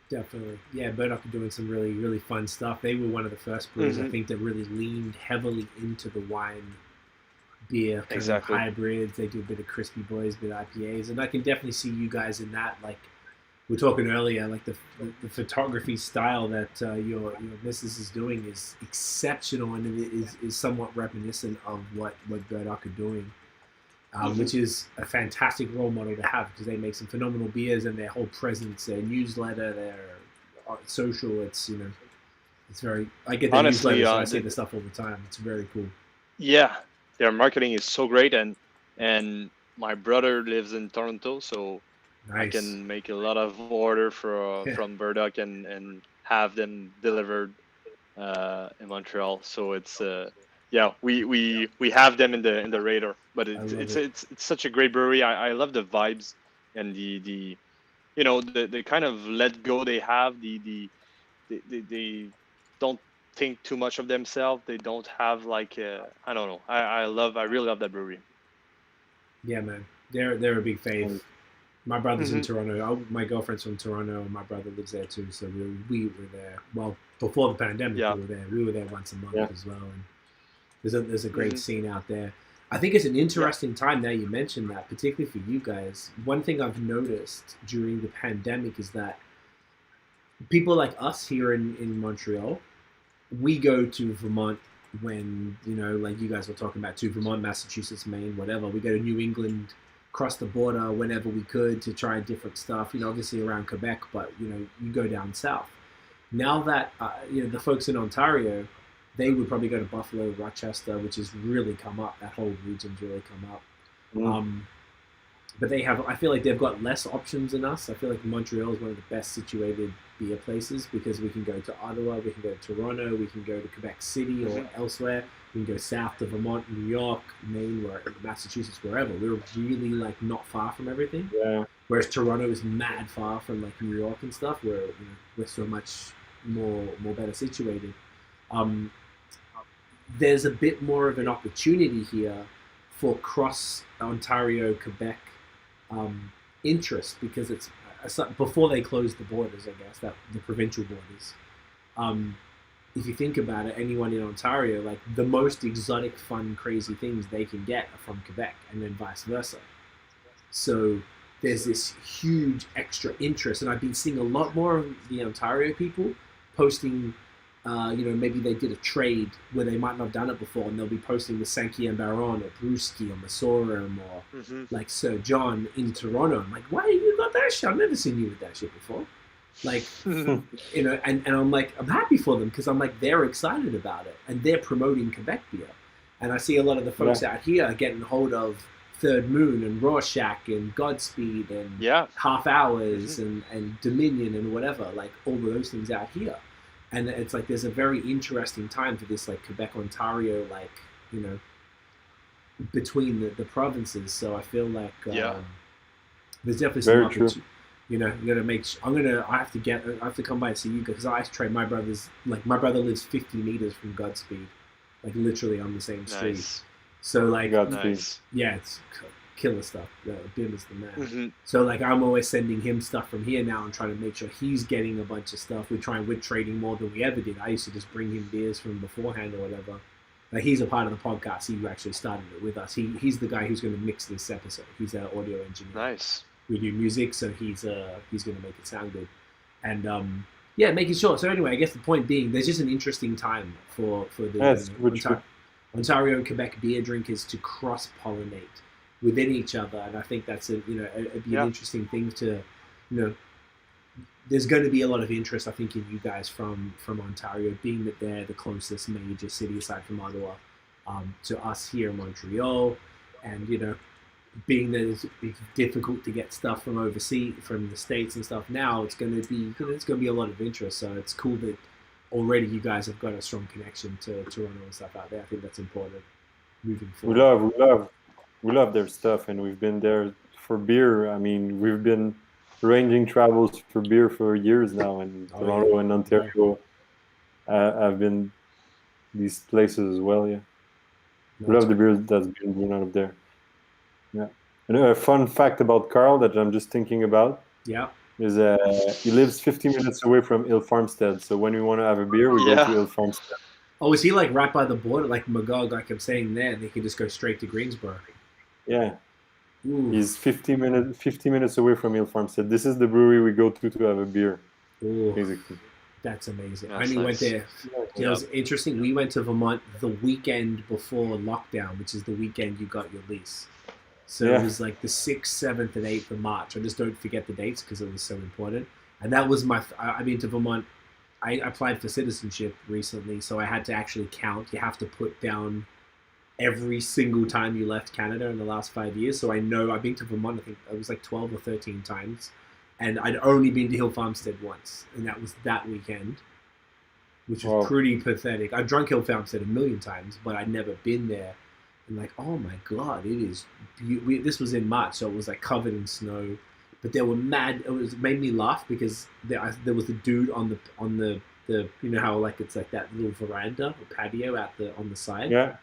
Definitely. Yeah, Burdock are doing some really, really fun stuff. They were one of the first brewers, I think, that really leaned heavily into the wine beer kind of hybrids. They do a bit of crispy boys, a bit of IPAs. And I can definitely see you guys in that. Like we were talking earlier, like the photography style that your missus is doing is exceptional, and it is somewhat reminiscent of what Burdock are doing. Which is a fantastic role model to have, because they make some phenomenal beers, and their whole presence, their newsletter, their social, it's very, I get the newsletter, so I see the stuff all the time. It's very cool. Yeah, their marketing is so great, and my brother lives in Toronto, so nice. I can make a lot of order from Burdock and have them delivered in Montreal. So it's yeah, we have them in the radar, but it's such a great brewery. I love the vibes and the the kind of let go they have. They don't think too much of themselves. They don't have like I don't know. I really love that brewery. Yeah, man, they're a big fave. My brother's in Toronto. My girlfriend's from Toronto, and my brother lives there too. So we were there. Well, before the pandemic, we were there. We were there once a month as well. And there's a great scene out there. I think it's an interesting time now you mentioned that, particularly for you guys. One thing I've noticed during the pandemic is that people like us here in Montreal, we go to Vermont when, like you guys were talking about too, Vermont, Massachusetts, Maine, whatever. We go to New England, cross the border whenever we could to try different stuff, obviously around Quebec, but, you go down south. Now that, the folks in Ontario, they would probably go to Buffalo, Rochester, which has really come up. That whole region's really come up. But I feel like they've got less options than us. I feel like Montreal is one of the best situated beer places, because we can go to Ottawa, we can go to Toronto, we can go to Quebec City or elsewhere. We can go south to Vermont, New York, Maine, or Massachusetts, wherever. We're really like not far from everything. Yeah. Whereas Toronto is mad far from like New York and stuff, where we're so much more better situated. There's a bit more of an opportunity here for cross Ontario, Quebec interest, because it's before they closed the borders, I guess, that the provincial borders. If you think about it, anyone in Ontario, like the most exotic, fun, crazy things they can get are from Quebec, and then vice versa. So there's this huge extra interest, and I've been seeing a lot more of the Ontario people posting. Maybe they did a trade where they might not have done it before, and they'll be posting the Saint Baron or Brewski or Masorum or like Sir John in Toronto. I'm like, why you got that shit? I've never seen you with that shit before. Like, and I'm like, I'm happy for them, because I'm like, they're excited about it, and they're promoting Quebec beer. And I see a lot of the folks out here getting hold of Third Moon and Rorschach and Godspeed and Half Hours and Dominion and whatever, like all of those things out here. And it's like there's a very interesting time for this, like Quebec, Ontario, like, between the provinces. So I feel like there's definitely some opportunity. You gotta make. I have to come by and see you, because I trade my brother's. Like my brother lives 50 meters from Godspeed, like literally on the same street. Nice. So like, yeah, it's killer stuff. Bim is the man. So like, I'm always sending him stuff from here now and trying to make sure he's getting a bunch of stuff. We're trading more than we ever did. I used to just bring him beers from beforehand or whatever. Like, he's a part of the podcast. He actually started it with us. He's the guy who's going to mix this episode. He's our audio engineer. Nice. We do music, so he's going to make it sound good. And making sure. So anyway, I guess the point being, there's just an interesting time for the Ontario and Quebec beer drinkers to cross-pollinate within each other, and I think that's it'd be an interesting thing to, there's going to be a lot of interest, I think, in you guys from Ontario, being that they're the closest major city aside from Ottawa to us here in Montreal, and being that it's difficult to get stuff from overseas, from the States and stuff. Now it's going to be a lot of interest. So it's cool that already you guys have got a strong connection to Toronto and stuff out there. I think that's important moving forward. We love. we love their stuff, and we've been there for beer. I mean, we've been arranging travels for beer for years now, and Toronto and Ontario have been these places as well. Yeah, we love the beer that's been brewed out of there. Yeah, and a fun fact about Carl that I'm just thinking about. Yeah. Is he lives 50 minutes away from Hill Farmstead, so when we want to have a beer, we go to Hill Farmstead. Oh, is he like right by the border, like Magog, like I'm saying there, and they can just go straight to Greensboro? Yeah. Ooh. He's 50 minutes away from Hill Farmstead. This is the brewery we go to have a beer. Ooh. Basically. That's amazing. That's I only went there. Yeah. It was interesting. We went to Vermont the weekend before lockdown, which is the weekend you got your lease. So it was like the 6th, 7th, and 8th of March. I just don't forget the dates because it was so important. And that was I mean, to Vermont, I applied for citizenship recently, so I had to actually count. You have to put down every single time you left Canada in the last 5 years. So I know I've been to Vermont, I think it was like 12 or 13 times. And I'd only been to Hill Farmstead once, and that was that weekend, which was pretty pathetic. I've drunk Hill Farmstead a million times, but I'd never been there. And like, oh my God, it is this was in March, so it was like covered in snow. But they were mad. It made me laugh because there was a dude on the you know how like it's like that little veranda or patio on the side. Yeah.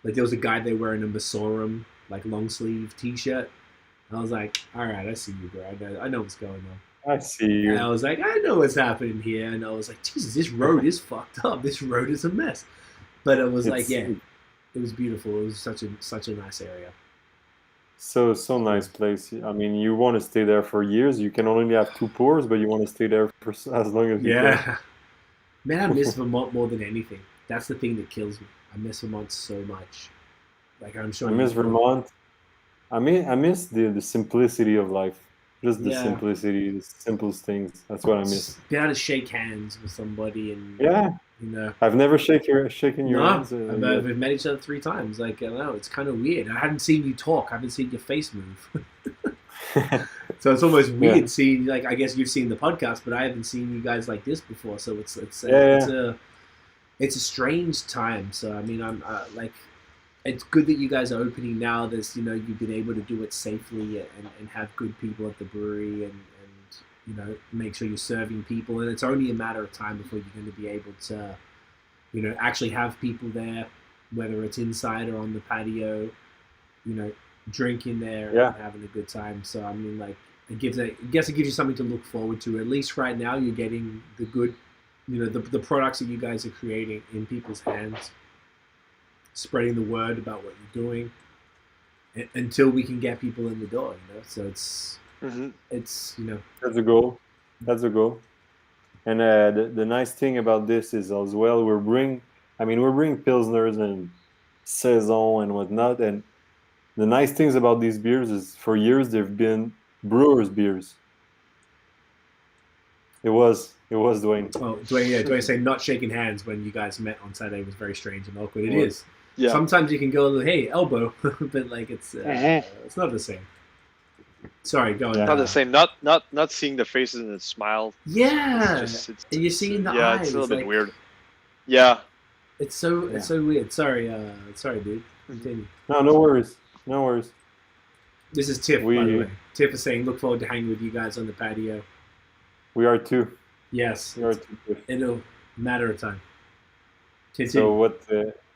Like there was a guy there wearing a Masorum like long sleeve T-shirt. I was like, all right, I see you, bro. I know what's going on. I see you. And I was like, I know what's happening here. And I was like, Jesus, this road is fucked up. This road is a mess. But it was like, yeah, it was beautiful. It was such a nice area. So nice place. I mean, you want to stay there for years. You can only have 2 pours, but you want to stay there for as long as you can. Man, I miss Vermont more than anything. That's the thing that kills me. I miss Vermont so much. Like I'm sure. I miss Vermont. I miss the simplicity of life. Just the simplicity, the simplest things. That's what I miss. Be able to shake hands with somebody and you know. I've never shaken your hands. We've met each other 3 times. Like I don't know, it's kind of weird. I haven't seen you talk. I haven't seen your face move. So it's almost weird seeing. Like I guess you've seen the podcast, but I haven't seen you guys like this before. So it's a strange time. So I mean, I'm like. It's good that you guys are opening now. There's, you've been able to do it safely and have good people at the brewery and make sure you're serving people. And it's only a matter of time before you're going to be able to, actually have people there, whether it's inside or on the patio, drinking there and having a good time. So, I mean, like, I guess it gives you something to look forward to. At least right now you're getting the good, the products that you guys are creating in people's hands. Spreading the word about what you're doing until we can get people in the door, So it's that's a goal. And the nice thing about this is as well we're bringing pilsners and saison and whatnot. And the nice things about these beers is for years they've been brewers' beers. It was Dwayne. Oh, Dwayne saying not shaking hands when you guys met on Saturday was very strange and awkward. It is. Yeah. Sometimes you can go, hey, elbow, but like it's not the same. Sorry, go on. Not the same. Not seeing the faces and the smile. Yeah. And you're seeing the eyes. Yeah, it's a little bit weird. Yeah. It's so weird. Sorry, dude. Continue. No worries. This is Tiff, by the way. Tiff is saying, look forward to hanging with you guys on the patio. We are too. Yes. We are too. It'll matter of time. Continue. So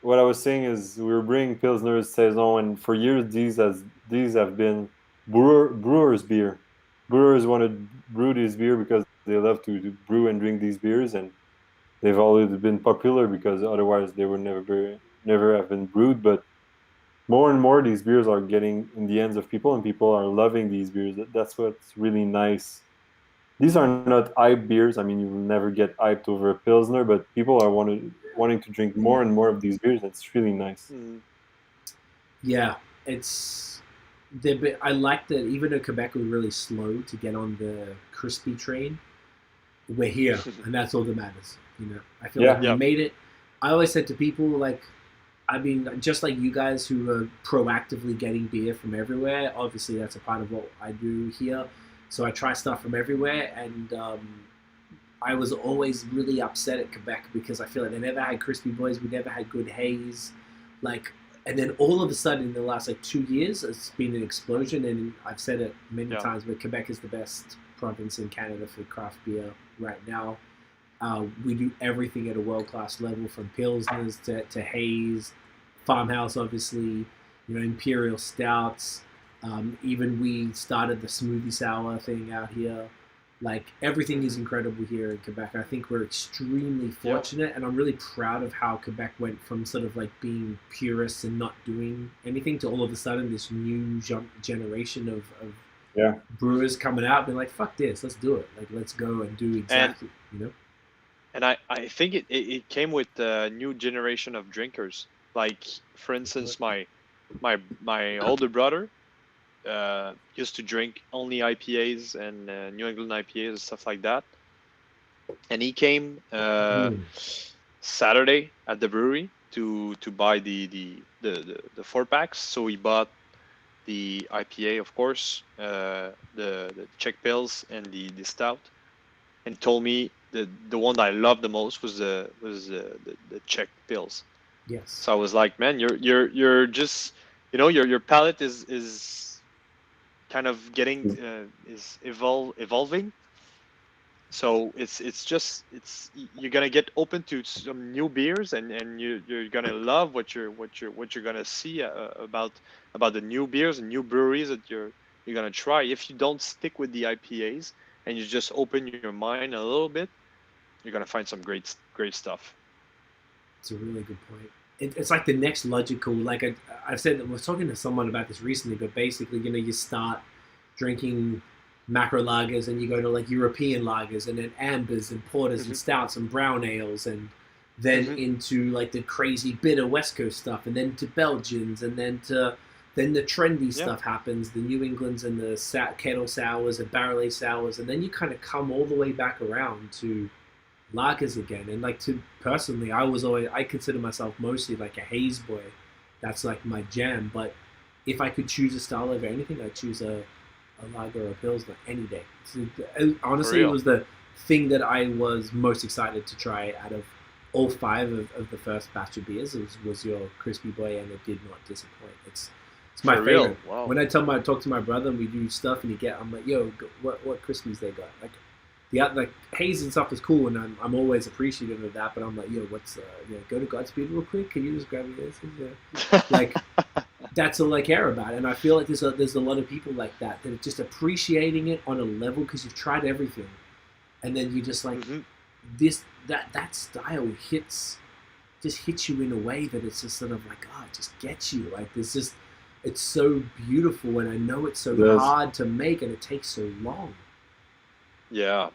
what I was saying is we were bringing pilsners, saison, and for years these have been brewers' beer. Brewers want to brew this beer because they love to brew and drink these beers, and they've always been popular because otherwise they would never have been brewed. But more and more these beers are getting in the hands of people, and people are loving these beers. That's what's really nice. These are not hype beers. I mean, you will never get hyped over a pilsner, but people are wanting to drink more and more of these beers. It's really nice. Yeah, I like that even though Quebec was really slow to get on the crispy train, we're here, and that's all that matters. I feel like we made it. I always said to people, like, I mean, just like you guys who are proactively getting beer from everywhere, obviously that's a part of what I do here. So I try stuff from everywhere, and I was always really upset at Quebec because I feel like they never had crispy boys. We never had good haze. Like, And then all of a sudden, in the last like 2 years, it's been an explosion. And I've said it many times, but Quebec is the best province in Canada for craft beer right now. We do everything at a world-class level, from pilsners to haze, farmhouse, obviously, imperial stouts. Even we started the smoothie sour thing out here. Like, everything is incredible here in Quebec. I think we're extremely fortunate, and I'm really proud of how Quebec went from sort of like being purists and not doing anything to all of a sudden this new generation of brewers coming out and being like, fuck this, let's do it. Like, let's go and do exactly, And I think it came with a new generation of drinkers. Like, for instance, my older brother used to drink only IPAs and New England IPAs and stuff like that. And he came Saturday at the brewery to buy the 4-packs. So he bought the IPA, of course, the Czech Pils and the stout, and told me the one that I loved the most was the Czech Pils. Yes. So I was like, man, you're just, your palate is kind of getting is evolving. So you're gonna get open to some new beers, and you're gonna love what you're gonna see about the new beers and new breweries that you're gonna try. If you don't stick with the IPAs and you just open your mind a little bit, you're gonna find some great stuff. It's a really good point. It's like the next logical, like I've said that I was talking to someone about this recently, but basically, you start drinking macro lagers and you go to like European lagers and then ambers and porters and stouts and brown ales, and then into like the crazy bitter West Coast stuff, and then to Belgians, and then the trendy stuff happens, the New Englands and the kettle sours and barrel aged sours, and then you kind of come all the way back around to lagers again. And like, personally, I consider myself mostly like a haze boy. That's like my jam. But if I could choose a style over anything, I'd choose a lager or a pilsner any day. So, honestly, it was the thing that I was most excited to try out of all 5 of the first batch of beers. Was your Crispy Boy, and it did not disappoint. It's my favorite. Wow. When I talk to my brother and we do stuff, and I'm like, yo, what Crispies they got? Like haze and stuff is cool, and I'm always appreciative of that. But I'm like, yo, what's go to Godspeed real quick? Can you just grab me this? Like, that's all I care about. And I feel like there's a lot of people like that are just appreciating it on a level because you've tried everything, and then you just like that style hits you in a way that it's just sort of like, it just gets you. Like, it's so beautiful, and I know it's so hard to make, and it takes so long. Yeah,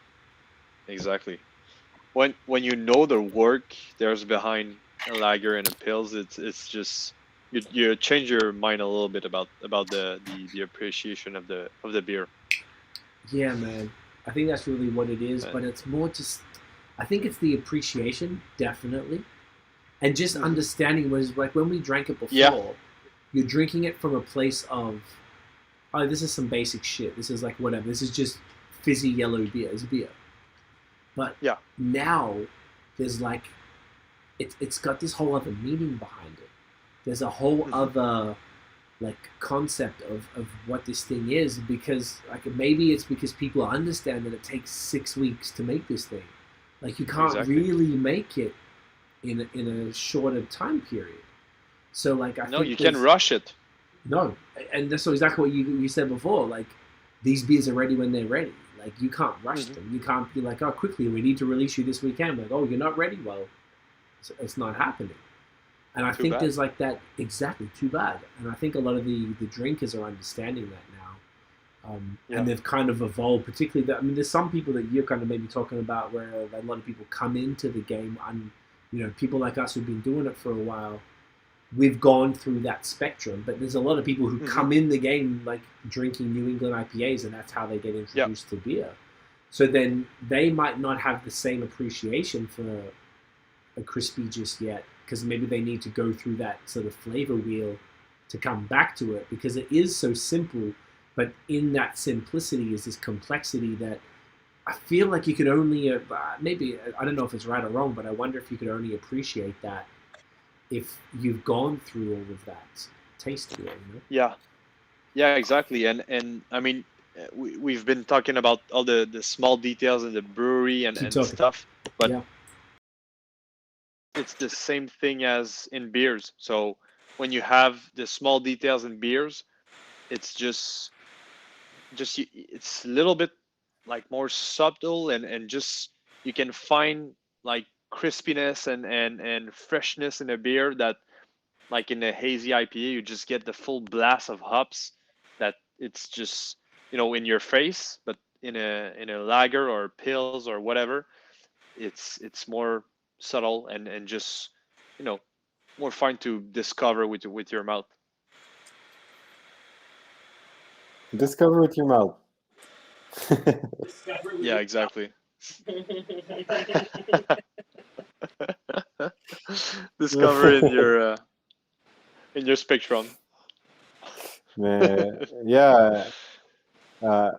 exactly. When you know the work there's behind a lager and a pils, it's just you change your mind a little bit about the appreciation of the beer. Yeah, man. I think that's really what it is, but it's more just, I think it's the appreciation, definitely, and just understanding. Was like when we drank it before, you're drinking it from a place of, oh, this is some basic shit. This is like whatever. This is just fizzy yellow beer. It's beer. But now there's like, it's got this whole other meaning behind it. There's a whole other like concept of what this thing is, because like maybe it's because people understand that it takes 6 weeks to make this thing. Like, you can't really make it in a shorter time period. So like, I think you can rush it. No, and that's exactly what you said before. Like, these beers are ready when they're ready. Like, you can't rush them. You can't be like, oh, quickly, we need to release you this weekend. Like, oh, you're not ready? Well, it's not happening. And I think there's like that, exactly, too bad. And I think a lot of the drinkers are understanding that now. And they've kind of evolved, particularly that, I mean, there's some people that you're kind of maybe talking about where a lot of people come into the game, and, people like us who've been doing it for a while, we've gone through that spectrum. But there's a lot of people who come in the game like drinking New England IPAs, and that's how they get introduced to beer. So then they might not have the same appreciation for a crispy just yet, because maybe they need to go through that sort of flavor wheel to come back to it, because it is so simple, but in that simplicity is this complexity that I feel like you could only, maybe, I don't know if it's right or wrong, but I wonder if you could only appreciate that if you've gone through all of that taste to it, you know? Yeah, exactly. And I mean, we've been talking about all the small details in the brewery and Keep talking. stuff, but Yeah. it's the same thing as in beers. So when you have the small details in beers, it's just it's a little bit like more subtle, and just you can find like crispiness and freshness in a beer that, like in a hazy IPA, you just get the full blast of hops that it's just, in your face. But in a lager or pills or whatever, it's more subtle and just, you know more fun to discover with your mouth. Discover with your mouth. Yeah, exactly. Discover in your spectrum. Man, yeah, uh,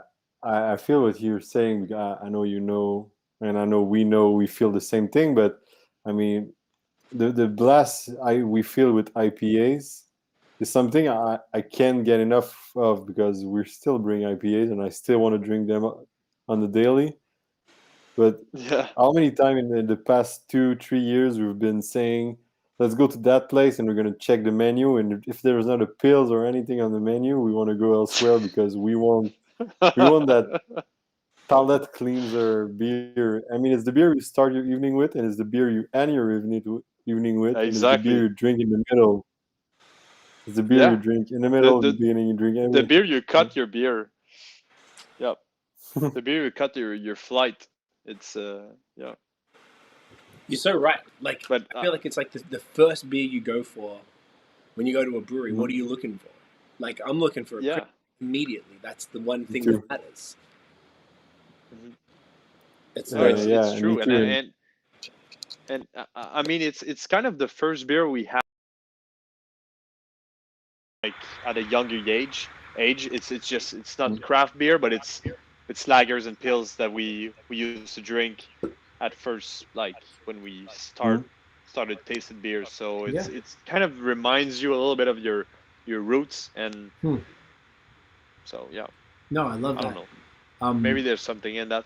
I feel what you're saying. I know you know, and I know we feel the same thing. But I mean, the blast we feel with IPAs is something I can't get enough of, because we're still brewing IPAs, and I still want to drink them on the daily. But Yeah, how many times in the past 2-3 years we've been saying, let's go to that place and we're going to check the menu, and if there's not a pills or anything on the menu, we want to go elsewhere, because we want that palate cleanser beer. I mean, it's the beer you start your evening with, and it's the beer you end your evening with, and it's the beer exactly. you drink in the middle. It's the beer you Yeah, drink in the the middle, in the the beginning you drink the everything. beer you cut your beer. Yep, the beer you cut your flight. It's yeah, You're so right. Like, but I feel like it's like the first beer you go for when you go to a brewery. What are you looking for? Like, I'm looking for a yeah. crisp immediately. That's the one Me thing too. that matters. Mhm. It's No, like, it's Yeah, me true, and too. and and I mean, it's kind of the first beer we had, like, at a younger age. It's not craft beer, but it's lagers and pills that we used to drink at first, like when we Mhm. started tasting beers. So Yeah. it's kind of reminds you a little bit of your roots. And Hmm. so yeah, No, I love I don't that. know, maybe there's something in that.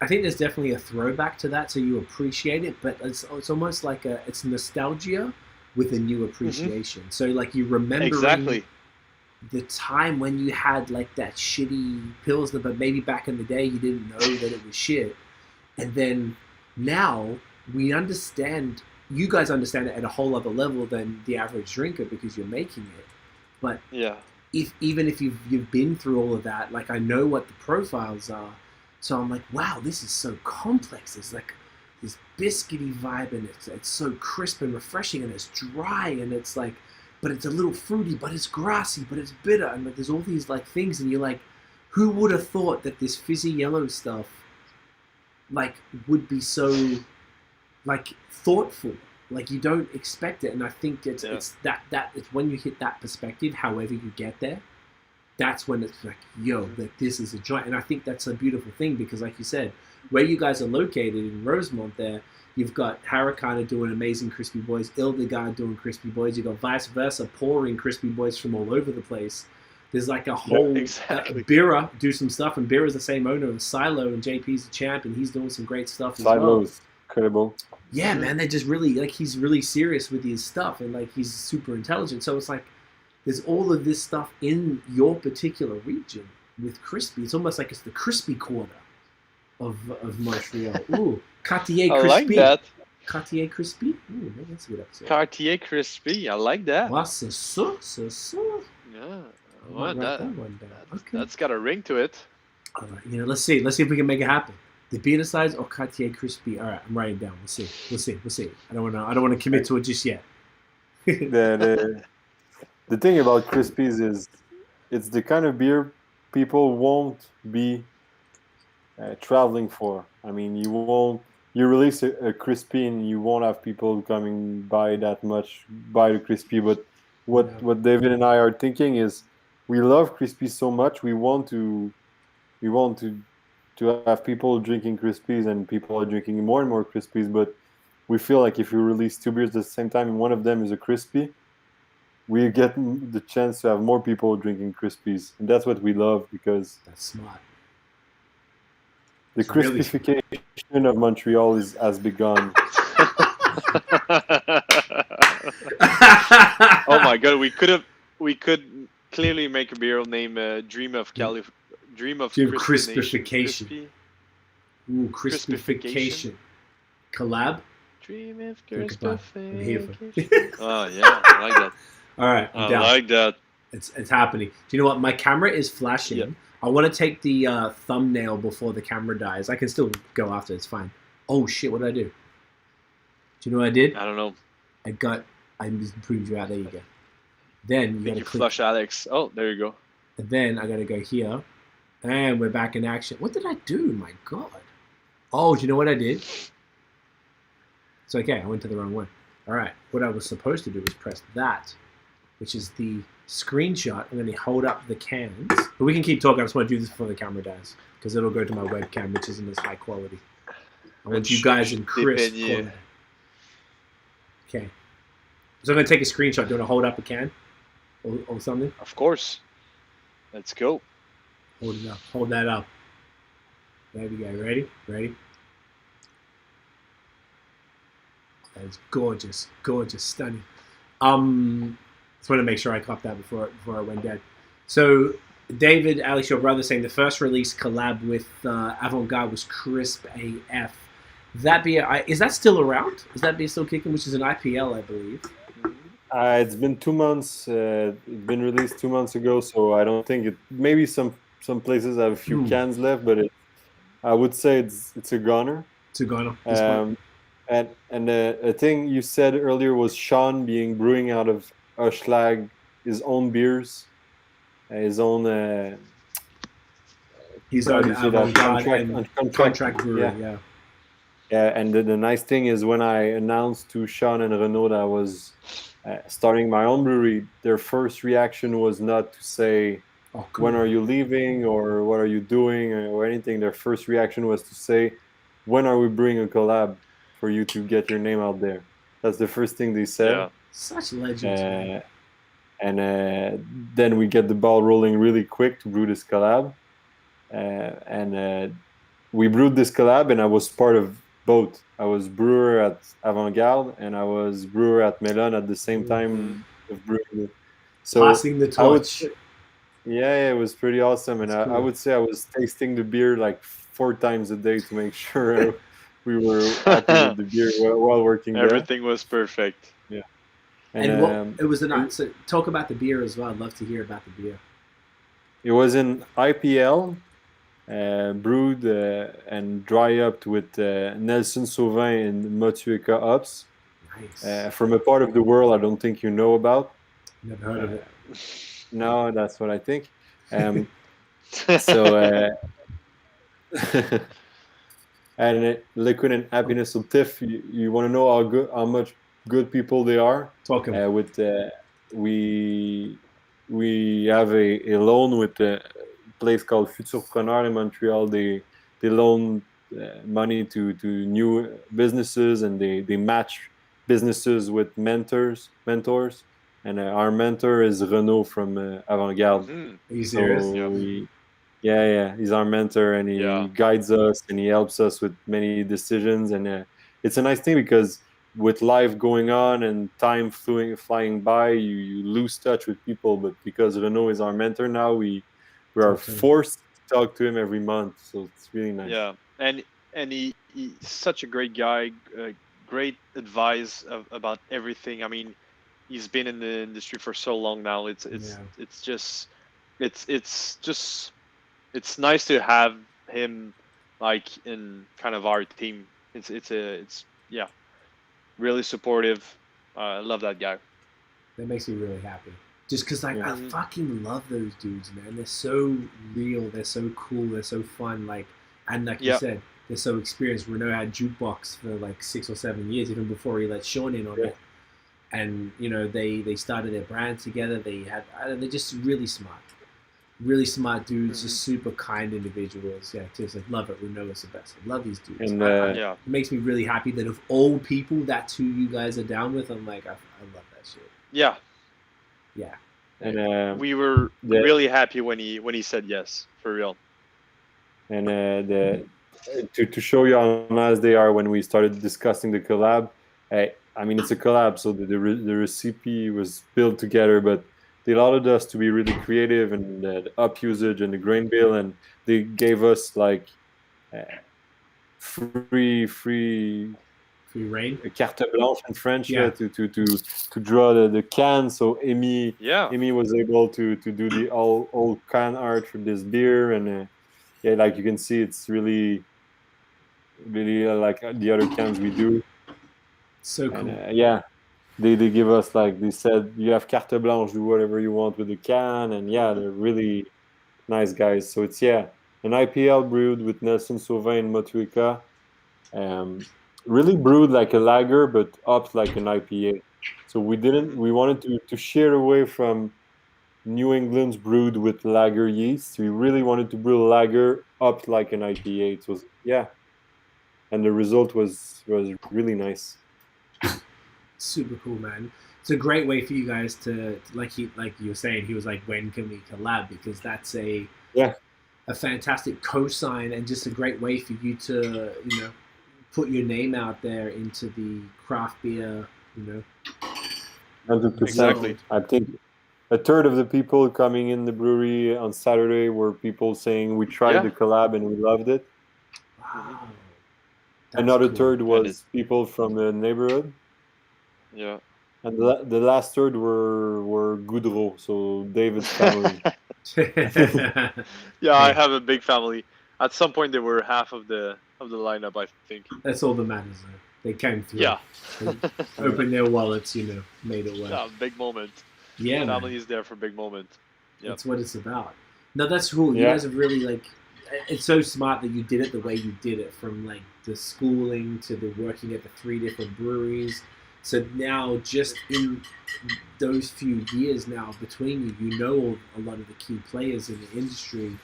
I think there's definitely a throwback to that, so you appreciate it, but it's almost like it's nostalgia with a new Hmm. appreciation. So like you remembering Exactly. the time when you had like that shitty pilsner, but maybe back in the day you didn't know that it was shit, and then now we understand. You guys understand it at a whole other level than the average drinker because you're making it. But Yeah. even if you've been through all of that, like I know what the profiles are, so I'm like, wow, this is so complex. It's like this biscuity vibe, and it's so crisp and refreshing, and it's dry, and it's like, but it's a little fruity, but it's grassy, but it's bitter, and like there's all these like things, and you're like, who would have thought that this fizzy yellow stuff like would be so like thoughtful, like you don't expect it, and I think it's Yeah. it's that it's when you hit that perspective, however you get there, that's when it's like, yo, Mhm. like this is a joint. And I think that's a beautiful thing because, like you said, where you guys are located in Rosemont, there, you've got Harakana doing amazing crispy boys, Ildegard doing crispy boys, you've got vice versa pouring crispy boys from all over the place. There's like a Yeah. whole Exactly. Bira do some stuff, and Bira's the same owner of Silo, and JP's the champ, and he's doing some great stuff as well. Silos, incredible. Yeah, Mhm. man, they're just really like he's really serious with his stuff, and like he's super intelligent. So it's like there's all of this stuff in your particular region with crispy. It's almost like it's the crispy quarter of Montreal. Ooh, Cartier I like crispy. that. Cartier crispy. Ooh, maybe that's a good episode. Cartier crispy. I like that. Wow, c'est ça. Yeah. I Well, might write that one down. Okay. that's got a ring to it. All right, let's see. Let's see if we can make it happen. The Beer size or Cartier crispy. All right, I'm writing it down. We'll see. I don't want to commit to it just yet. The thing about Crispies is it's the kind of beer people won't be traveling for. I mean, you release a crispy and you won't have people coming by that much by the crispy. But what David and I are thinking is we love crispy so much we want to have people drinking crispies, and people are drinking more and more crispies. But we feel like if we release 2 beers at the same time and one of them is a crispy, we get the chance to have more people drinking crispies, and that's what we love because That's smart. the It's really crispification of Montreal has begun. Oh my god, we could clearly make a beer named Dream of Crispification. Crispy. Ooh, crispification. Collab? Dream of Think about it. I'm here for crispification. Oh yeah, I like that. All right, I'm I down. like that. It's happening. Do you know what? My camera is flashing. Yeah. I want to take the thumbnail before the camera dies. I can still go after. It's fine. Oh shit! What did I do? Do you know what I did? I don't know. I improved you out. There you go. Then you Think gotta you click. flush Alex. Oh, there you go. And then I gotta go here, and we're back in action. What did I do? My God! Oh, do you know what I did? It's okay. I went to the wrong one. All right. What I was supposed to do was press that, which is the screenshot, and then you hold up the cans. But we can keep talking. I just want to do this before the camera dies, because it'll go to my webcam, which isn't as high quality. I want you guys in crisp quality. Okay. So I'm going to take a screenshot. Do you want to hold up a can? Or something? Of course. Let's go. Hold it up. Hold that up. There we go. Ready? Ready? That is gorgeous. Gorgeous. Stunning. Just want to make sure I caught that before I went dead. So, David, Alex, your brother, saying the first release collab with Avant-Garde was Crisp AF. That beer, is that still around? Is that beer still kicking? Which is an IPL, I believe. It's been 2 months. It's been released 2 months ago, so I don't think it. Maybe some places have a few cans left, but I would say it's a goner. It's a goner. And a thing you said earlier was Shawn brewing out of Schlag his own beers, his own. He's on Avant-Garde and contract brewery. Yeah. Yeah, and the nice thing is when I announced to Shawn and Renaud that I was starting my own brewery, their first reaction was not to say, Oh, cool. when are you leaving or what are you doing or anything. Their first reaction was to say, when are we bringing a collab for you to get your name out there? That's the first thing they said. Yeah. Such legends. And then we get the ball rolling really quick to brew this collab. We brewed this collab, and I was part of both. I was brewer at Avant-Garde, and I was brewer at Mellön at the same time of brewing. So Passing the torch. Yeah, it was pretty awesome. And cool. I would say I was tasting the beer like 4 times a day to make sure we were happy with the beer while working there. Everything was perfect. Yeah. And it was a night. So talk about the beer as well. I'd love to hear about the beer. It was an IPL. Brewed and dry upped with Nelson Sauvin and Motueka hops. Nice. From a part of the world I don't think you know about. Never heard of it. No, that's what I think. And Liquid and Happiness of Tiff, you want to know how much good people they are? Talking. We have a loan with a place called Futurpreneur in Montreal. They loan money to new businesses, and they match businesses with mentors. And our mentor is Renaud from Avant-Garde. Mm-hmm. Are you serious? So he's our mentor, and he guides us and he helps us with many decisions. And it's a nice thing because with life going on and time flying by, you lose touch with people. But because Renaud is our mentor now, we are forced to talk to him every month. So it's really nice. Yeah, and he's such a great guy. Great advice about everything. I mean, he's been in the industry for so long now. It's nice to have him like in kind of our team. It's really supportive. I love that guy. That makes me really happy. Just because I fucking love those dudes, man. They're so real. They're so cool. They're so fun. You said, they're so experienced. Renaud had Jukebox for like 6 or 7 years, even before he let Shawn in on it. And they started their brand together. They're just really smart. Really smart dudes, just super kind individuals. Yeah, just like love it. Renaud is the best. I love these dudes. And Yeah. It makes me really happy that of all people, that's who you guys are down with. I'm like, I love that shit. Yeah. Yeah. and We were the- really happy when he said yes, for real. and to show you how nice they are when we started discussing the collab. I mean, it's a collab, so the recipe was built together, but they allowed us to be really creative and the up usage and the grain bill, and they gave us like free Free reign. carte blanche in French, Yeah. to draw the can. So Amy Yeah. was able to do the all can art for this beer, and yeah, like you can see, it's really like the other cans we do. So cool. And yeah, they give us, like they said, you have carte blanche, do whatever you want with the can, and yeah, they're really nice guys. So it's an IPL brewed with Nelson Sauvin and Motueka. Really brewed like a lager, but upped like an IPA. So we wanted to sheer away from New England's brewed with lager yeast. We really wanted to brew a lager upped like an IPA. It was, and the result was really nice. Super cool, man. It's a great way for you guys to, like you were saying, he was like, when can we collab? Because that's a fantastic cosign and just a great way for you to, put your name out there into the craft beer, 100%. Exactly. I think a third of the people coming in the brewery on Saturday were people saying we tried the collab and we loved it. Wow. Another cool. third was people from the neighborhood. Yeah. And the last third were Goudreau, so David's family. Yeah, I have a big family. At some point, they were half of the lineup, I think. That's all that matters, though. They came through. Yeah. Opened their wallets, made it work. Yeah, big moment. Yeah, family man. is there for big moment. Yep. That's what it's about. No, that's cool. You guys have really, it's so smart that you did it the way you did it, from like the schooling to the working at the 3 different breweries. So now, just in those few years now between you, know a lot of the key players in the industry,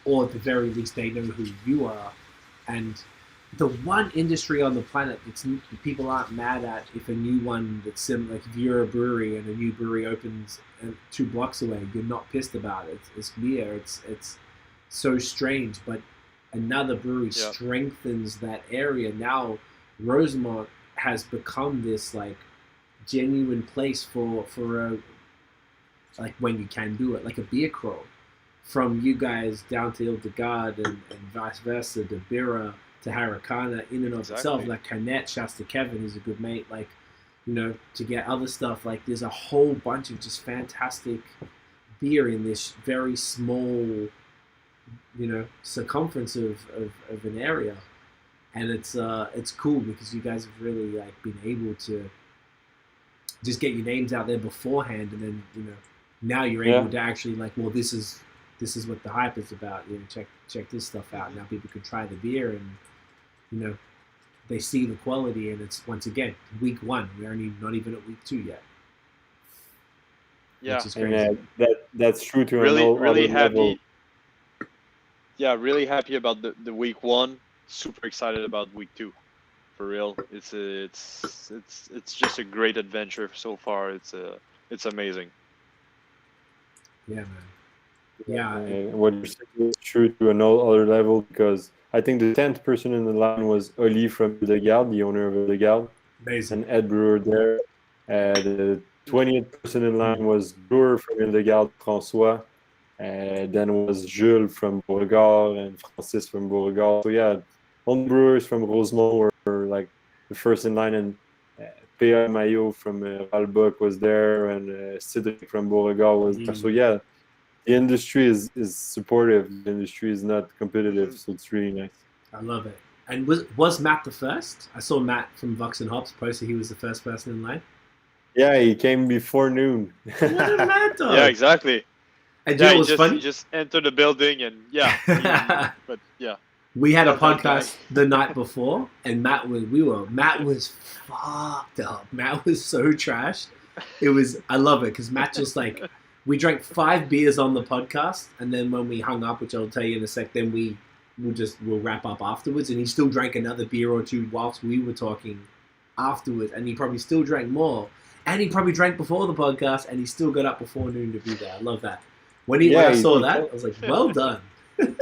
or at the very least, they know who you are. And the one industry on the planet that people aren't mad at if a new one that's similar, like if you're a brewery and a new brewery opens 2 blocks away, you're not pissed about it. It's beer. It's so strange, but another brewery strengthens that area. Now, Rosemont has become this like genuine place for a, like, when you can do it, like a beer crawl, from you guys down to Ile-de-Garde and vice versa, to Bira to Harricana in and of itself, like Canet, Shasta Kevin is a good mate, like, to get other stuff, like there's a whole bunch of just fantastic beer in this very small, circumference of an area. And it's cool because you guys have really like been able to just get your names out there beforehand, and then now you're able to actually like, well, this is what the hype is about. Check this stuff out. Now people can try the beer, and they see the quality, and it's, once again, week 1. We're only not even at week 2 yet. Yeah, and that's true to really happy. level. Yeah, really happy about the week 1. Super excited about week 2, for real. It's just a great adventure so far. It's amazing. Yeah, man. Yeah. What you're saying is true to another level, because I think the 10th person in the line was Oli from Ile-de-Garde, the owner of Ile-de-Garde, Amazing. and Ed Brewer there. The 20th person in line was Brewer from Ile-de-Garde, François. Then was Jules from Beauregard and Francis from Beauregard. So yeah, all brewers from Rosemont were like the first in line, and P.A. Maillot from Valbuck was there, and Cédric from Beauregard was there. So yeah, the industry is supportive. The industry is not competitive, so it's really nice. I love it. And was Matt the first? I saw Matt from Vox and Hops posted he was the first person in line. Yeah, he came before noon. What a mad dog. Yeah, exactly. And it was funny. He just entered the building, and but yeah. We had a podcast the night before, and Matt was fucked up. Matt was so trashed. I love it because Matt just like we drank 5 beers on the podcast, and then when we hung up, which I'll tell you in a sec, then we'll wrap up afterwards, and he still drank another beer or two whilst we were talking afterwards, and he probably still drank more, and he probably drank before the podcast, and he still got up before noon to be there. I love that. When I saw that, I was like, well done.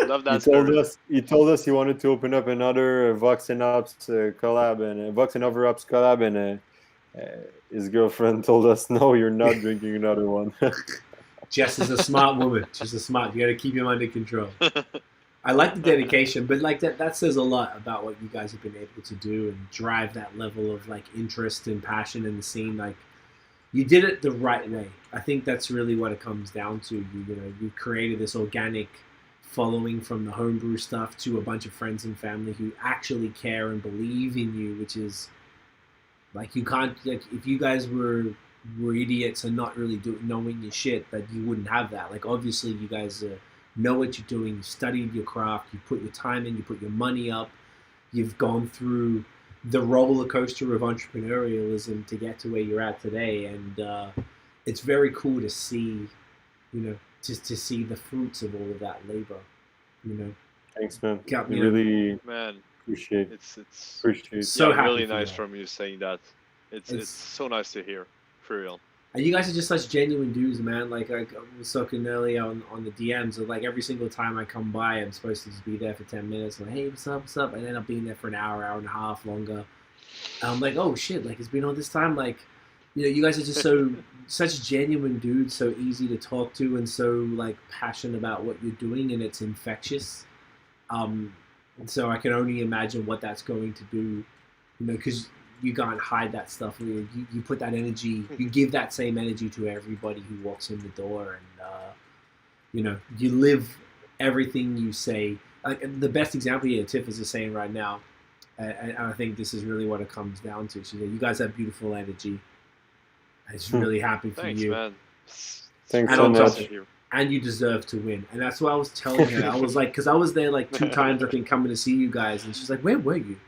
Love that. He told us he wanted to open up another Vox and Ops collab, and Vox and Over Ops collab, and his girlfriend told us, no, you're not drinking another one. Jess is a smart woman. She's a smart. You got to keep him under control. I like the dedication, but like that says a lot about what you guys have been able to do and drive that level of like interest and passion in the scene. Like you did it the right way. I think that's really what it comes down to. You created this organic following from the homebrew stuff to a bunch of friends and family who actually care and believe in you, which is like you can't, like if you guys were idiots and not really knowing your shit, that you wouldn't have that. Like obviously you guys know what you're doing, you studied your craft, you put your time in, you put your money up, you've gone through the roller coaster of entrepreneurialism to get to where you're at today, and it's very cool to see, to see the fruits of all of that labor, Thanks, man. Man, appreciate it's so really nice from you saying that. It's so nice to hear, for real. And you guys are just such genuine dudes, man. Like I was talking earlier on the DMs, of like every single time I come by, I'm supposed to just be there for 10 minutes. I'm like, hey, what's up? I end up being there for an hour and a half longer. And I'm like, oh shit, like it's been all this time. Like, you guys are just such genuine dudes, so easy to talk to, and so like passionate about what you're doing, and it's infectious. And so I can only imagine what that's going to do, because you can't hide that stuff. You put that energy, you give that same energy to everybody who walks in the door, and you live everything you say. Like the best example here, Tiff is saying right now, and I think this is really what it comes down to. So you guys have beautiful energy. I'm just really happy for Thanks, you. man. Thanks so much. And you deserve to win. And that's what I was telling her. I was like, because I was there like 2 times, I think, coming to see you guys, and she's like, where were you?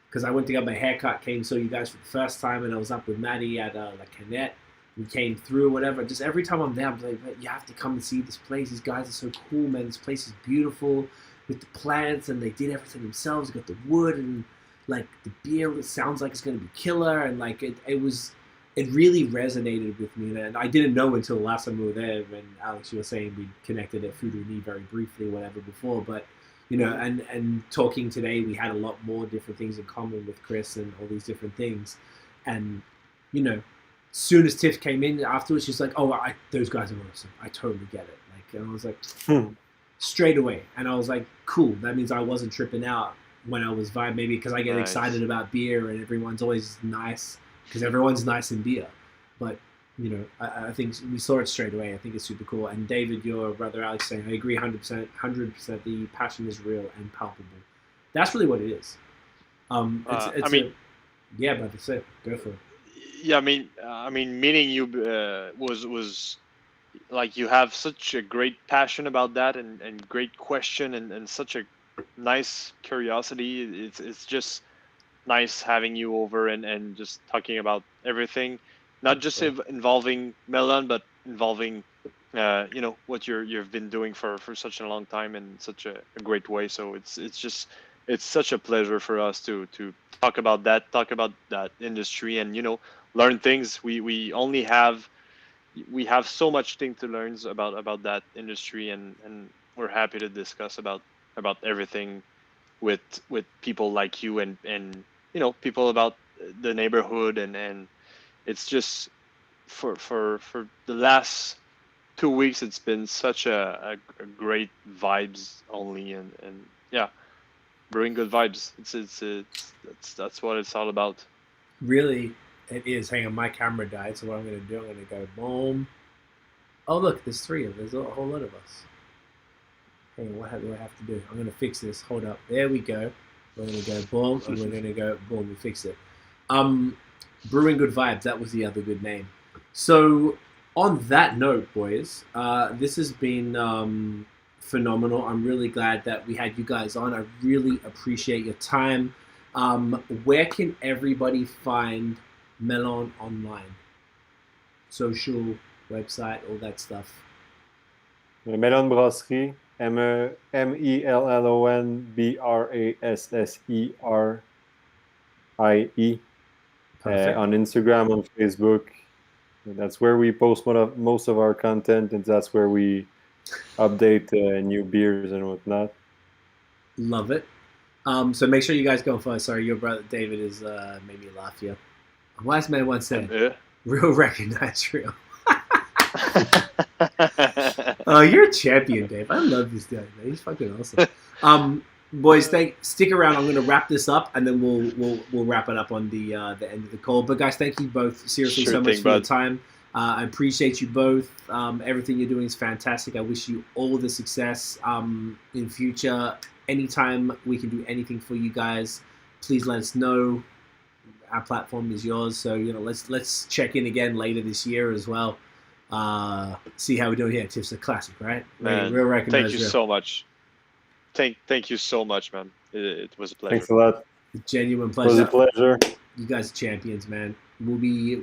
Because I went to get my haircut, came saw you guys for the first time, and I was up with Maddie at La Canette. We came through, whatever. Just every time I'm there, I'm like, you have to come and see this place. These guys are so cool, man. This place is beautiful with the plants, and they did everything themselves. They got the wood and like the beer. It sounds like it's gonna be killer, and like it really resonated with me. And I didn't know until the last time we were there. When Alex, you were saying we connected at Food Uni very briefly, whatever before, but. And talking today, we had a lot more different things in common with Chris and all these different things. And, soon as Tiff came in afterwards, she's like, oh, those guys are awesome. I totally get it. Like, and I was like, straight away. And I was like, cool. That means I wasn't tripping out when I was vibing, maybe because I get excited about beer and everyone's always nice because everyone's nice in beer. But, I think we saw it straight away. I think it's super cool. And David, your brother Alex, saying, I agree 100%. The passion is real and palpable. That's really what it is. Yeah, brother, say, go for it. Yeah, I mean, meeting you was like you have such a great passion about that, and great question, and such a nice curiosity. It's just nice having you over and just talking about everything. Not just involving Mellön, but involving, what you've been doing for such a long time in such a great way. So it's such a pleasure for us to talk about that industry and learn things. We have so much thing to learn about that industry, and we're happy to discuss about everything with people like you and people about the neighborhood and. It's just for the last 2 weeks, it's been such a great vibes only, and yeah, brewing good vibes. That's what it's all about. Really, it is. Hang on, my camera died, so what I'm gonna do, I'm gonna go boom. Oh look, there's 3 of us. There's a whole lot of us. Hang on, what do I have to do? I'm gonna fix this. Hold up. There we go. We're gonna go boom, and we're gonna go boom. We fixed it. Brewing Good Vibes, that was the other good name. So, on that note, boys, this has been phenomenal. I'm really glad that we had you guys on. I really appreciate your time. Where can everybody find Mellön online? Social, website, all that stuff. Mellön Brasserie, Mellon Brasserie. On Instagram, on Facebook. That's where we post most of our content, and that's where we update new beers and whatnot. Love it. So make sure you guys go and follow. Sorry, your brother David is made me laugh here. A wise man once said, "Real recognize real." Oh, you're a champion, Dave. I love this guy, man. He's fucking awesome. Boys, stick around. I'm going to wrap this up, and then we'll wrap it up on the end of the call. But guys, thank you both seriously so much for your time. I appreciate you both. Everything you're doing is fantastic. I wish you all the success in future. Anytime we can do anything for you guys, please let us know. Our platform is yours. So let's check in again later this year as well. See how we're doing here. Tips are classic, right? Man, real recognize. Thank you so much. Thank you so much, man. It was a pleasure. Thanks a lot. Genuine pleasure. It was a pleasure. You guys are champions, man. We'll be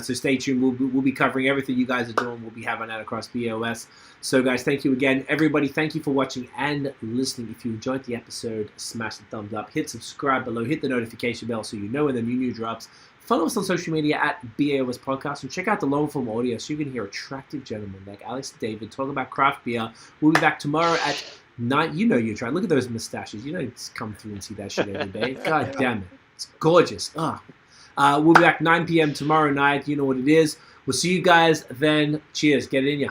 so stay tuned. We'll be covering everything you guys are doing. We'll be having that across BAOS. So guys, thank you again. Everybody, thank you for watching and listening. If you enjoyed the episode, smash the thumbs up, hit subscribe below, hit the notification bell so you know when the new drops. Follow us on social media at BAOS Podcast, and check out the long form audio so you can hear attractive gentlemen like Alex and David talk about craft beer. We'll be back tomorrow at 9. You know you're trying. Look at those mustaches. You don't come through and see that shit every day. God damn it. It's gorgeous. We'll be back 9 p.m. tomorrow night. You know what it is. We'll see you guys then. Cheers. Get it in ya.